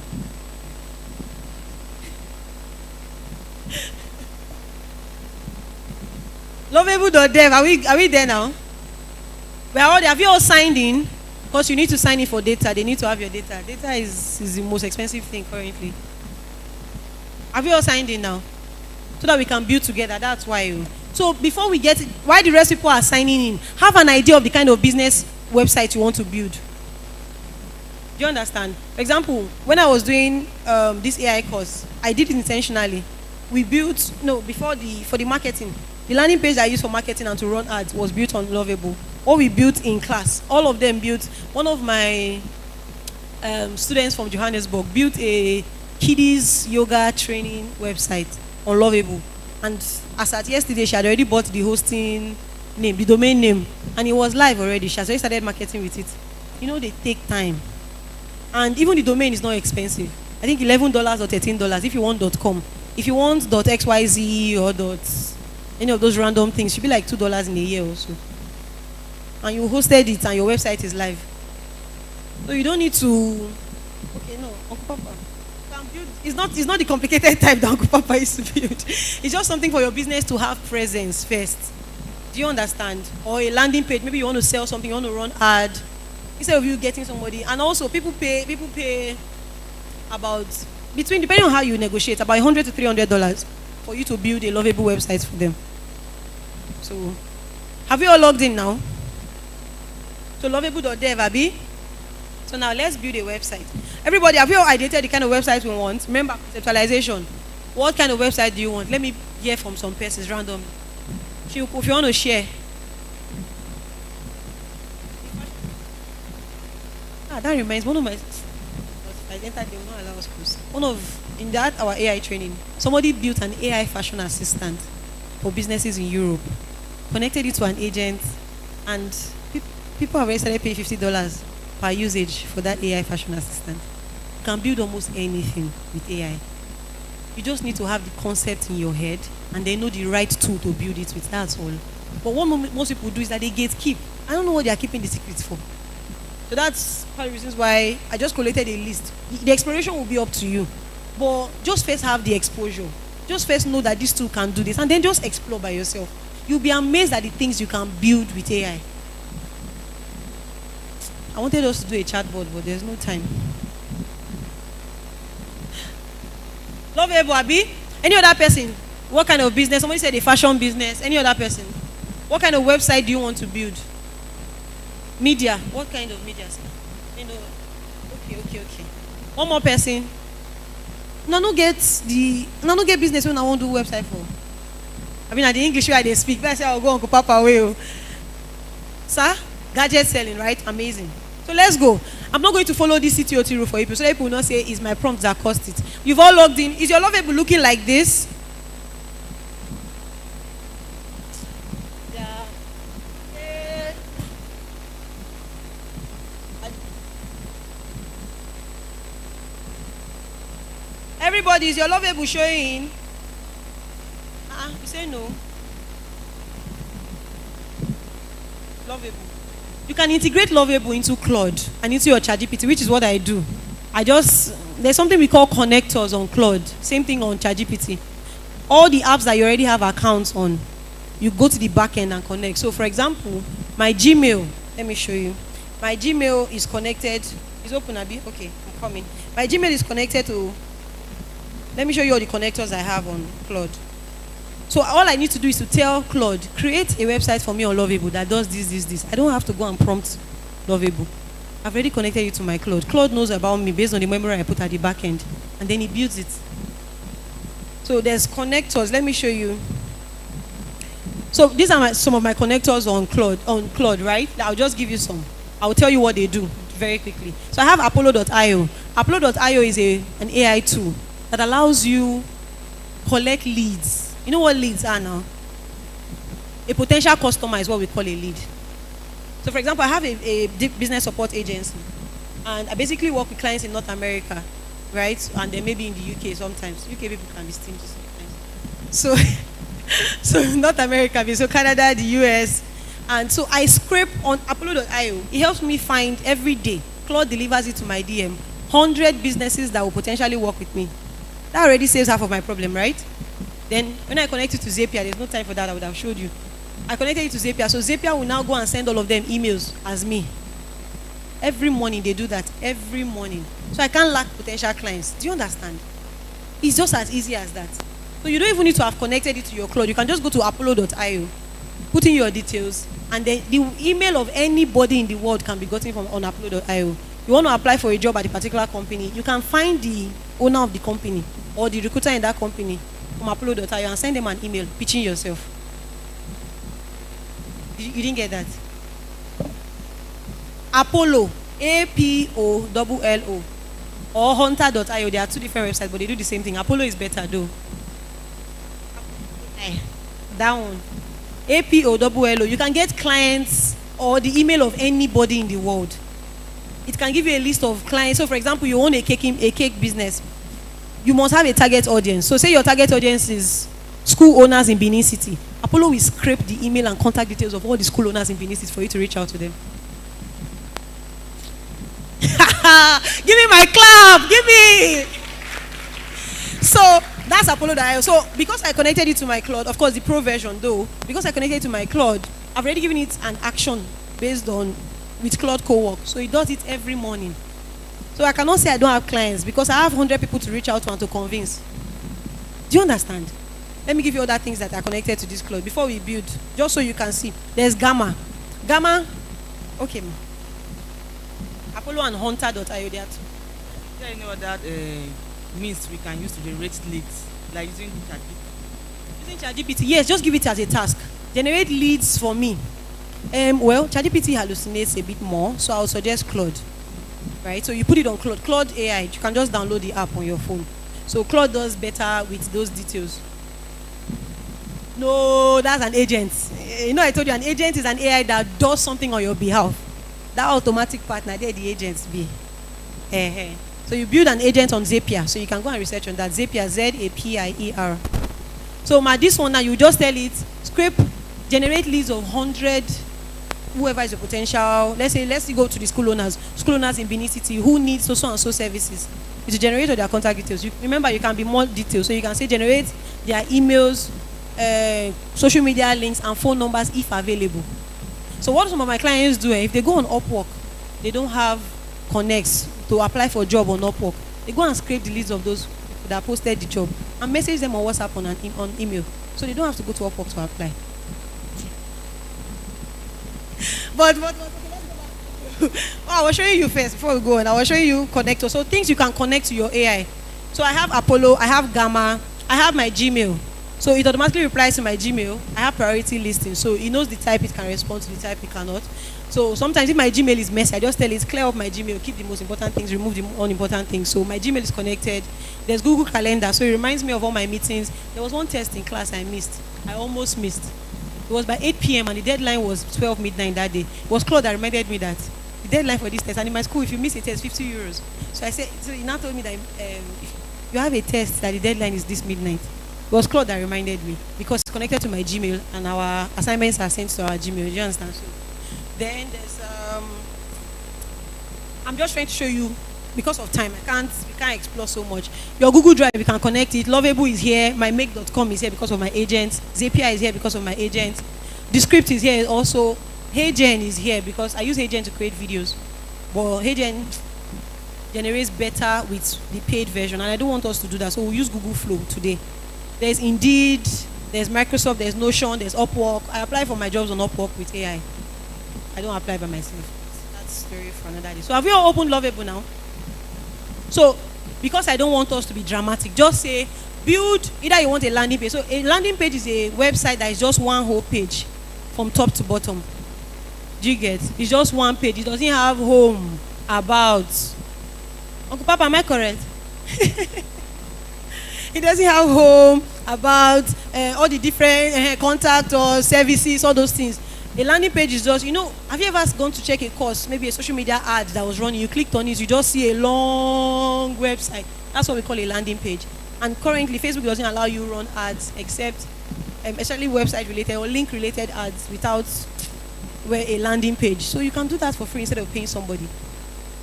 H: Lovable.dev. Are we there now? We are all there. Have you all signed in? Because you need to sign in for data. They need to have your data. Data is the most expensive thing currently. Have you all signed in now? So that we can build together. That's why. So before we get it, why the rest people are signing in, have an idea of the kind of business website you want to build. Do you understand? For example, when I was doing this AI course, I did it intentionally. We built, for the marketing, the landing page I used for marketing and to run ads was built on Lovable. What we built in class, all of them built. One of my students from Johannesburg built a kiddies yoga training website on Lovable. And as at yesterday, she had already bought the hosting name, the domain name, and it was live already. She has already started marketing with it. They take time. And even the domain is not expensive. I think $11 or $13 if you want .com. If you want .xyz or any of those random things, it should be like $2 in a year or so. And you hosted it and your website is live. So you don't need to. Okay, no, Uncle Papa. It's not the complicated type that Uncle Papa is to build. It's just something for your business to have presence first. Do you understand? Or a landing page. Maybe you want to sell something, you want to run ad. Instead of you getting somebody. And also people pay about depending on how you negotiate, about $100 to $300 for you to build a lovable website for them. So have you all logged in now? So lovable.dev, Abi. So now let's build a website. Everybody, have you all ideated the kind of website we want? Remember, conceptualization. What kind of website do you want? Let me hear from some persons randomly. If you want to share. That reminds one of my. I entered, they will not allow us to. In that our AI training, somebody built an AI fashion assistant for businesses in Europe, connected it to an agent, and people have already started paying $50 per usage for that AI fashion assistant. You can build almost anything with AI. You just need to have the concept in your head and then know the right tool to build it with. That's all. But what most people do is that they gatekeep. I don't know what they are keeping the secrets for. So that's part of the reasons why I just collated a list. The exploration will be up to you. But just first have the exposure. Just first know that this tool can do this and then just explore by yourself. You'll be amazed at the things you can build with AI. I wanted us to do a chatbot, but there's no time. Love Ebo Abi. Any other person? What kind of business? Somebody said a fashion business. Any other person? What kind of website do you want to build? Media. What kind of media? Okay. One more person. No get business when I want to do website for. I mean, at the English way they speak. But I say I'll go Uncle Papa way. Sir, gadget selling, right? Amazing. So let's go. I'm not going to follow this CTOT rule for people, so that people will not say it's my prompt that caused it. You've all logged in. Is your lovable looking like this? Yeah. Everybody, is your lovable showing? You say no. Lovable. You can integrate Lovable into Claude and into your ChatGPT, which is what I do. There's something we call connectors on Claude. Same thing on ChatGPT. All the apps that you already have accounts on, you go to the back end and connect. So for example, my Gmail, let me show you. My Gmail is connected. Is open, Abi? Okay, I'm coming. My Gmail is connected to, let me show you all the connectors I have on Claude. So all I need to do is to tell Claude, create a website for me on Lovable that does this. I don't have to go and prompt Lovable. I've already connected it to my Claude. Claude knows about me based on the memory I put at the back end. And then he builds it. So there's connectors. Let me show you. So these are some of my connectors on Claude, right? I'll just give you some. I'll tell you what they do very quickly. So I have Apollo.io. Apollo.io is an AI tool that allows you collect leads. You know what leads are now? A potential customer is what we call a lead. So for example, I have a business support agency, and I basically work with clients in North America, right? And then maybe in the UK sometimes. UK people can be stingy sometimes. So North America, so Canada, the US. And so I scrape on Apollo.io. It helps me find every day. Claude delivers it to my DM. 100 businesses that will potentially work with me. That already saves half of my problem, right? Then when I connect it to Zapier, there's no time for that, I would have showed you. I connected it to Zapier, so Zapier will now go and send all of them emails as me. Every morning they do that. Every morning. So I can't lack potential clients. Do you understand? It's just as easy as that. So you don't even need to have connected it to your cloud. You can just go to apollo.io, put in your details, and then the email of anybody in the world can be gotten from on apollo.io. You want to apply for a job at a particular company, you can find the owner of the company or the recruiter in that company from apollo.io and send them an email pitching yourself. You didn't get that? Apollo, APOLLO, or hunter.io. There are two different websites, but they do the same thing. Apollo is better though. That one. APOLLO. You can get clients or the email of anybody in the world. It can give you a list of clients. So for example, you own a cake business. You must have a target audience. So say your target audience is school owners in Benin City. Apollo will scrape the email and contact details of all the school owners in Benin City for you to reach out to them. Give me my clap. Give me. So that's Apollo.io. So because I connected it to my cloud, of course the pro version though, because I connected it to my cloud, I've already given it an action based on with Cloud Co-work. So it does it every morning. So I cannot say I don't have clients because I have 100 people to reach out to and to convince. Do you understand? Let me give you other things that are connected to this cloud before we build, just so you can see. There's Gamma. Gamma, okay. Apollo and hunter.io, there are two.
N: Yeah, you know that means we can use to generate leads, like using ChatGPT.
H: Using ChatGPT, yes, just give it as a task. Generate leads for me. Well, ChatGPT hallucinates a bit more, so I'll suggest Claude. Right? So you put it on Claude. Claude AI, you can just download the app on your phone. So Claude does better with those details. No, that's an agent. You know, I told you an agent is an AI that does something on your behalf. That automatic partner, there the agents be. So you build an agent on Zapier, so you can go and research on that. Zapier, Zapier. So this one now, you just tell it, scrape, generate leads of 100, whoever is your potential. Let's go to the school owners in Benin City who needs so and so services. It's to generate all their contact details. Remember, you can be more detailed, so you can say generate their emails, social media links, and phone numbers if available. So what some of my clients do, if they go on Upwork, they don't have connects to apply for a job on Upwork. They go and scrape the list of those that posted the job and message them on WhatsApp on email. So they don't have to go to Upwork to apply. But okay, let's go back. I will show you first before we go on. I will show you connectors. So things you can connect to your AI. So I have Apollo, I have Gamma, I have my Gmail. So it automatically replies to my Gmail. I have priority listing. So it knows the type it can respond to, the type it cannot. So sometimes if my Gmail is messy, I just tell it, clear up my Gmail, keep the most important things, remove the unimportant things. So my Gmail is connected. There's Google Calendar. So it reminds me of all my meetings. There was one test in class I missed. I almost missed. It was by 8 p.m. and the deadline was 12 midnight that day. It was Claude that reminded me that the deadline for this test. And in my school, if you miss a test, 50 euros. So I said, so he now told me that if you have a test that the deadline is this midnight. It was Claude that reminded me because it's connected to my Gmail and our assignments are sent to our Gmail. Do you understand? So then there's I'm just trying to show you because of time. We can't explore so much. Your Google Drive, you can connect it. Lovable is here. My make.com is here because of my agent. Zapier is here because of my agent. The script is here also. HeyGen is here because I use HeyGen to create videos. But HeyGen generates better with the paid version and I don't want us to do that. So we'll use Google Flow today. There's Indeed, there's Microsoft, there's Notion, there's Upwork. I apply for my jobs on Upwork with AI. I don't apply by myself. That's story for another day. So have you all opened Lovable now? So because I don't want us to be dramatic, just say build, either you want a landing page. So a landing page is a website that is just one whole page from top to bottom. Do you get? It's just one page. It doesn't have home, about. Uncle Papa, am I correct? It doesn't have home, about, all the different contact or services, all those things. A landing page is just, have you ever gone to check a course, maybe a social media ad that was running, you clicked on it, you just see a long website. That's what we call a landing page. And currently, Facebook doesn't allow you to run ads except, especially website related or link related ads without a landing page. So you can do that for free instead of paying somebody.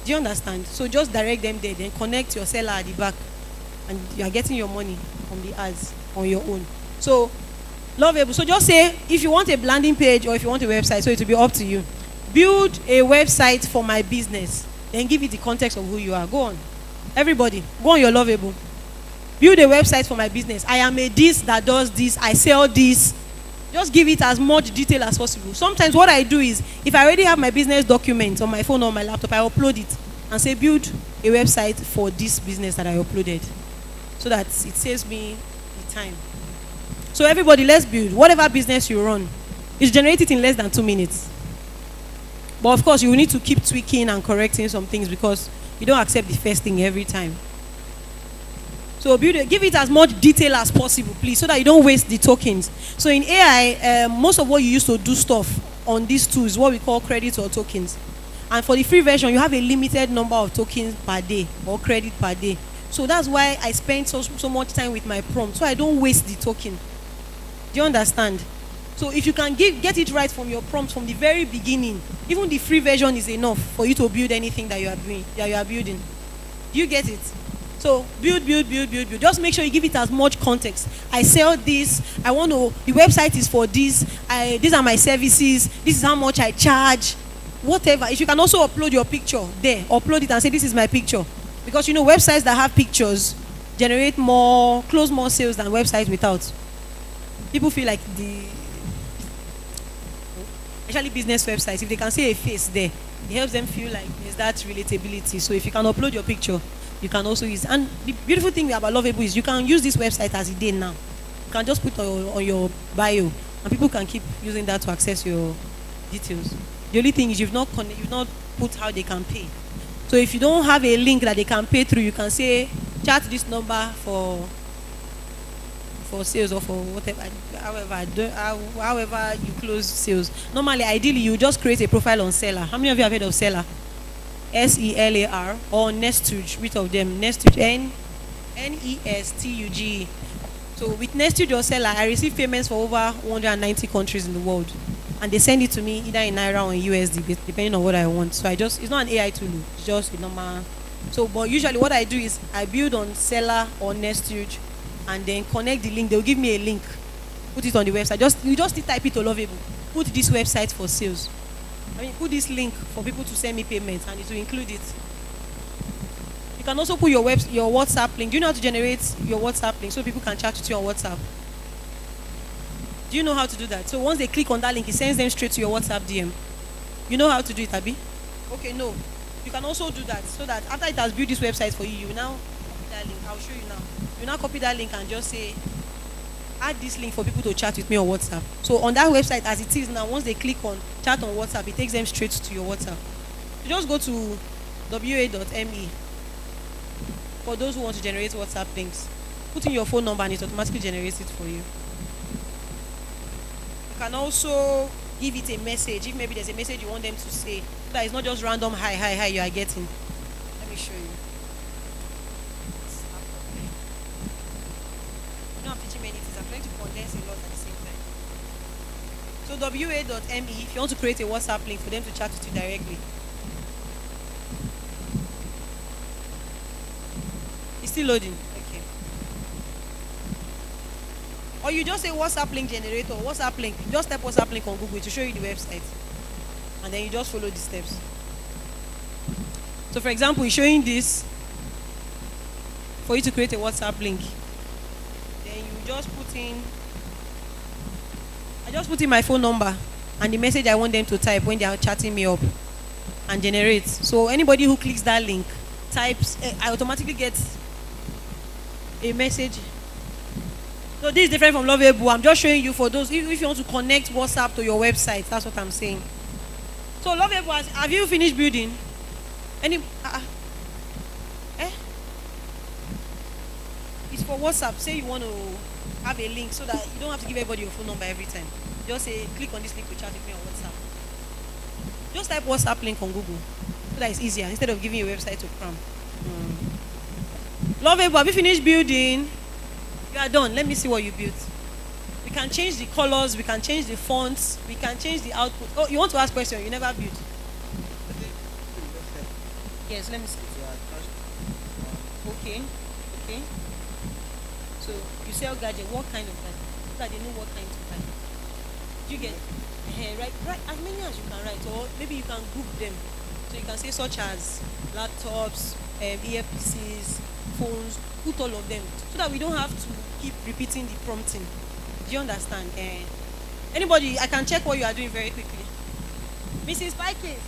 H: Do you understand? So just direct them there, then connect your seller at the back. And you are getting your money from the ads on your own. So, Lovable. So just say, if you want a landing page or if you want a website, so it will be up to you. Build a website for my business. Then give it the context of who you are. Go on. Everybody, go on your Lovable. Build a website for my business. I am a this that does this. I sell this. Just give it as much detail as possible. Sometimes what I do is, if I already have my business document on my phone or my laptop, I upload it and say, build a website for this business that I uploaded. So that it saves me the time. So everybody, let's build. Whatever business you run, you generate it in less than 2 minutes. But of course, you will need to keep tweaking and correcting some things because you don't accept the first thing every time. So give it as much detail as possible, please, so that you don't waste the tokens. So in AI, most of what you use to do stuff on these tools is what we call credits or tokens. And for the free version, you have a limited number of tokens per day or credit per day. So that's why I spend so much time with my prompt, so I don't waste the token. Do you understand? So if you can get it right from your prompt from the very beginning, even the free version is enough for you to build anything that you are building. Do you get it? So build. Just make sure you give it as much context. I sell this. I want to. The website is for this. These are my services. This is how much I charge. Whatever. If you can also upload your picture there, upload it and say this is my picture, because you know websites that have pictures close more sales than websites without. People feel like especially business websites, if they can see a face there, it helps them feel like there's that relatability. So if you can upload your picture, you can also use. And the beautiful thing about Lovable is you can use this website as it did now. You can just put on your bio, and people can keep using that to access your details. The only thing is you've not put how they can pay. So if you don't have a link that they can pay through, you can say chat this number for sales or for whatever, however you close sales. Normally, ideally, you just create a profile on Seller. How many of you have heard of Seller? SELAR or Nestuge, which of them? Nestuge, NESTUGE. So with Nestuge or Seller, I receive payments for over 190 countries in the world, and they send it to me either in Naira or in USD, depending on what I want. So it's not an AI tool, it's just a normal. So, but usually what I do is I build on Seller or Nestuge, and then connect the link. They'll give me a link, put it on the website. You just type it all Lovable. Put this website for sales. Put this link for people to send me payments, and it will include it. You can also put your WhatsApp link. Do you know how to generate your WhatsApp link so people can chat with you on WhatsApp? Do you know how to do that? So once they click on that link, it sends them straight to your WhatsApp DM. You know how to do it, Abi? Okay, no. You can also do that, so that after it has built this website for you, you now copy that link. I'll show you now. You now copy that link and just say, add this link for people to chat with me on WhatsApp. So on that website as it is now, once they click on chat on WhatsApp, it takes them straight to your WhatsApp. You just go to wa.me for those who want to generate WhatsApp links. Put in your phone number and it automatically generates it for you. You can also give it a message if maybe there's a message you want them to say. So that it's not just random hi you are getting. Let me show you. I'm teaching many things. I'm trying to condense a lot at the same time. So wa.me if you want to create a WhatsApp link for them to chat with you directly. It's still loading. Okay. Or you just say WhatsApp link generator, WhatsApp link. Just type WhatsApp link on Google to show you the website. And then you just follow the steps. So for example, it's showing this for you to create a WhatsApp link. I just put in my phone number and the message I want them to type when they are chatting me up, and generate. So anybody who clicks that link types, I automatically get a message. So this is different from Lovable. I'm just showing you for those if you want to connect WhatsApp to your website. That's what I'm saying. So Lovable, have you finished building? It's for WhatsApp. Say you want to have a link so that you don't have to give everybody your phone number every time. Just say click on this link to chat with me on WhatsApp. Just type WhatsApp link on Google so that it's easier instead of giving you a website to cram. Lovable, have you finished building? You are done. Let me see what you built. We can change the colors, we can change the fonts, we can change the output. Oh, you want to ask a question? You never built. Yes, let me see. Okay. So you sell gadget. What kind of gadget? So that they know what kind to buy. You get write as many as you can write, or maybe you can group them. So you can say such as laptops, earpieces, phones, put all of them, so that we don't have to keep repeating the prompting. Do you understand? Anybody, I can check what you are doing very quickly. Mrs. Pikes.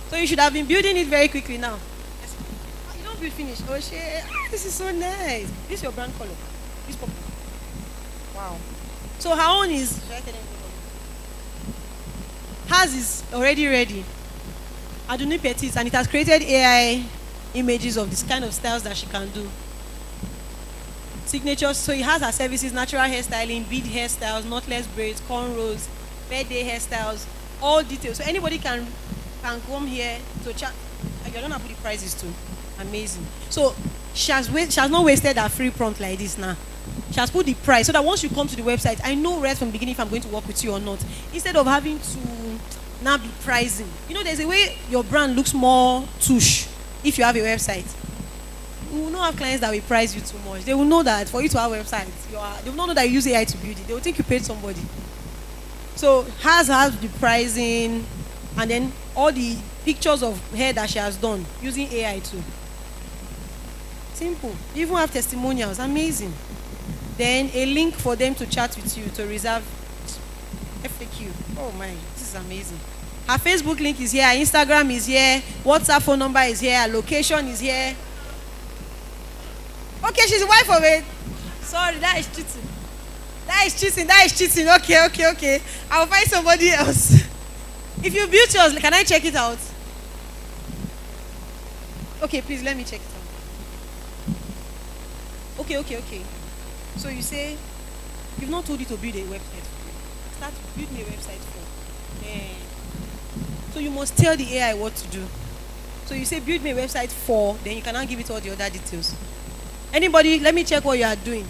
H: So you should have been building it very quickly now. Oh, you don't build finish. Oh shit. This is so nice. This is your brand color. This purple. Wow. So her own is, hers is already ready. Aduni Petit, and it has created AI images of this kind of styles that she can do. Signatures, so it has her services: natural hairstyling, bead hairstyles, knotless braids, cornrows, birthday hairstyles, all details. So anybody can come here to chat. I don't know put the prices too. Amazing. So she has not wasted her free prompt like this now. She has put the price so that once you come to the website, I know right from the beginning if I'm going to work with you or not. Instead of having to now be pricing. You know, there's a way your brand looks more touche if you have a website. You will not have clients that will price you too much. They will know that for you to have a website, they will not know that you use AI to build it. They will think you paid somebody. So hers has the pricing, and then all the pictures of hair that she has done using AI too. Simple. You even have testimonials. Amazing. Then a link for them to chat with you to reserve FAQ. Oh my, this is amazing. Her Facebook link is here, her Instagram is here, WhatsApp phone number is here, her location is here. Okay, she's the wife of it. Sorry, that is cheating. That is cheating. That is cheating. Okay. I will find somebody else. If you built yours, can I check it out? Okay, please let me check it out. Okay. So you say you've not told it to build a website. Start building a website for. So you must tell the AI what to do. So you say build me a website for, then you cannot give it all the other details. Anybody, let me check what you are doing.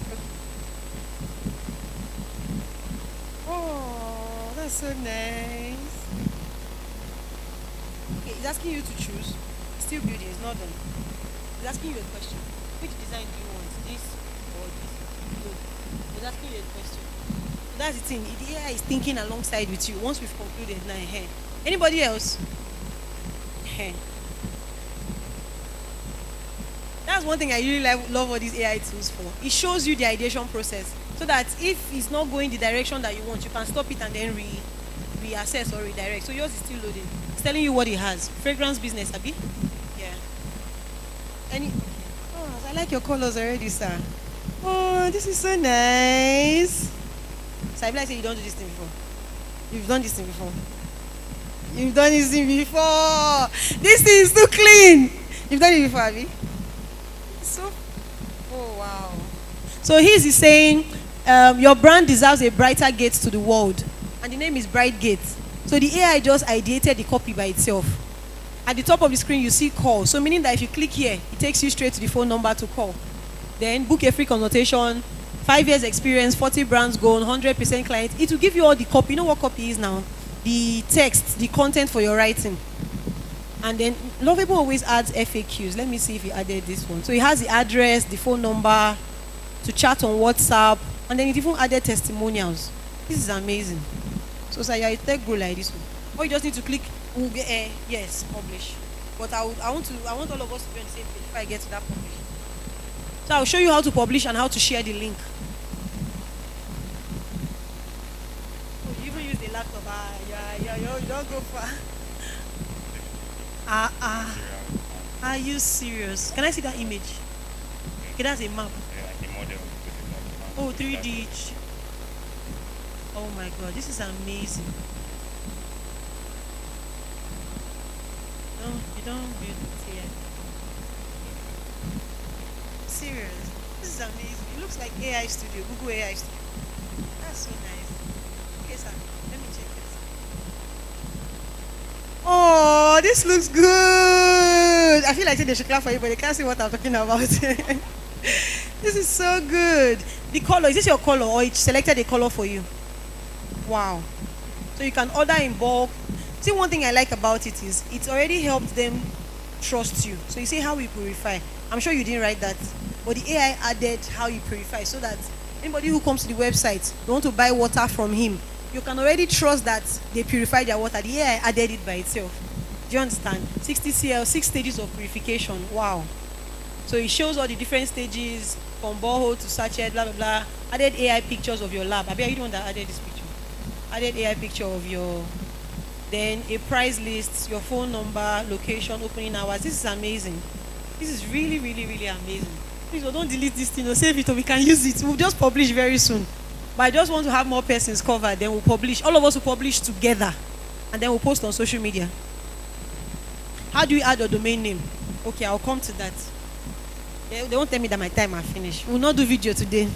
H: Oh, that's so nice. Okay, it's asking you to choose. It's still building, it's not done. It's asking you a question. Which design do you want? This or this? No. It's asking you a question. So that's the thing. The AI is thinking alongside with you. Once we've concluded now, anybody else? That's one thing I really love all these AI tools for. It shows you the ideation process, so that if it's not going the direction that you want, you can stop it and then reassess or redirect. So yours is still loading. It's telling you what it has. Fragrance business, Abi? Yeah. Oh, I like your colors already, sir. Oh, this is so nice. So I feel like you don't do this thing before. You've done this thing before. You've done this thing before. This thing is too clean. You've done it before, Abi? Oh wow. So he's saying your brand deserves a brighter gate to the world, and the name is Bright Gate. So the AI just ideated the copy by itself. At the top of the screen you see call, so meaning that if you click here it takes you straight to the phone number to call. Then book a free consultation, 5 years experience, 40 brands goal, 100% client. It will give you all the copy. You know what copy is now? The text, the content for your writing. And then Lovable always adds FAQs. Let me see if he added this one. So he has the address, the phone number, to chat on WhatsApp, and then it even added testimonials. This is amazing. So you're a tech bro like this one. Or you just need to click yes, publish. But I want all of us to be on the same page if I get to that publish. So I'll show you how to publish and how to share the link. Oh, you even use the laptop. You don't go far. Are you serious? Can I see that image? Okay, that's a map. Oh, 3D. Oh my god, this is amazing. No, you don't build it here. Serious. This is amazing. It looks like AI Studio, Google AI Studio. That's so nice. Okay, sir. Let me check this. Oh, this looks good. I feel like they should clap for you, but they can't see what I'm talking about. This is so good. The color, is this your color or it selected a color for you? Wow. So you can order in bulk. See, one thing I like about it is it's already helped them trust you. So you see how we purify. I'm sure you didn't write that. but the AI added how you purify, so that anybody who comes to the website, they want to buy water from him, you can already trust that they purify their water. The AI added it by itself. Do you understand? 60 cl, 6 stages of purification. Wow. So it shows all the different stages, from borehole to sachet, blah blah blah. Added AI pictures of your lab. Are you the one that added this picture? Added AI picture of your, then a price list, your phone number, location, opening hours. This is amazing. This is really, really, really amazing. Please don't delete this thing or save it, or we can use it. We'll just publish very soon. But I just want to have more persons covered. Then we'll publish. All of us will publish together, and then we'll post on social media. How do you add a domain name? Okay, I'll come to that. They won't tell me that my time are finished. We'll not do video today.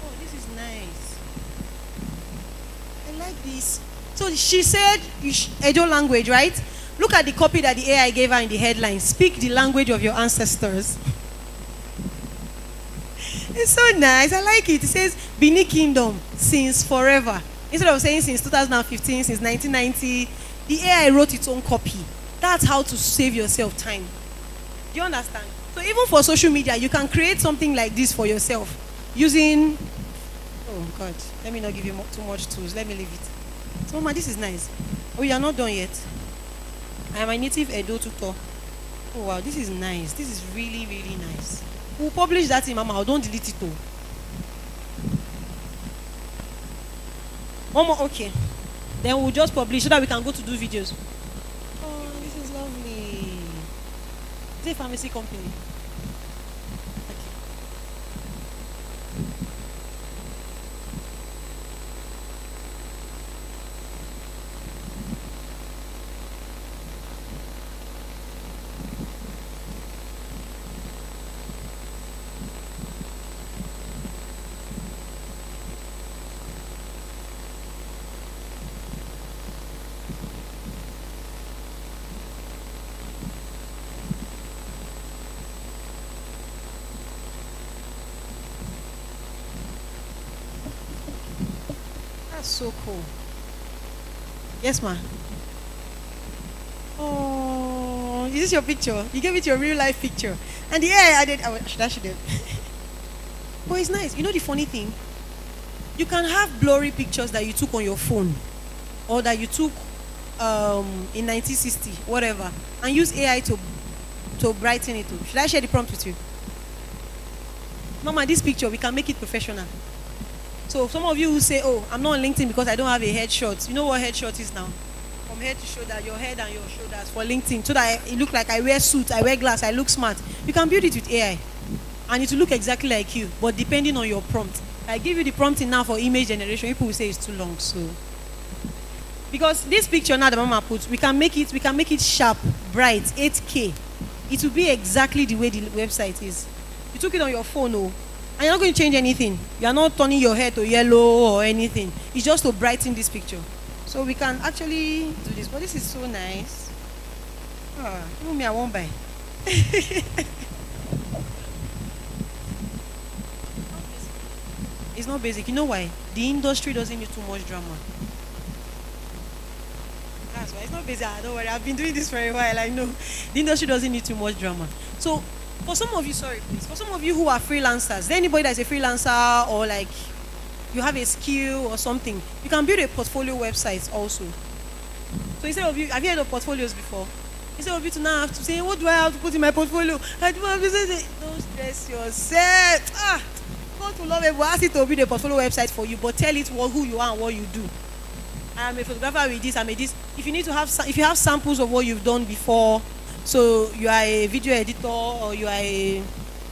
H: Oh, this is nice. I like this. So she said Edo language, right? Look at the copy that the AI gave her in the headline. Speak the language of your ancestors. It's so nice. I like it. It says Bini Kingdom since forever. Instead of saying since 2015, since 1990, the AI wrote its own copy. That's how to save yourself time. Do you understand? So even for social media, you can create something like this for yourself using, oh God, let me not give you too much tools. Let me leave it. So Mama, this is nice. Oh, you are not done yet. I am a native Edo tutor. Oh wow, this is nice. This is really, really nice. We'll publish that in Mama. Don't delete it though. One more, okay. Then we'll just publish so that we can go to do videos. Oh, this is lovely. It's a pharmacy company. So cool. Yes, ma. Oh, is this your picture? You gave it your real life picture. And the AI added, should I should have? But it's nice. You know the funny thing? You can have blurry pictures that you took on your phone, or that you took in 1960, whatever, and use AI to brighten it up. Should I share the prompt with you? Mama, this picture, we can make it professional. So some of you who say, oh, I'm not on LinkedIn because I don't have a headshot. You know what headshot is now? From head to shoulder, your head and your shoulders for LinkedIn. So that it look like I wear suit, I wear glass, I look smart. You can build it with AI. And it will look exactly like you, but depending on your prompt. I give you the prompting now for image generation. People will say it's too long. So because this picture now that Mama put, we can make it sharp, bright, 8K. It will be exactly the way the website is. You took it on your phone, oh. And you're not going to change anything. You're not turning your hair to yellow or anything. It's just to brighten this picture. So we can actually do this. But this is so nice. Oh, even me, I won't buy. It's not basic. You know why? The industry doesn't need too much drama. That's why. It's not basic. Don't worry. I've been doing this for a while. I know. The industry doesn't need too much drama. So for some of you, for some of you who are freelancers, is there anybody that's a freelancer, or like you have a skill or something, you can build a portfolio website also. So instead of you, have you heard of portfolios before? Instead of you to now have to say, what do I have to put in my portfolio? I do have to say, don't stress yourself. God will love it. We'll ask it to build a portfolio website for you, but tell it who you are and what you do. I'm a photographer with this, I'm a this. If you need to have, if you have samples of what you've done before, so you are a video editor or you are a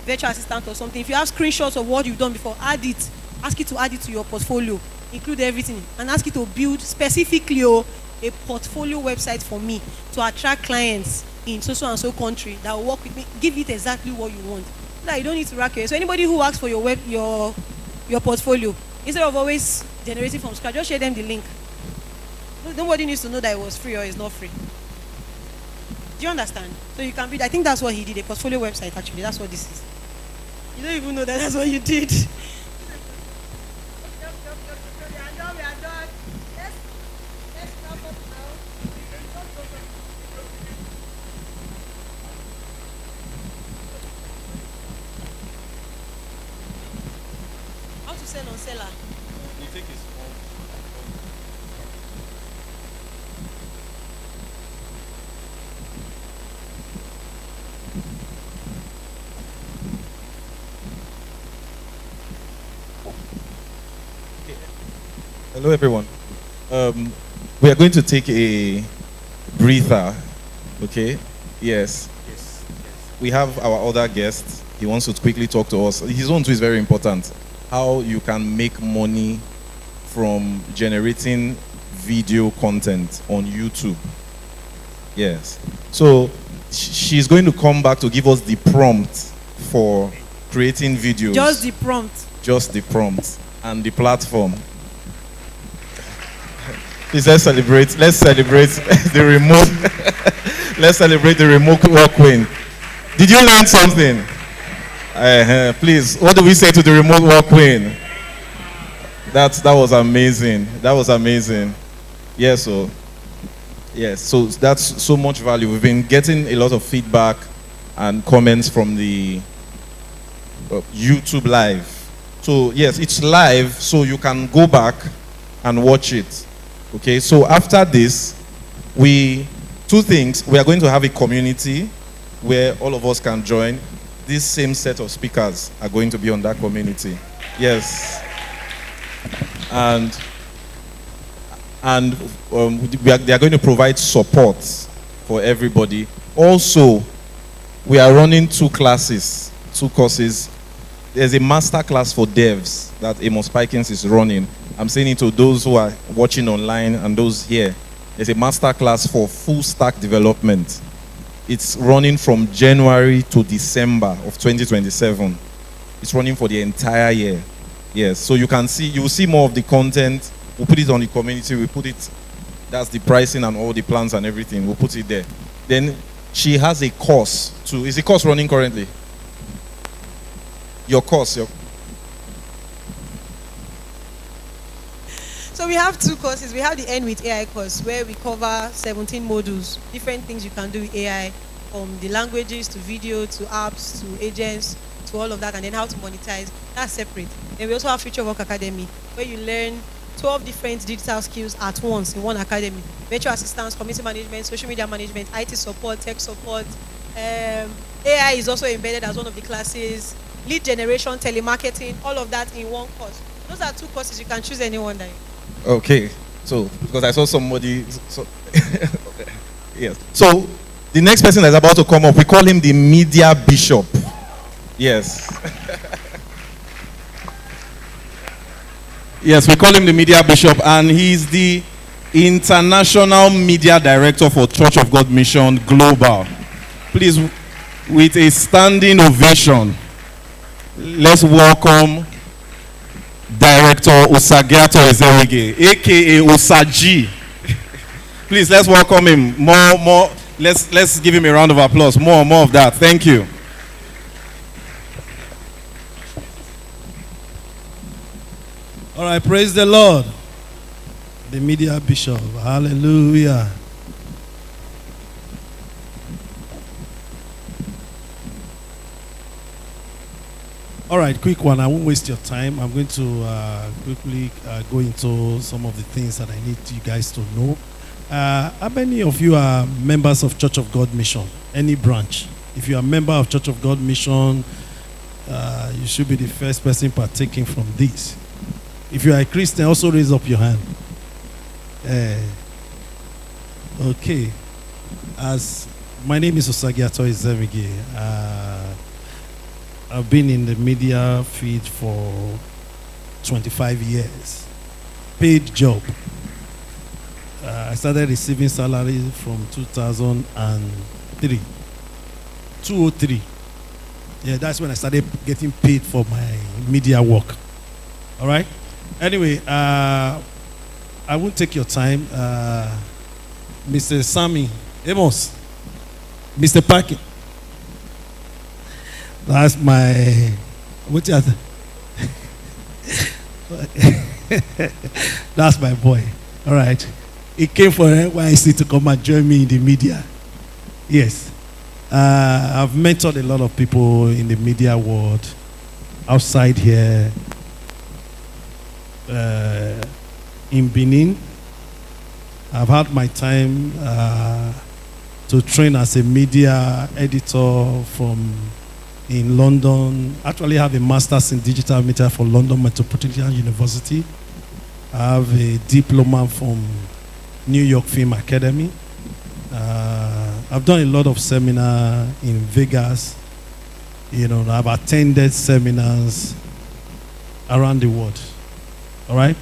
H: virtual assistant or something, if you have screenshots of what you've done before, add it. Ask it to add it to your portfolio. Include everything. And ask it to build specifically a portfolio website for me to attract clients in so and so country that will work with me. Give it exactly what you want. Now you don't need to rack your head. So anybody who works for your portfolio, instead of always generating from scratch, just share them the link. Nobody needs to know that it was free or it's not free. Do you understand? So you can build, I think that's what he did, a portfolio website actually. That's what this is. You don't even know that that's what you did. We are done. Let's wrap up now. sell on seller.
F: Hello, everyone. We are going to take a breather. Okay? Yes. We have our other guest. He wants to quickly talk to us. His own too is very important. How you can make money from generating video content on YouTube. Yes. So she's going to come back to give us the prompt for creating videos.
H: Just the prompt.
F: Just the prompt and the platform. Please let's celebrate. Let's celebrate the remote. Let's celebrate the remote work queen. Did you learn something? Please, what do we say to the remote work queen? That was amazing. That was amazing. Yes, so yes, so that's so much value. We've been getting a lot of feedback and comments from the YouTube live. So yes, it's live, so you can go back and watch it. Okay, so after this, two things. We are going to have a community where all of us can join. This same set of speakers are going to be on that community. Yes. And they are going to provide support for everybody. Also, we are running two courses. There's a master class for devs that Amos Pikins is running. I'm saying it to those who are watching online and those here. There's a master class for full stack development. It's running from January to December of 2027. It's running for the entire year. Yes, so you will see more of the content. We'll put it on the community. We put it, that's the pricing and all the plans and everything. We'll put it there. Then she has a course too. Is the course running currently? Your course.
H: So we have two courses. We have the End with AI course where we cover 17 modules, different things you can do with AI, from the languages to video to apps to agents to all of that, and then how to monetize. That's separate. Then we also have Future Work Academy where you learn 12 different digital skills at once in one academy. Virtual assistance, community management, social media management, IT support, tech support. AI is also embedded as one of the classes. Lead generation, telemarketing, all of that in one course. Those are two courses. You can choose any one.
F: Okay, so because I saw somebody, yes. So the next person that's about to come up, we call him the media bishop. Yes. Yes, we call him the media bishop, and he's the international media director for Church of God Mission Global. Please, with a standing ovation, let's welcome Director Osagiato Ezewige, aka Osaji. Please, let's welcome him. More. Let's give him a round of applause. More of that. Thank you.
O: All right, praise the Lord. The media bishop. Hallelujah. All right, quick one. I won't waste your time. I'm going to quickly go into some of the things that I need you guys to know. How many of you are members of Church of God Mission? Any branch? If you are a member of Church of God Mission, you should be the first person partaking from this. If you are a Christian, also raise up your hand. Okay. As my name is Osagiato Ezewige. I've been in the media field for 25 years. Paid job. I started receiving salary from 2003. 203. Yeah, that's when I started getting paid for my media work. All right? Anyway, I won't take your time. Mr. Sammy Amos, Mr. Parkin. That's my, what's the other? That's my boy. All right. He came for NYC to come and join me in the media. Yes. I've mentored a lot of people in the media world, outside here. in Benin. I've had my time to train as a media editor in London. Actually, I have a master's in digital media from London Metropolitan University. I have a diploma from New York Film Academy. I've done a lot of seminars in Vegas. I've attended seminars around the world. All right?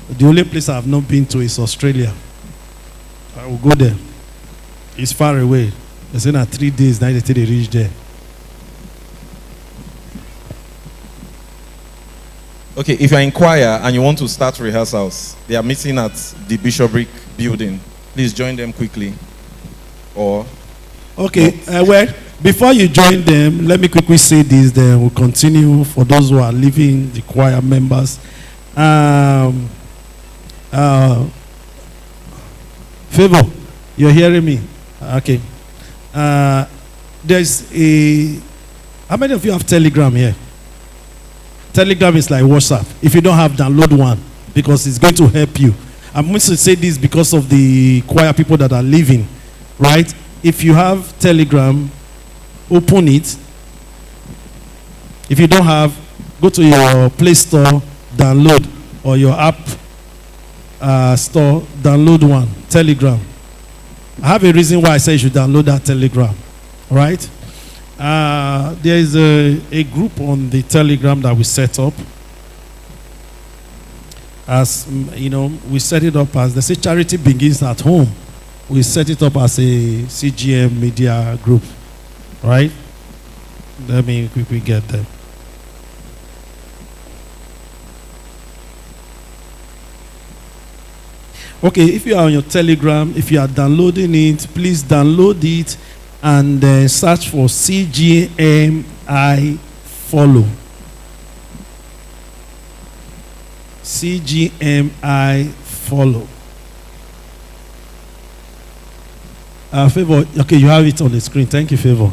O: The only place I have not been to is Australia. I will go there. It's far away. They say that 3 days, now they reach there.
F: Okay, if you're in choir and you want to start rehearsals, they are meeting at the Bishopric building. Please join them quickly.
O: Okay, well, before you join them, let me quickly say this, then we'll continue for those who are leaving, the choir members. Favor, you're hearing me? Okay. There's how many of you have Telegram here? Telegram is like WhatsApp. If you don't have, download one because it's going to help you. I'm going to say this because of the choir people that are leaving, right? If you have Telegram, open it. If you don't have, go to your Play Store, download, or your app store, download one, Telegram. I have a reason why I say you should download that Telegram, right? There is a group on the Telegram that we set up. As we set it up as, they say charity begins at home. We set it up as a CGM media group, right? Let me quickly get there. Okay, if you are on your Telegram, if you are downloading it, please download it and search for CGMI follow. CGMI follow. Favor, okay, you have it on the screen. Thank you, Favor.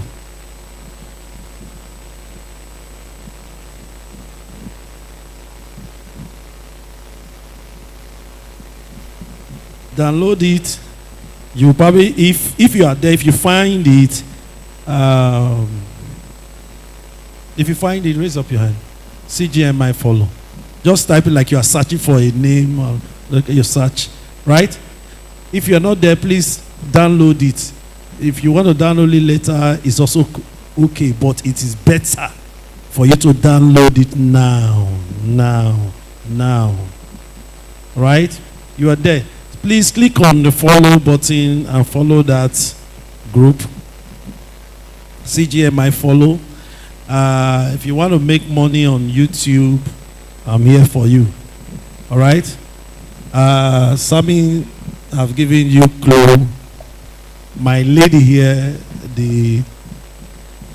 O: Download it. You probably, if you are there, if you find it, raise up your hand. CGMI follow. Just type it like you are searching for a name or look at your search, right? If you are not there, please download it. If you want to download it later, it's also okay, but it is better for you to download it now. Right? You are there. Please click on the follow button and follow that group. CGMI follow. If you want to make money on YouTube, I'm here for you. All right? Sammy, I've given you clue. My lady here,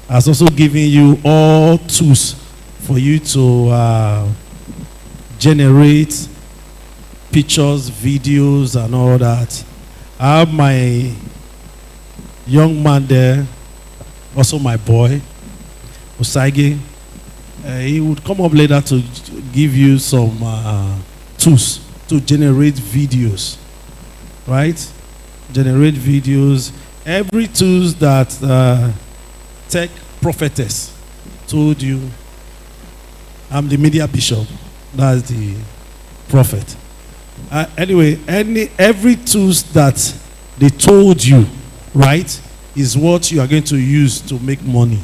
O: has also given you all tools for you to generate pictures, videos, and all that. I have my young man there, also my boy, Usagi. He would come up later to give you some tools to generate videos, right? Generate videos. Every tools that Tech Prophetess told you, I'm the media bishop. That's the prophet. Anyway, every tools that they told you, right, is what you are going to use to make money.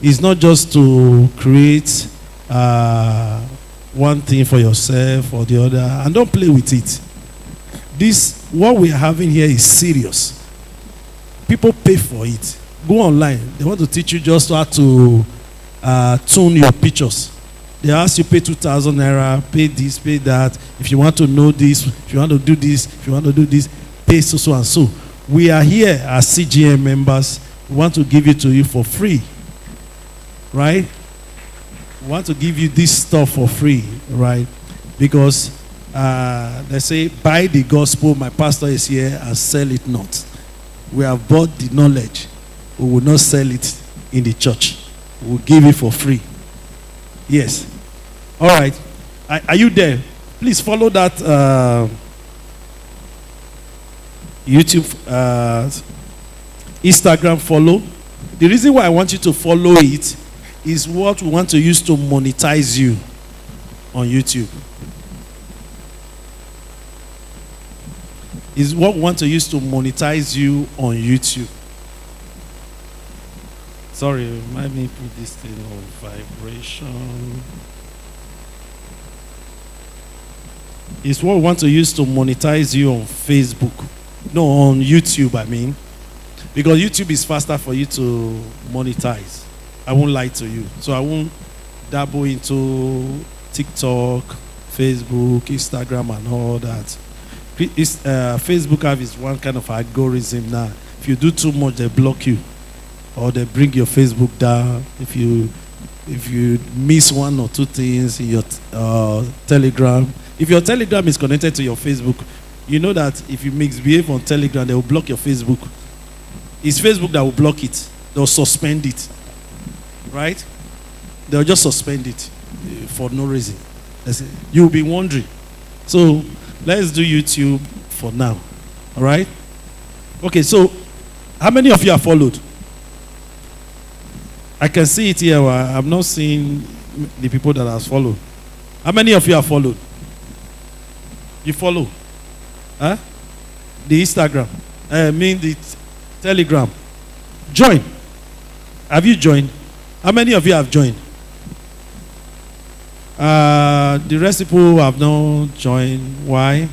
O: It's not just to create one thing for yourself or the other, and don't play with it. What we are having here is serious. People pay for it. Go online. They want to teach you just how to tune your pictures. They ask you pay 2,000 naira, pay this, pay that. If you want to know this, if you want to do this, if you want to do this, pay so and so. We are here as CGM members. We want to give it to you for free. Right? We want to give you this stuff for free, right? Because they say, buy the gospel, my pastor is here, and sell it not. We have bought the knowledge. We will not sell it in the church. We will give it for free. Yes. All right. Are you there? Please follow that YouTube, Instagram follow. The reason why I want you to follow it is what we want to use to monetize you on YouTube. Is what we want to use to monetize you on YouTube. Sorry, remind me put this thing on vibration. Is what we want to use to monetize you on Facebook. No, on YouTube, I mean. Because YouTube is faster for you to monetize. I won't lie to you. So I won't dabble into TikTok, Facebook, Instagram, and all that. Facebook have is one kind of algorithm now. If you do too much, they block you. Or they bring your Facebook down. If you miss one or two things in your Telegram. If your Telegram is connected to your Facebook, you know that if you misbehave on Telegram, they will block your Facebook. It's Facebook that will block it. They'll suspend it. Right? They'll just suspend it for no reason. You'll be wondering. So let's do YouTube for now. All right? Okay, so how many of you are followed? I can see it here. I'm not seeing the people that have followed. How many of you are followed? You follow? Huh? The Instagram. I mean the Telegram. Join. Have you joined? How many of you have joined? The rest of people have not joined. Why?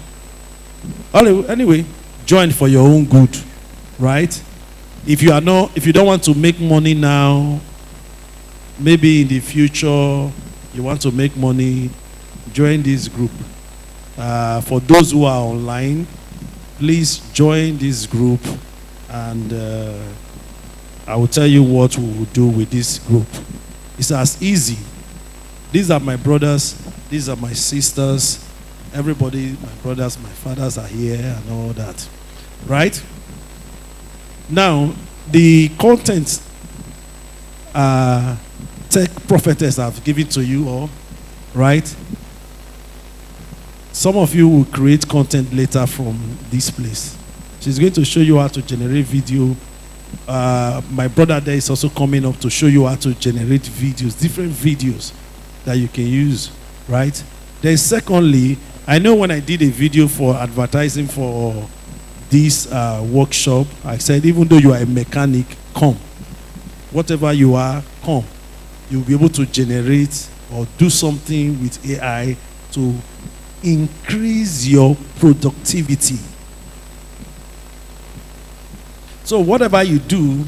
O: Anyway, join for your own good, right? If you don't want to make money now, maybe in the future you want to make money, join this group. For those who are online, please join this group, and I will tell you what we will do with this group. It's as easy. These are my brothers, these are my sisters, everybody, my brothers, my fathers are here and all that. Right? Now, the content tech prophetess have given to you all, right? Some of you will create content later from this place. She's going to show you how to generate video. My brother there is also coming up to show you how to generate videos, different videos that you can use, right? Then secondly, I know when I did a video for advertising for this workshop, I said, even though you are a mechanic, come. Whatever you are, come. You'll be able to generate or do something with AI to increase your productivity. So whatever you do,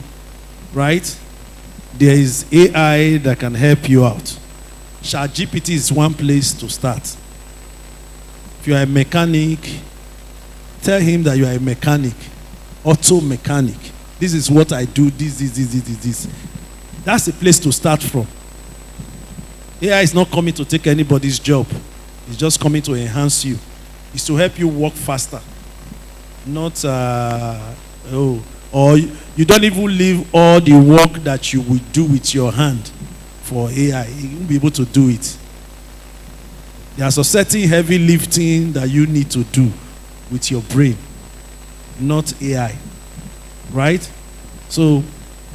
O: right, there is AI that can help you out. ChatGPT is one place to start. If you are a mechanic, tell him that you are a mechanic, auto mechanic. This is what I do, this. That's a place to start from. AI is not coming to take anybody's job. It's just coming to enhance you. It's to help you work faster. Not, or you don't even leave all the work that you will do with your hand for AI. You won't be able to do it. There's a certain heavy lifting that you need to do with your brain, not AI. Right? So,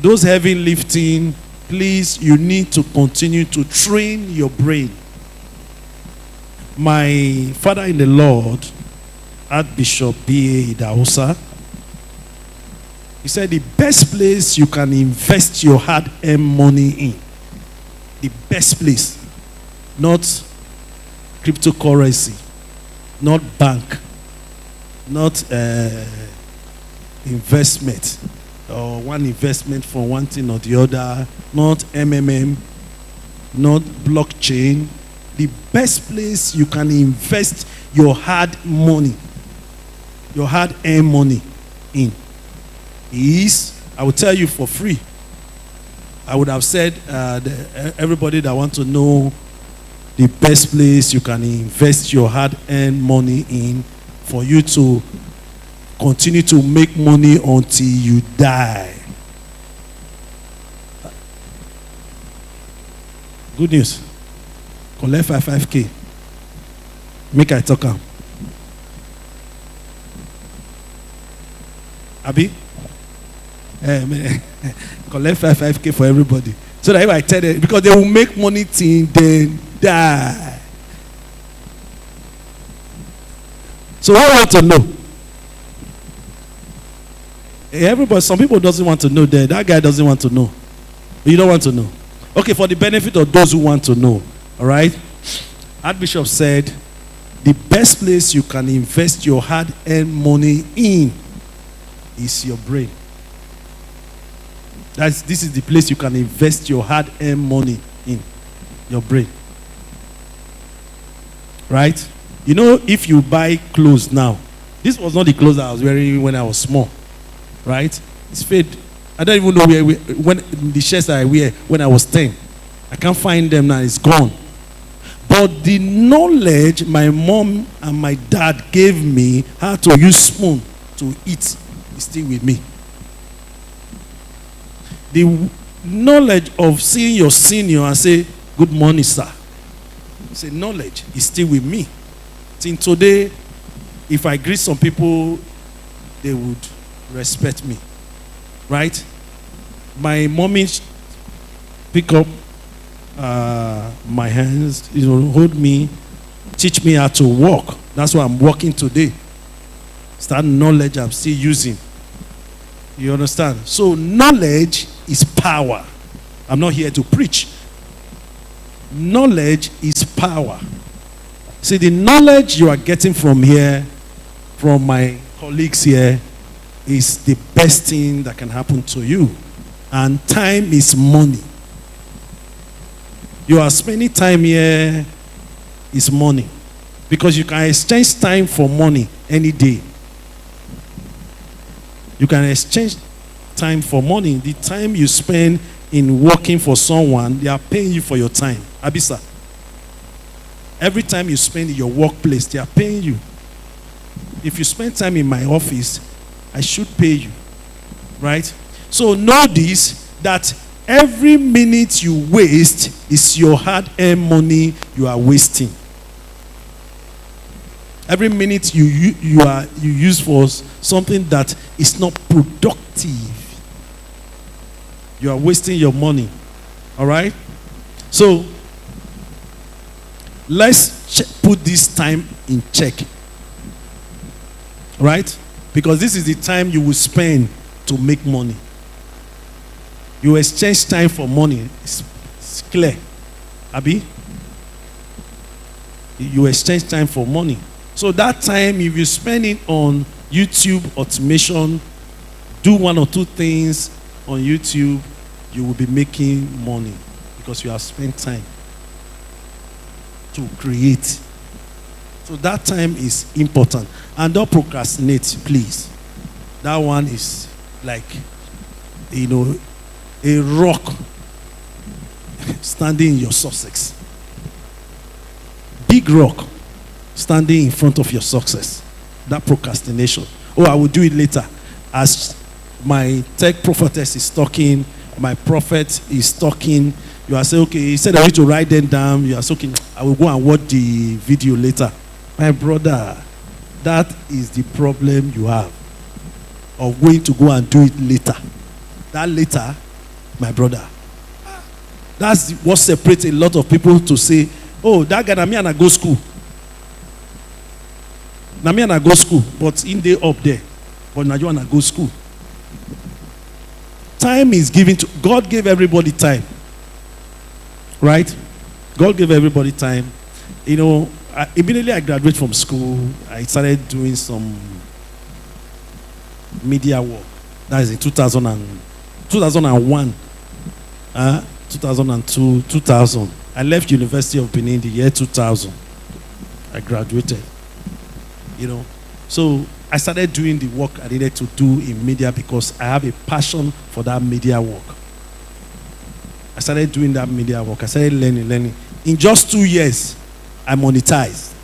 O: those heavy lifting, please, you need to continue to train your brain. My father in the Lord, Archbishop B.A. Idahosa, he said the best place you can invest your hard-earned money in, the best place, not cryptocurrency, not bank, not investment, or one investment from one thing or the other, not MMM, not blockchain. The best place you can invest your hard money, your hard-earned money in is, I will tell you for free. I would have said everybody that wants to know the best place you can invest your hard-earned money in for you to continue to make money until you die. Good news. Collect 55K. Make I talk am. Abi? Collect 5K for everybody. So that if I tell them, because they will make money till they die. So I want to know. Everybody, some people doesn't want to know that. That guy doesn't want to know. You don't want to know. Okay, for the benefit of those who want to know. All right? Archbishop said, the best place you can invest your hard-earned money in is your brain. This is the place you can invest your hard-earned money in. Your brain. Right? You know, if you buy clothes now, this was not the clothes I was wearing when I was small. Right? It's fade. I don't even know when the shirts that I wear when I was 10. I can't find them now. It's gone. But the knowledge my mom and my dad gave me how to use spoon to eat is still with me. The knowledge of seeing your senior and say, good morning, sir. Say, knowledge is still with me. Till today, if I greet some people, they would respect me. Right? My mommy pick up my hands, hold me, teach me how to walk. That's why I'm walking today. It's that knowledge I'm still using. You understand? So knowledge is power. I'm not here to preach. Knowledge is power. See, the knowledge you are getting from here, from my colleagues here, is the best thing that can happen to you. And time is money. You are spending time here is money. Because you can exchange time for money any day. You can exchange time for money. The time you spend in working for someone, they are paying you for your time. Abisa. Every time you spend in your workplace, they are paying you. If you spend time in my office, I should pay you. Right? So know this, that every minute you waste is your hard-earned money you are wasting. Every minute you use for something that is not productive, you are wasting your money. All right? So let's put this time in check. Right? Because this is the time you will spend to make money. You exchange time for money. It's clear. Abi? You exchange time for money. So that time, if you spend it on YouTube automation, do one or two things on YouTube, you will be making money because you have spent time to create. So that time is important. And don't procrastinate, please. That one is like, a rock standing in your success. Big rock standing in front of your success. That procrastination. Oh, I will do it later. As my tech prophetess is talking, my prophet is talking, you are saying, okay, he said I need to write them down. You are saying, okay, I will go and watch the video later. My brother, that is the problem you have of going to go and do it later. That later, my brother, that's what separates a lot of people to say, oh, that guy, me and I go school. Now me and I go school, but in day up there. But now you want to go school. Time is given to, God gave everybody time. Right? God gave everybody time. Immediately I graduated from school, I started doing some media work. That is in 2001, 2002, 2000. I left University of Benin the year 2000. I graduated. So I started doing the work I needed to do in media because I have a passion for that media work. I started doing that media work. I started learning. In just 2 years, I monetized.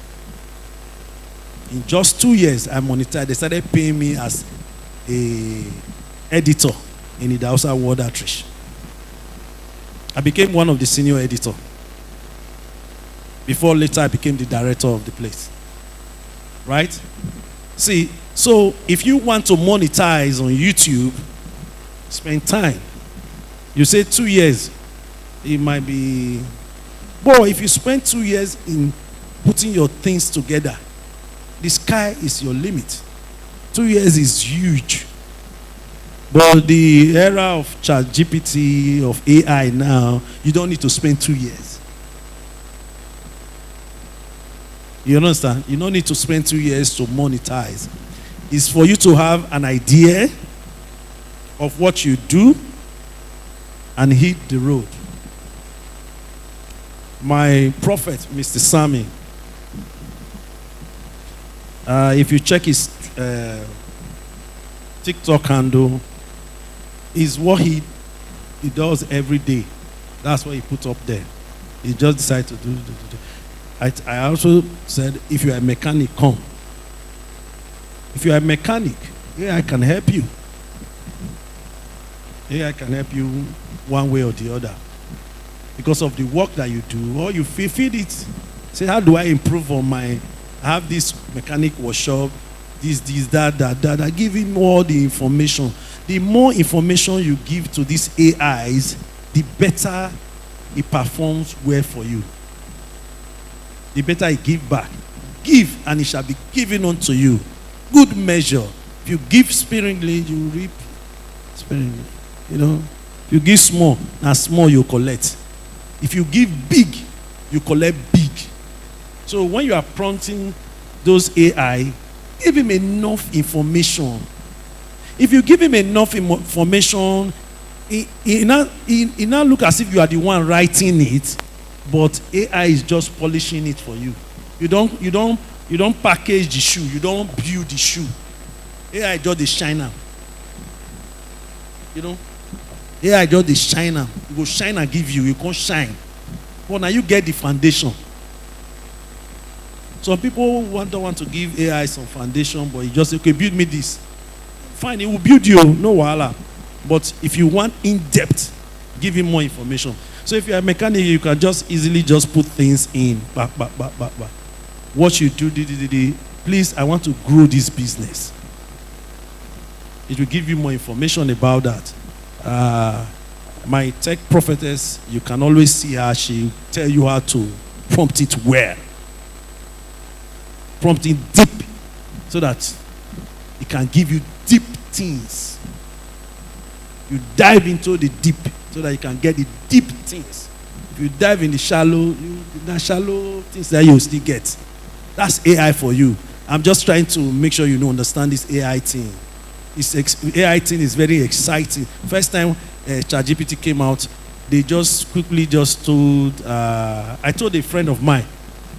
O: In just 2 years, I monetized. They started paying me as a editor in the Hausa World Outreach. I became one of the senior editor. Before later, I became the director of the place. Right? See, so if you want to monetize on YouTube, spend time. You say 2 years, it might be. But if you spend 2 years in putting your things together, the sky is your limit. 2 years is huge. But the era of ChatGPT, of AI now, you don't need to spend 2 years. You understand? You don't need to spend 2 years to monetize. It's for you to have an idea of what you do and hit the road. My prophet, Mr. Sami, if you check his TikTok handle, is what he does every day. That's what he put up there. He just decided to do. I also said, if you are a mechanic, come. If you are a mechanic, AI can help you. AI can help you one way or the other. Because of the work that you do, or you feed it. Say, how do I improve on I have this mechanic workshop, this, that. I give him all the information. The more information you give to these AIs, the better it performs well for you. The better it give back. Give, and it shall be given unto you. Good measure. If you give sparingly, you reap sparingly. You know, if you give small, now small you collect. If you give big, you collect big. So when you are prompting those AI, give him enough information. If you give him enough information, it now look as if you are the one writing it, but AI is just polishing it for you. You don't package the shoe. You don't build the shoe. AI just the shiner. You know, AI just the shiner. You go shine and give you. You can't shine. But now you get the foundation. Some people don't want to give AI some foundation, but you just say, okay, build me this. Fine, it will build you, no wahala. But if you want in-depth, give him more information. So if you're a mechanic, you can just easily just put things in. What you do, please, I want to grow this business. It will give you more information about that. My tech prophetess, you can always see her. She tell you how to prompt it well. Prompt it deep so that it can give you deep things. You dive into the deep so that you can get the deep things. If you dive in the shallow things that you still get. That's AI for you. I'm just trying to make sure you understand this AI thing. AI thing is very exciting. First time ChatGPT came out, they just quickly told, I told a friend of mine,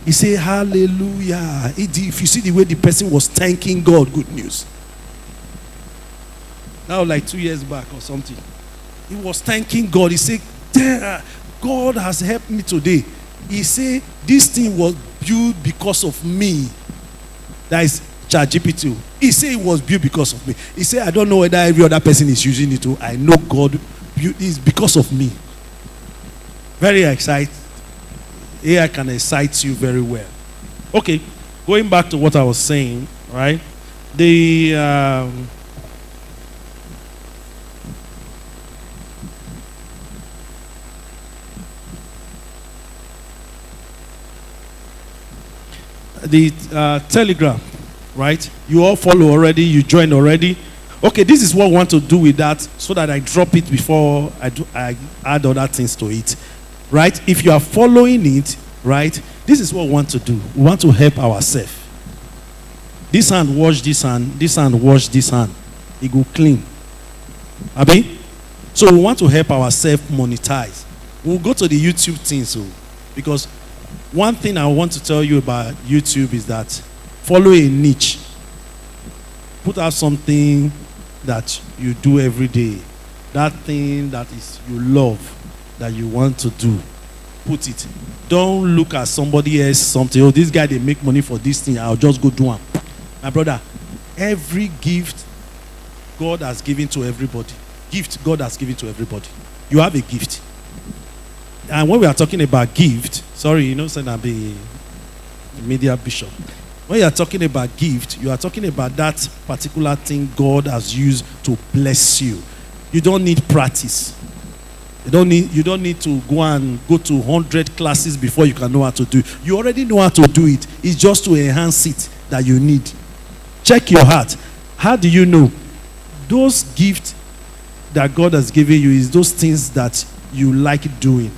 O: he said, hallelujah. If you see the way the person was thanking God, good news. That was like 2 years back or something. He was thanking God. He said, God has helped me today. He said, this thing was built because of me. That is ChatGPT. He said it was built because of me. He said, I don't know whether every other person is using it too. I know God built this because of me. Very exciting. AI can excite you very well. Okay, going back to what I was saying, right? The Telegram, right? You all follow already, you joined already. Okay, this is what I want to do with that so that I drop it before I add other things to it. Right? If you are following it, right, this is what we want to do. We want to help ourselves. This hand wash this hand wash this hand. It go clean. Abi? So we want to help ourselves monetize. We'll go to the YouTube thing, so because one thing I want to tell you about YouTube is that follow a niche. Put out something that you do every day. That thing that is you love, that you want to do. Put it. Don't look at somebody else something. Oh, this guy, they make money for this thing. I'll just go do one. My brother, every gift God has given to everybody. Gift God has given to everybody. You have a gift. And when we are talking about gift, sorry, saying I'll be a media bishop. When you are talking about gift, you are talking about that particular thing God has used to bless you. You don't need practice. You don't need to go to 100 classes before you can know how to do it. You already know how to do it. It's just to enhance it that you need. Check your heart. How do you know? Those gifts that God has given you is those things that you like doing.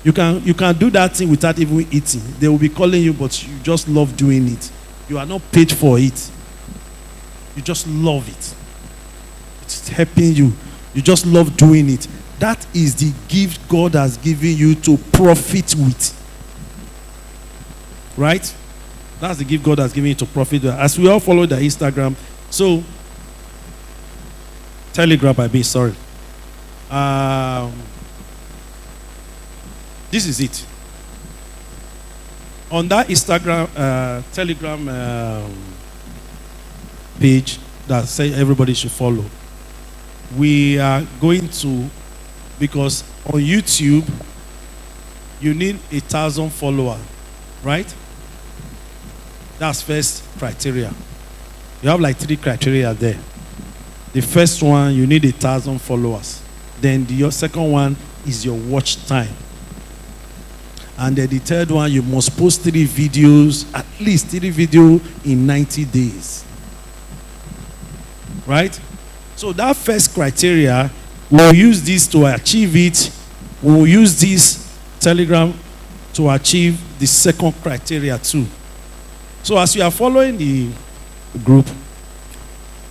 O: You can do that thing without even eating. They will be calling you, but you just love doing it. You are not paid for it. You just love it. It's helping you. You just love doing it. That is the gift God has given you to profit with. Right? That's the gift God has given you to profit with. As we all follow the Instagram. So, Telegram, I mean, sorry. This is it. On that Instagram, Telegram page that say everybody should follow, we are going to, because on YouTube, you need 1,000 followers, right? That's first criteria. You have like 3 criteria there. The first one, you need 1,000 followers. Then your second one is your watch time. And then the third one, you must post 3 videos, at least 3 videos in 90 days. Right? So that first criteria, we'll use this to achieve it. We'll use this Telegram to achieve the second criteria too. So as you are following the group,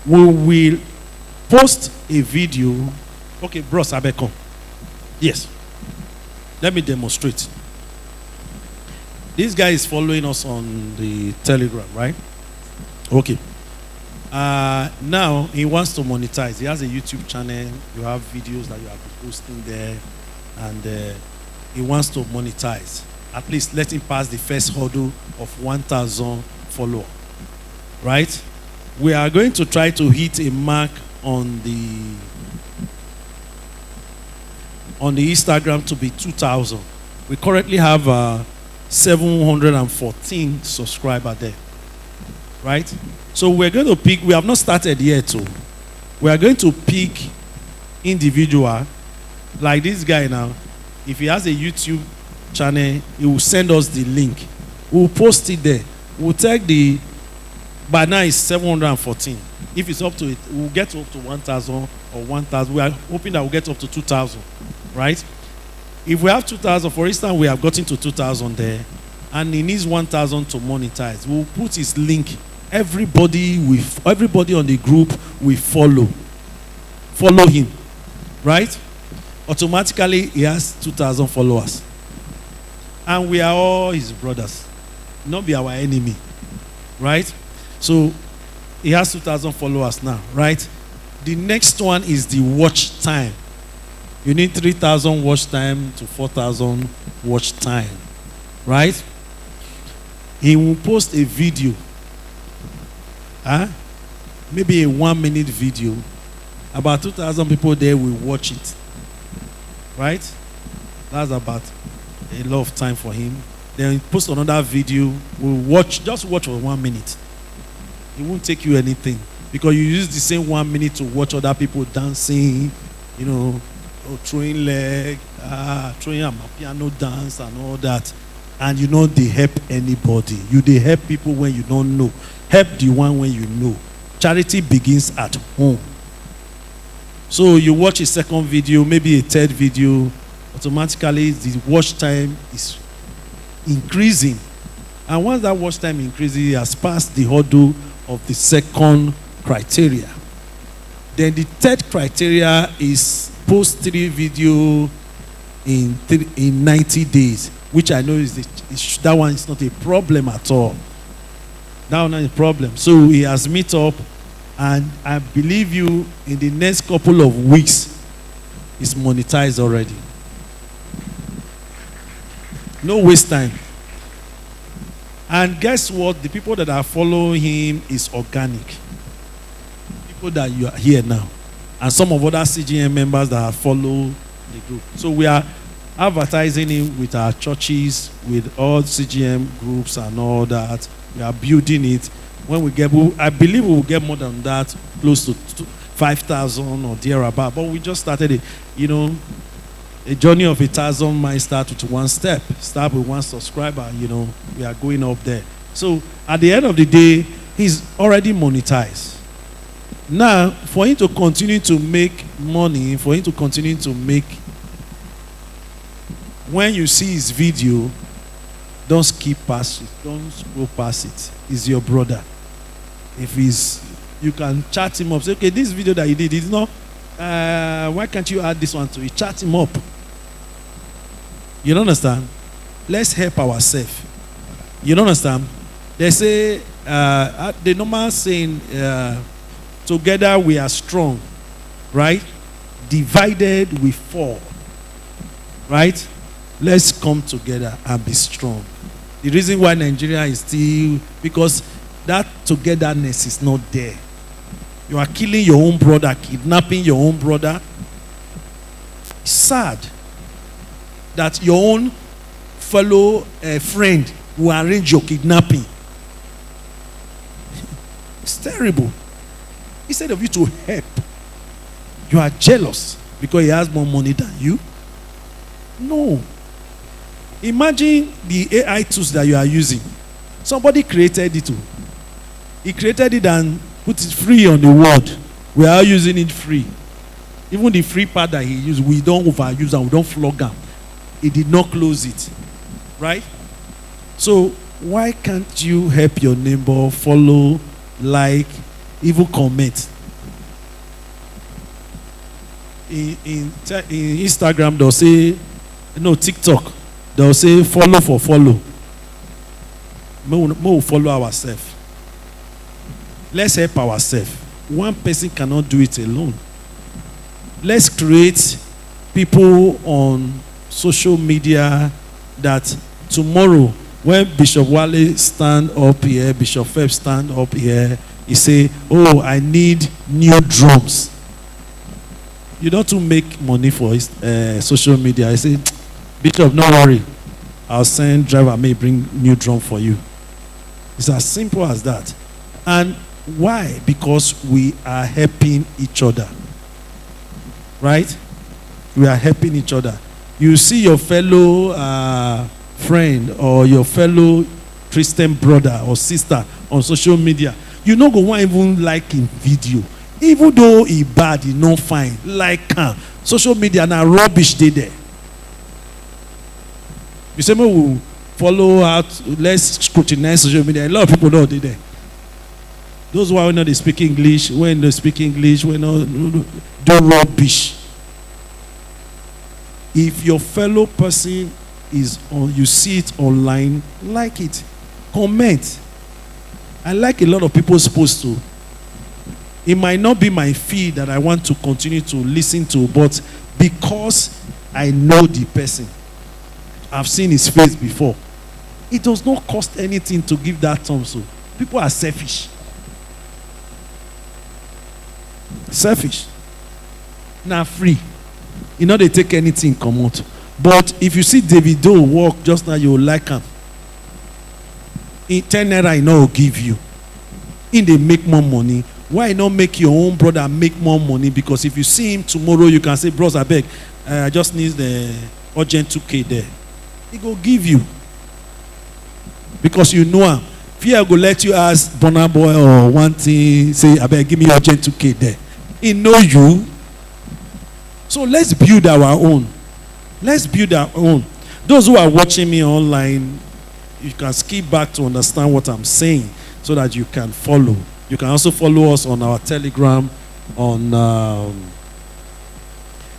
O: we will post a video. Okay, bros, Abeko. Yes. Let me demonstrate. This guy is following us on the Telegram, right? Okay. Now he wants to monetize. He has a YouTube channel. You have videos that you have been posting there, and he wants to monetize. At least let him pass the first hurdle of 1,000 followers. Right? We are going to try to hit a mark on the Instagram to be 2,000. We currently have 714 subscribers there. Right? So we're going to pick, we have not started yet too. We are going to pick individual, like this guy now. If he has a YouTube channel, he will send us the link. We'll post it there. We'll take the, by now it's 714. If it's up to it, we'll get up to 1,000 or 1,000. We are hoping that we'll get up to 2,000, right? If we have 2,000, for instance, we have gotten to 2,000 there, and he needs 1,000 to monetize. We'll put his link. Everybody on the group will follow him, right? Automatically, he has 2,000 followers, and we are all his brothers, not be our enemy, right? So he has 2,000 followers now, right? The next one is the watch time. You need 3,000 watch time to 4,000 watch time, right? He will post a video, maybe a 1-minute video. About 2,000 people there will watch it, right? That's about a lot of time for him. Then post another video. Just watch for 1 minute. It won't take you anything, because you use the same 1 minute to watch other people dancing, throwing leg, throwing a piano dance and all that. And they help anybody. They help people when you don't know. Help the one when you know. Charity begins at home. So you watch a second video, maybe a third video, automatically the watch time is increasing. And once that watch time increases, it has passed the hurdle of the second criteria. Then the third criteria is post 3 video in 90 days, which I know that one is not a problem at all. That one is a problem. So he has meet up, and I believe you, in the next couple of weeks, it's monetized already. No waste time. And guess what? The people that are following him is organic. People that you are here now. And some of other CGM members that have followed the group. So we are advertising him with our churches, with all CGM groups and all that. We are building it. When we get, I believe we will get more than that, close to 5,000 or thereabout. But we just started it. You know, a journey of 1,000 might start with one step. Start with one subscriber. You know, we are going up there. So at the end of the day, he's already monetized. Now, for him to continue to make money, for him to continue to make, when you see his video, don't skip past it. Don't scroll past it. He's your brother. If he's, you can chat him up. Say, okay, this video that he did, it's not, why can't you add this one to it? Chat him up. You don't understand? Let's help ourselves. You don't understand? They say, the normal saying, together we are strong, right? Divided we fall, right? Let's come together and be strong. The reason why Nigeria is still, because that togetherness is not there. You are killing your own brother, kidnapping your own brother. It's sad that your own fellow friend will arrange your kidnapping. It's terrible. Instead of you to help, you are jealous because he has more money than you. No. Imagine the AI tools that you are using. Somebody created it. He created it and put it free on the world. We are using it free. Even the free part that he used, we don't overuse and we don't flog them. He did not close it. Right? So why can't you help your neighbor, follow, like, even comment? In Instagram, they'll say, no, TikTok, they'll say follow for follow. We'll follow ourselves. Let's help ourselves. One person cannot do it alone. Let's create people on social media that tomorrow, when Bishop Wale stand up here, Bishop Phelps stand up here, he say, oh, I need new drums. You don't to make money for social media. I say, Bishop, don't worry. I'll send driver, may bring new drum for you. It's as simple as that. And why? Because we are helping each other. Right? We are helping each other. You see your fellow friend or your fellow Christian brother or sister on social media. You no go want even like him video. Even though he bad, he no fine. Like social media now rubbish they there. You say, we follow out, let's scrutinize social media. A lot of people know they there. Those who are not they speak English, when they speak English, when do rubbish. If your fellow person is on, you see it online, like it, comment. I like a lot of people's posts too. It might not be my feed that I want to continue to listen to, but because I know the person, I've seen his face before, it does not cost anything to give that thumb. So people are selfish. Selfish. Now free. You know they take anything come out. But if you see Davido walk just now, you will like him. In 10 naira, I know will give you. In they make more money. Why not make your own brother make more money? Because if you see him tomorrow, you can say, bros, I beg, I just need the urgent 2K there. He go give you. Because you know him. Fear go let you ask Bonner Boy or one thing, say, I beg, give me urgent 2K there. He know you. So let's build our own. Let's build our own. Those who are watching me online, you can skip back to understand what I'm saying so that you can follow. You can also follow us on our Telegram, on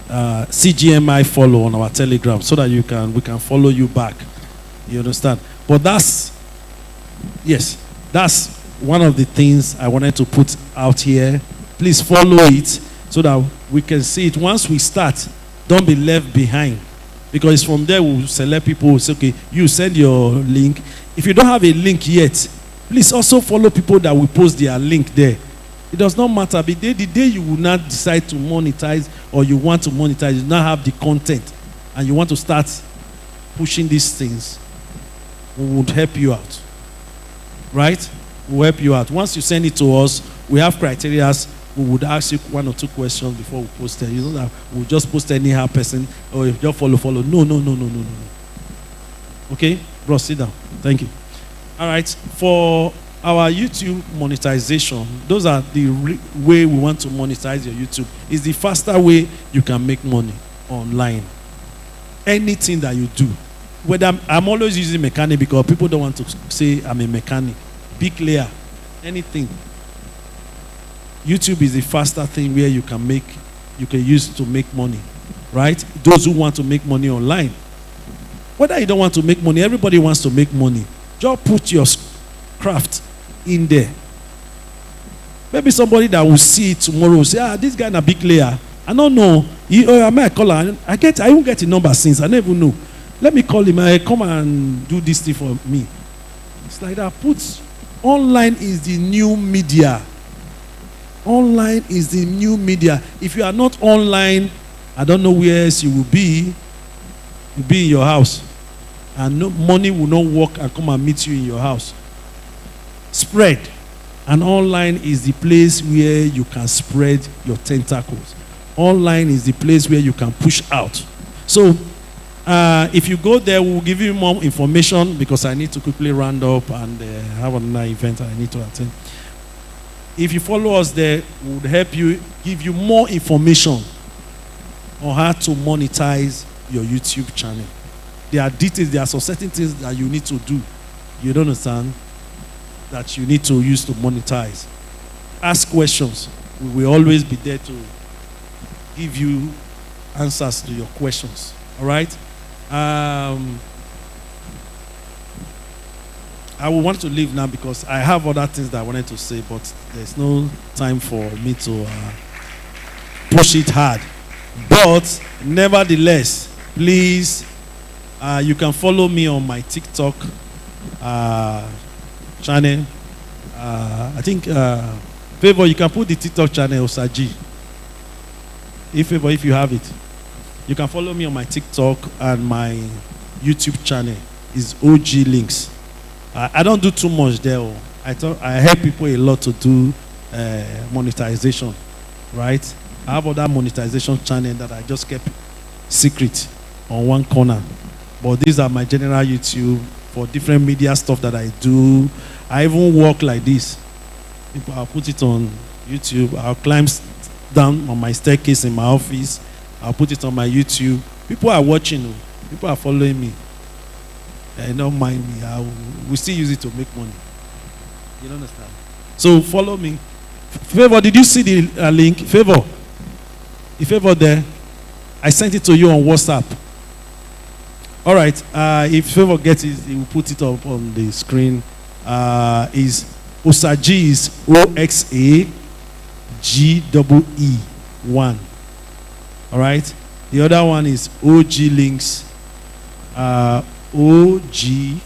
O: CGMI follow on our Telegram so that we can follow you back. You understand? But that's one of the things I wanted to put out here. Please follow it so that we can see it. Once we start, don't be left behind. Because from there we'll select people who say, okay, you send your link. If you don't have a link yet, please also follow people that will post their link there. It does not matter. The day you will not decide to monetize or you want to monetize, you now have the content and you want to start pushing these things, we would help you out. right? We'll help you out. Once you send it to us, we have criteria. We would ask you 1 or 2 questions before we post it. You know that we'll just post anyhow person, or if you just follow. No. Okay? Bro, sit down. Thank you. All right. For our YouTube monetization, those are the way we want to monetize your YouTube. It's the faster way you can make money online. Anything that you do. Whether I'm always using mechanic because people don't want to say I'm a mechanic. Be clear. Anything. YouTube is the faster thing where you can use to make money. Right? Those who want to make money online. Whether you don't want to make money, everybody wants to make money. Just put your craft in there. Maybe somebody that will see it tomorrow will say, this guy is a big player. I don't know. I might call her. I won't get a number since. I never know. Let me call him. I come and do this thing for me. It's like that. Online is the new media. Online is the new media. If you are not online, I don't know where else you will be. You'll be in your house. And no money will not work and come and meet you in your house. Spread. And online is the place where you can spread your tentacles. Online is the place where you can push out. So, if you go there, we'll give you more information because I need to quickly round up and have another event I need to attend. If you follow us there, we would help you, give you more information on how to monetize your YouTube channel. There are details, there are some certain things that you need to do. You don't understand? That you need to use to monetize. Ask questions. We will always be there to give you answers to your questions. All right? I will want to leave now because I have other things that I wanted to say, but there's no time for me to push it hard. But nevertheless, please, you can follow me on my TikTok channel. I think Favor, you can put the TikTok channel Osaji. If you have it, you can follow me on my TikTok, and my YouTube channel is OG Links. I don't do too much there. I help people a lot to do monetization, right? I have other monetization channel that I just kept secret on one corner. But these are my general YouTube for different media stuff that I do. I even walk like this. I'll put it on YouTube. I'll climb down on my staircase in my office. I'll put it on my YouTube. People are watching. People are following me. They don't mind me. We still use it to make money. You don't understand? So follow me. Favor, did you see the link? Favor. If Favor there, I sent it to you on WhatsApp. All right. If Favor gets it, he will put it up on the screen. Is Osaji is OXAGEE1. All right. The other one is OG Links. OGEELINKX.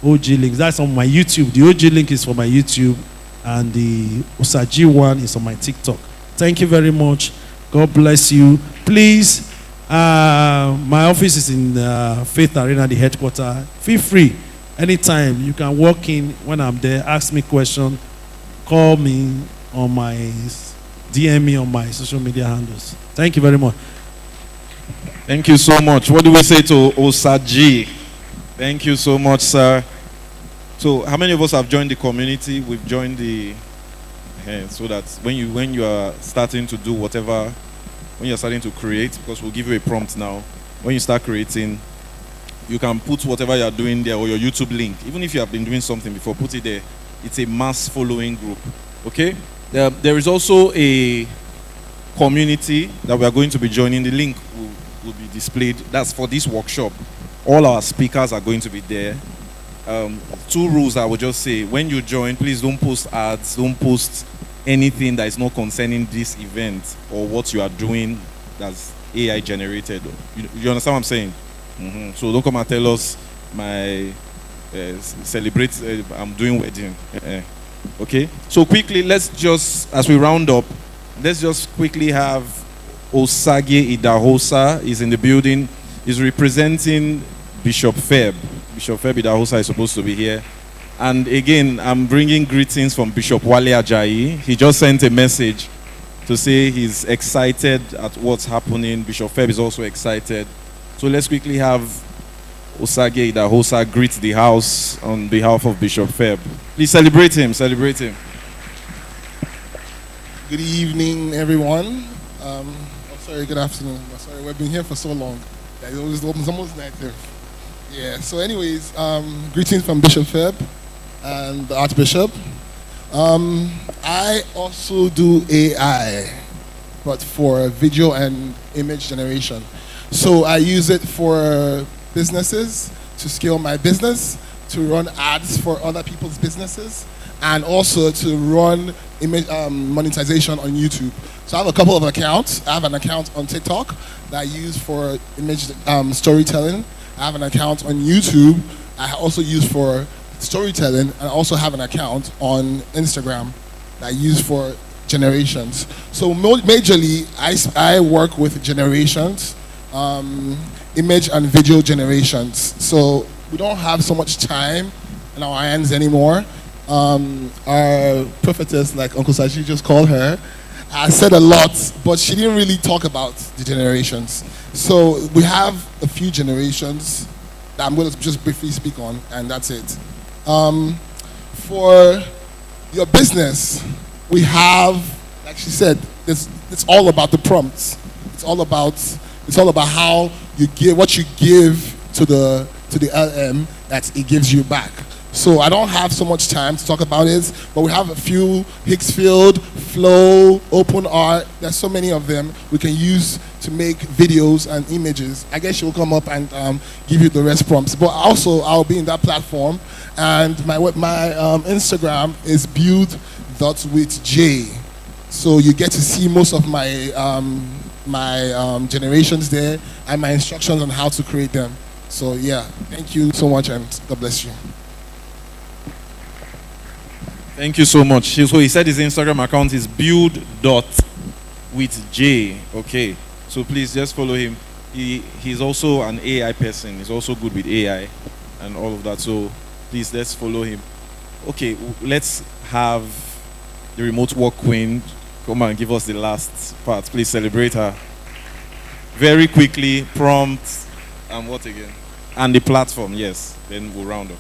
O: OG Links. That's on my YouTube. The OG link is for my YouTube, and the Osaji one is on my TikTok. Thank you very much. God bless you. Please, my office is in Faith Arena, the headquarters. Feel free anytime. You can walk in when I'm there. Ask me question. Call me on my DM me on my social media handles. Thank you very much.
F: Thank you so much. What do we say to Osaji? Thank you so much, sir. So, how many of us have joined the community? We've joined the so that when you are starting to do whatever, when you're starting to create, because we'll give you a prompt now. When you start creating, you can put whatever you're doing there, or your YouTube link. Even if you have been doing something before, put it there. It's a mass following group. Okay? There is also a community that we are going to be joining. The link will be displayed. That's for this workshop. All our speakers are going to be there. 2 rules I would just say. When you join, please don't post ads. Don't post anything that is not concerning this event or what you are doing that's AI generated. You understand what I'm saying? Mm-hmm. So don't come and tell us celebrate, I'm doing wedding. Okay? So quickly, let's just, as we round up, let's just quickly have Osage Idahosa is in the building. He's representing Bishop Feb. Bishop Feb Idahosa is supposed to be here. And again, I'm bringing greetings from Bishop Wale Ajayi. He just sent a message to say he's excited at what's happening. Bishop Feb is also excited. So let's quickly have Osage Idahosa greet the house on behalf of Bishop Feb. Please celebrate him, celebrate him.
P: Good evening, everyone. Sorry, good afternoon. Sorry, we've been here for so long. Yeah, it was almost night there. Yeah, so anyways, greetings from Bishop Feb and the Archbishop. I also do AI, but for video and image generation. So I use it for businesses to scale my business, to run ads for other people's businesses, and also to run image monetization on YouTube. So I have a couple of accounts. I have an account on TikTok that I use for image storytelling. I have an account on YouTube I also use for storytelling, and I also have an account on Instagram that I use for generations. So majorly, I work with generations, image and video generations. So we don't have so much time in our hands anymore. Our prophetess, like Uncle Sashi just called her, I said a lot, but she didn't really talk about the generations. So we have a few generations that I'm going to just briefly speak on, and that's it. For your business, we have, like she said, it's all about the prompts. It's all about how you give, what you give to the LM that it gives you back. So I don't have so much time to talk about it, but we have a few: Hicksfield, Flow, OpenArt. There's so many of them we can use to make videos and images. I guess she'll come up and give you the rest prompts. But also, I'll be in that platform, and my Instagram is build.withj. So you get to see most of my generations there and my instructions on how to create them. So yeah, thank you so much, and God bless you.
F: Thank you so much. So he said his Instagram account is build.withj. Okay, so please just follow him. He's also an AI person. He's also good with AI and all of that. So please, let's follow him. Okay, let's have the remote work queen come and give us the last part. Please celebrate her. Very quickly, prompt, and what again? And the platform, yes. Then we'll round up.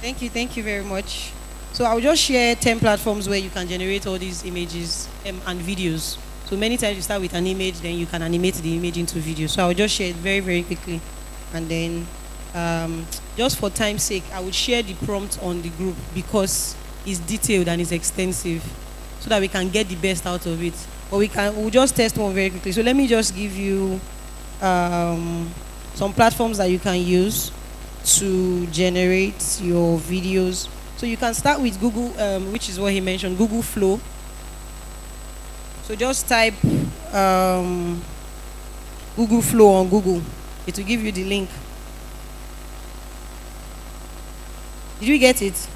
H: Thank you very much. So I'll just share 10 platforms where you can generate all these images and videos. So many times you start with an image, then you can animate the image into video. So I'll just share it very, very quickly. And then just for time's sake, I would share the prompt on the group because it's detailed and it's extensive so that we can get the best out of it. But we'll just test one very quickly. So let me just give you some platforms that you can use to generate your videos. So you can start with Google, which is what he mentioned, Google Flow. So just type Google Flow on Google. It will give you the link. Did you get it?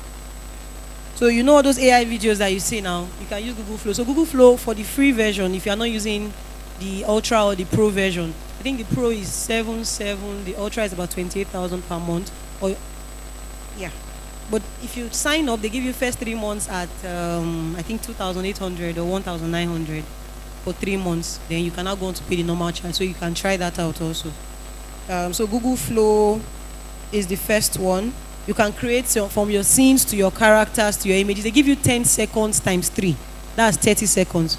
H: So you know all those AI videos that you see now, you can use Google Flow. So Google Flow for the free version, if you are not using the Ultra or the Pro version, I think the Pro is 7,700, the Ultra is about 28,000 per month. Or yeah. But if you sign up, they give you first 3 months at, I think 2,800 or 1,900 for 3 months. Then you can now go on to pay the normal charge. So you can try that out also. So Google Flow is the first one. You can create from your scenes to your characters to your images. They give you 10 seconds times 3. That's 30 seconds.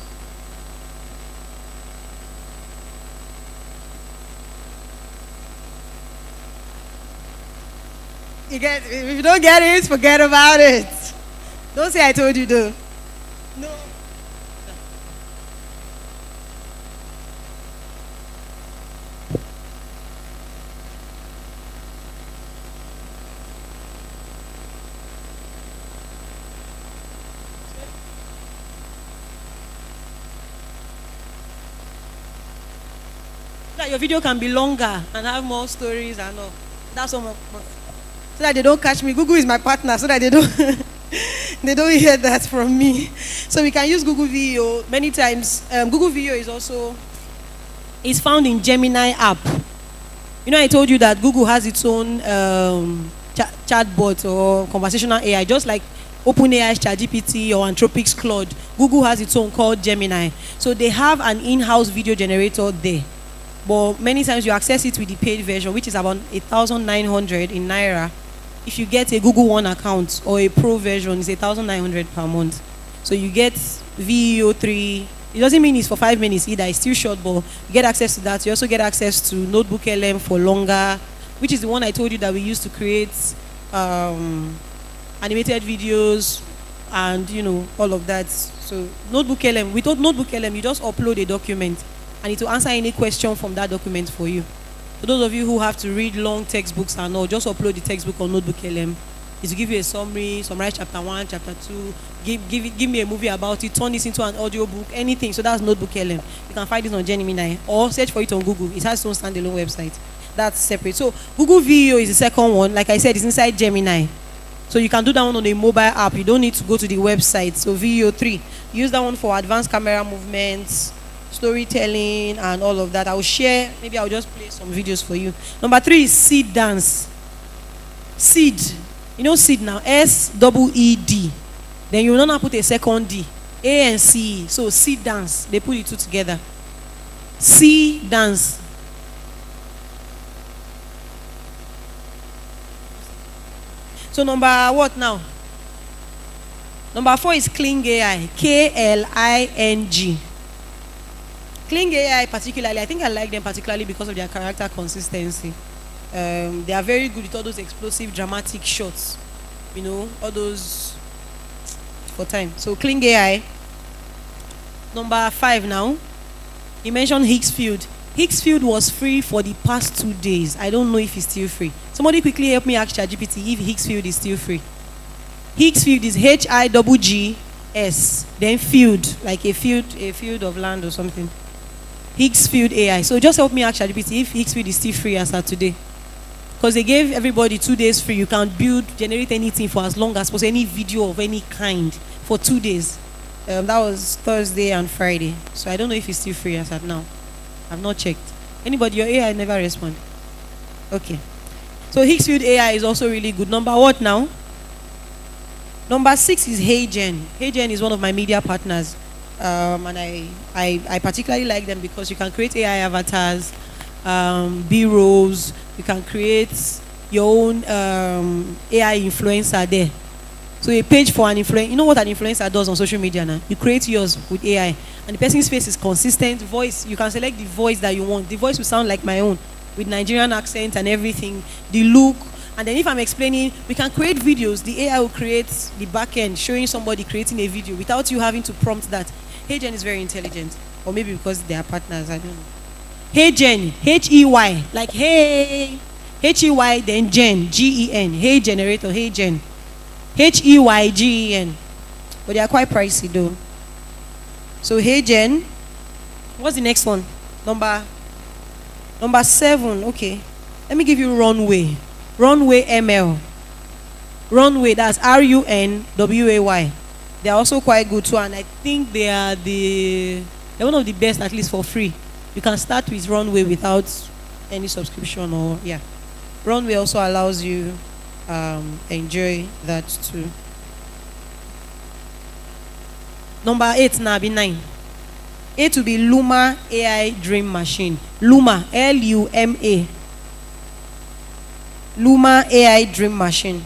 H: If you don't get it, forget about it. Don't say I told you though. No. So that your video can be longer and have more stories and all. That's all. So that they don't catch me. Google is my partner, so that they They don't hear that from me. So we can use Google VO many times. Google VO is found in Gemini app. You know, I told you that Google has its own chatbot or conversational AI, just like OpenAI's ChatGPT or Anthropic's Claude. Google has its own called Gemini. So they have an in-house video generator there. But many times you access it with the paid version, which is about 1,900 in Naira. If you get a Google One account or a Pro version, it's 1,900 per month. So you get VEO3. It doesn't mean it's for 5 minutes either. It's still short, but you get access to that. You also get access to Notebook LM for longer, which is the one I told you that we used to create animated videos and, you know, all of that. So Notebook LM, with Notebook LM, you just upload a document and it will answer any question from that document for you. For those of you who have to read long textbooks and all, just upload the textbook on Notebook LM. It will give you a summary, summarize chapter 1, chapter 2, give me a movie about it, turn this into an audio book, anything. So that's Notebook LM. You can find it on Gemini or search for it on Google. It has its own standalone website. That's separate. So Google VEO is the second one. Like I said, it's inside Gemini. So you can do that one on a mobile app. You don't need to go to the website. So VEO3, use that one for advanced camera movements, storytelling, and all of that. I will share, maybe I'll just play some videos for you. Number 3 is Seed Dance. Seed. You know seed now, SEED. Then you will not put a second D, A and C. So Seed Dance, they put the two together. C Dance. So number what now? Number 4 is Kling AI, KLING. Kling AI particularly, I think I like them particularly because of their character consistency. They are very good with all those explosive, dramatic shots. You know, all those for time. So Kling AI. Number 5 now. You mentioned Higgsfield. Higgsfield was free for the past 2 days. I don't know if it's still free. Somebody quickly help me ask ChatGPT if Higgsfield is still free. Higgsfield is HIGGS, then field, like a field of land or something. Higgsfield AI. So just help me ask ChatGPT if Higgsfield is still free as of today. Because they gave everybody 2 days free. You can generate anything for as long as possible, any video of any kind for 2 days. That was Thursday and Friday. So I don't know if it's still free as of now. I've not checked. Anybody, your AI never respond. Okay. So Higgsfield AI is also really good. Number what now? Number 6 is HeyGen. HeyGen is one of my media partners. And I particularly like them because you can create AI avatars, B-rolls. You can create your own AI influencer there. So a page for an influencer. You know what an influencer does on social media now? You create yours with AI. And the person's face is consistent. Voice, you can select the voice that you want. The voice will sound like my own with Nigerian accent and everything. The look. And then if I'm explaining, we can create videos. The AI will create the back end showing somebody creating a video without you having to prompt that. HeyGen is very intelligent. Or maybe because they are partners, I don't know. HeyGen, H-E-Y, like hey, H-E-Y, then Gen, G-E-N, Hey Generator, HeyGen, H-E-Y-G-E-N. But they are quite pricey though. So HeyGen, what's the next one? Number 7, okay. Let me give you Runway. Runway ML. Runway, that's R-U-N-W-A-Y. They are also quite good too, and I think they're one of the best, at least for free. You can start with Runway without any subscription or yeah. Runway also allows you enjoy that too. Number 8 now be 9. 8 will be Luma AI Dream Machine. Luma, L-U-M-A. Luma AI Dream Machine.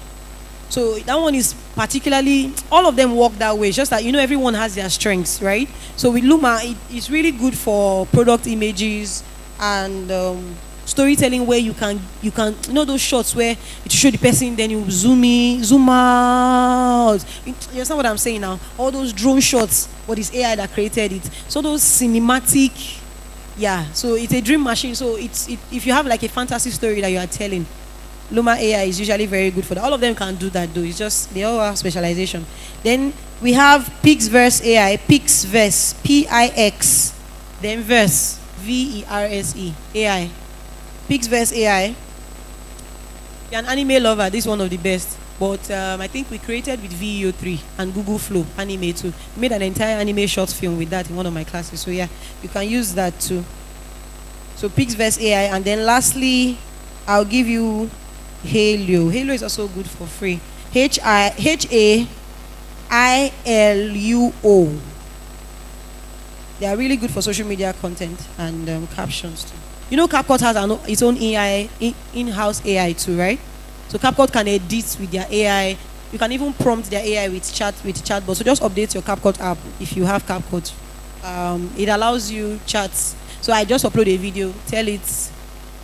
H: So that one is particularly, all of them work that way. It's just that, you know, everyone has their strengths, right? So with Luma, it's really good for product images and storytelling where you can, you know those shots where it show the person, then you zoom in, zoom out. You understand what I'm saying now? All those drone shots, but it's AI that created it. So those cinematic, yeah. So it's a dream machine. So if you have like a fantasy story that you are telling, Luma AI is usually very good for that. All of them can do that though. It's just, they all have specialization. Then we have Pixverse AI, Pixverse, P-I-X, then Verse, V-E-R-S-E, AI. Pixverse AI. If you're an anime lover, this is one of the best. But I think we created with VEO3 and Google Flow Anime too. We made an entire anime short film with that in one of my classes. So yeah, you can use that too. So Pixverse AI, and then lastly, I'll give you Halo. Halo is also good for free. HAILUO. They are really good for social media content and captions too. You know, CapCut has its own AI, in-house AI too, right? So CapCut can edit with their AI. You can even prompt their AI with chatbot. So just update your CapCut app if you have CapCut. It allows you chats. So I just upload a video, tell it,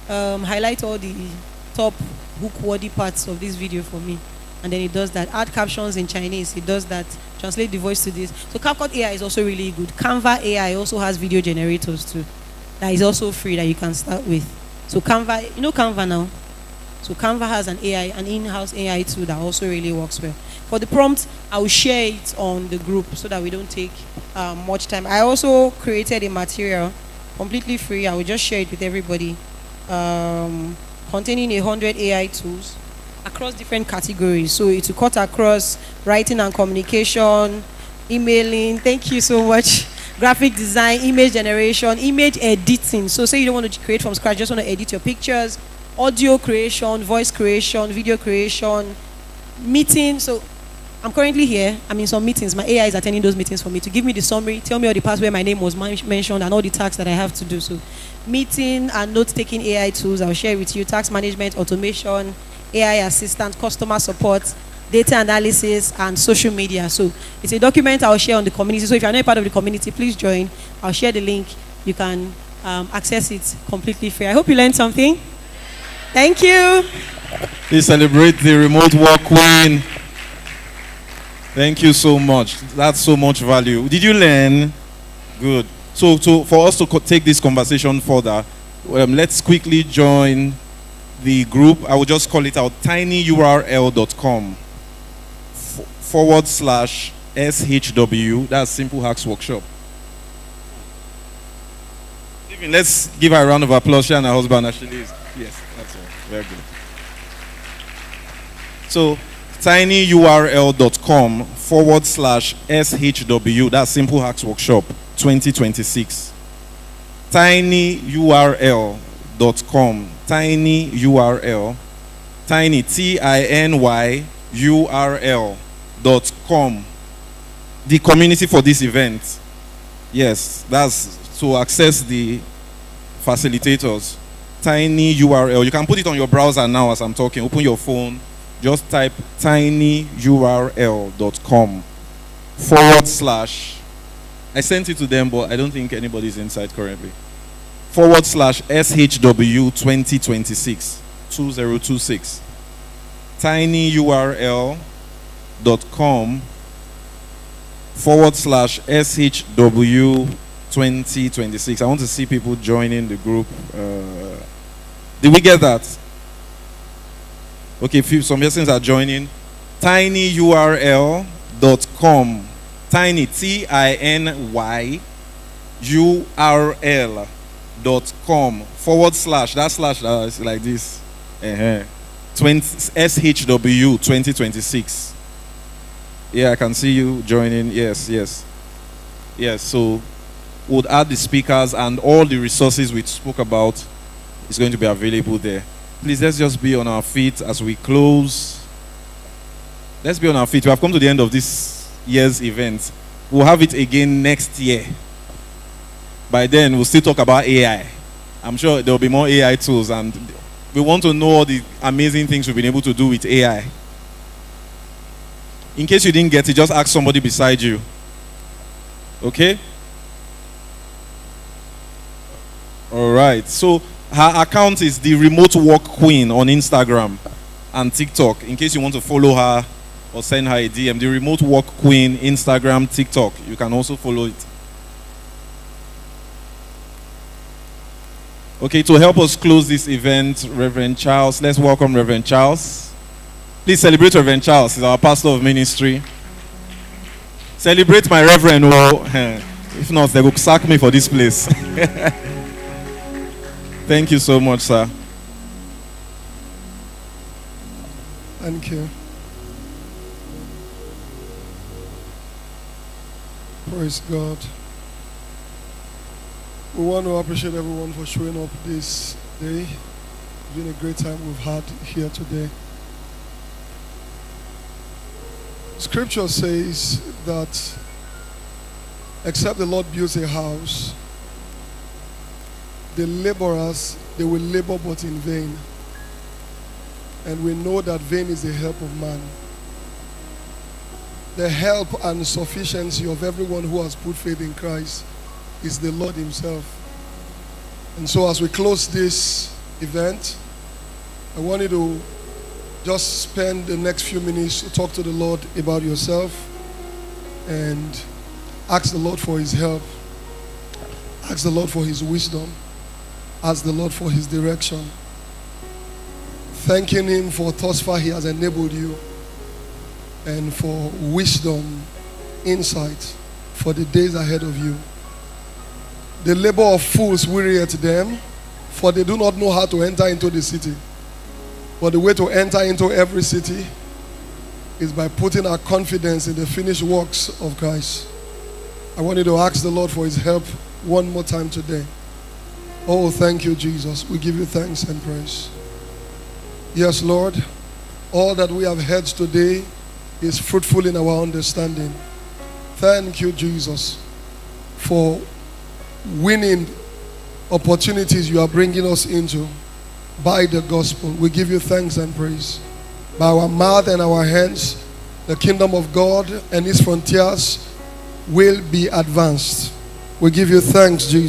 H: highlight all the top hook-worthy parts of this video for me. And then it does that. Add captions in Chinese, it does that. Translate the voice to this. So CapCut AI is also really good. Canva AI also has video generators too. That is also free that you can start with. So Canva, you know Canva now? So Canva has an AI, an in-house AI tool that also really works well. For the prompt, I will share it on the group so that we don't take much time. I also created a material completely free. I will just share it with everybody, containing 100 AI tools across different categories. So it will cut across writing and communication, emailing. Thank you so much. Graphic design, image generation, image editing. So say you don't want to create from scratch, just want to edit your pictures, audio creation, voice creation, video creation, meeting. So I'm currently here. I'm in some meetings. My AI is attending those meetings for me to give me the summary, tell me all the parts where my name was mentioned and all the tasks that I have to do. So meeting and note-taking AI tools, I'll share with you. Task management, automation, AI assistant, customer support, data analysis, and social media. So it's a document I'll share on the community. So if you're not a part of the community, please join. I'll share the link. You can access it completely free. I hope you learned something. Thank you.
F: Please celebrate the remote work queen. Thank you so much. That's so much value. Did you learn? Good. So for us to take this conversation further, let's quickly join the group. I will just call it out, tinyurl.com/SHW. That's Simple Hacks Workshop. Even let's give her a round of applause. She and her husband actually is. Yes, that's all. Very good. So tinyurl.com/SHW. That's Simple Hacks Workshop 2026. tinyurl.com. tinyurl. Tiny, TINYURL.com. The community for this event. Yes, that's to access the facilitators. TinyURL. You can put it on your browser now as I'm talking. Open your phone. Just type tinyurl.com/ I sent it to them, but I don't think anybody's inside currently. /SHW 2026 2026. tinyurl.com /SHW 2026. I want to see people joining the group. Did we get that? Okay, some persons are joining. tinyurl.com. Tiny, TINYURL.com / that slash is like this. 20 SHW 2026. Yeah, I can see you joining. Yes. So we'll add the speakers and all the resources we spoke about is going to be available there. Please, let's just be on our feet as we close. Let's be on our feet. We have come to the end of this year's event. We'll have it again next year. By then, we'll still talk about AI. I'm sure there will be more AI tools, and we want to know all the amazing things we've been able to do with AI. In case you didn't get it, just ask somebody beside you. Okay? All right. So her account is the Remote Work Queen on Instagram and TikTok. In case you want to follow her or send her a DM, the Remote Work Queen, Instagram, TikTok. You can also follow it. Okay, to help us close this event, Reverend Charles. Let's welcome Reverend Charles. Please celebrate Reverend Charles. He's our pastor of ministry. Celebrate my Reverend. If not, they will sack me for this place. Thank you so much, sir.
P: Thank you.
Q: Praise God. We want to appreciate everyone for showing up this day. It's been a great time we've had here today. Scripture says that except the Lord builds a house, the laborers, they will labor but in vain. And we know that vain is the help of man. The help and sufficiency of everyone who has put faith in Christ is the Lord himself. And so as we close this event, I want you to just spend the next few minutes to talk to the Lord about yourself and ask the Lord for his help. Ask the Lord for his wisdom. Ask the Lord for his direction. Thanking him for thus far he has enabled you, and for wisdom, insight for the days ahead of you. The labor of fools wearieth them, for they do not know how to enter into the city. But the way to enter into every city is by putting our confidence in the finished works of Christ. I want you to ask the Lord for his help one more time today. Oh, thank you, Jesus. We give you thanks and praise. Yes, Lord, all that we have heard today is fruitful in our understanding. Thank you, Jesus, for winning opportunities you are bringing us into by the gospel. We give you thanks and praise. By our mouth and our hands, the kingdom of God and its frontiers will be advanced. We give you thanks, Jesus.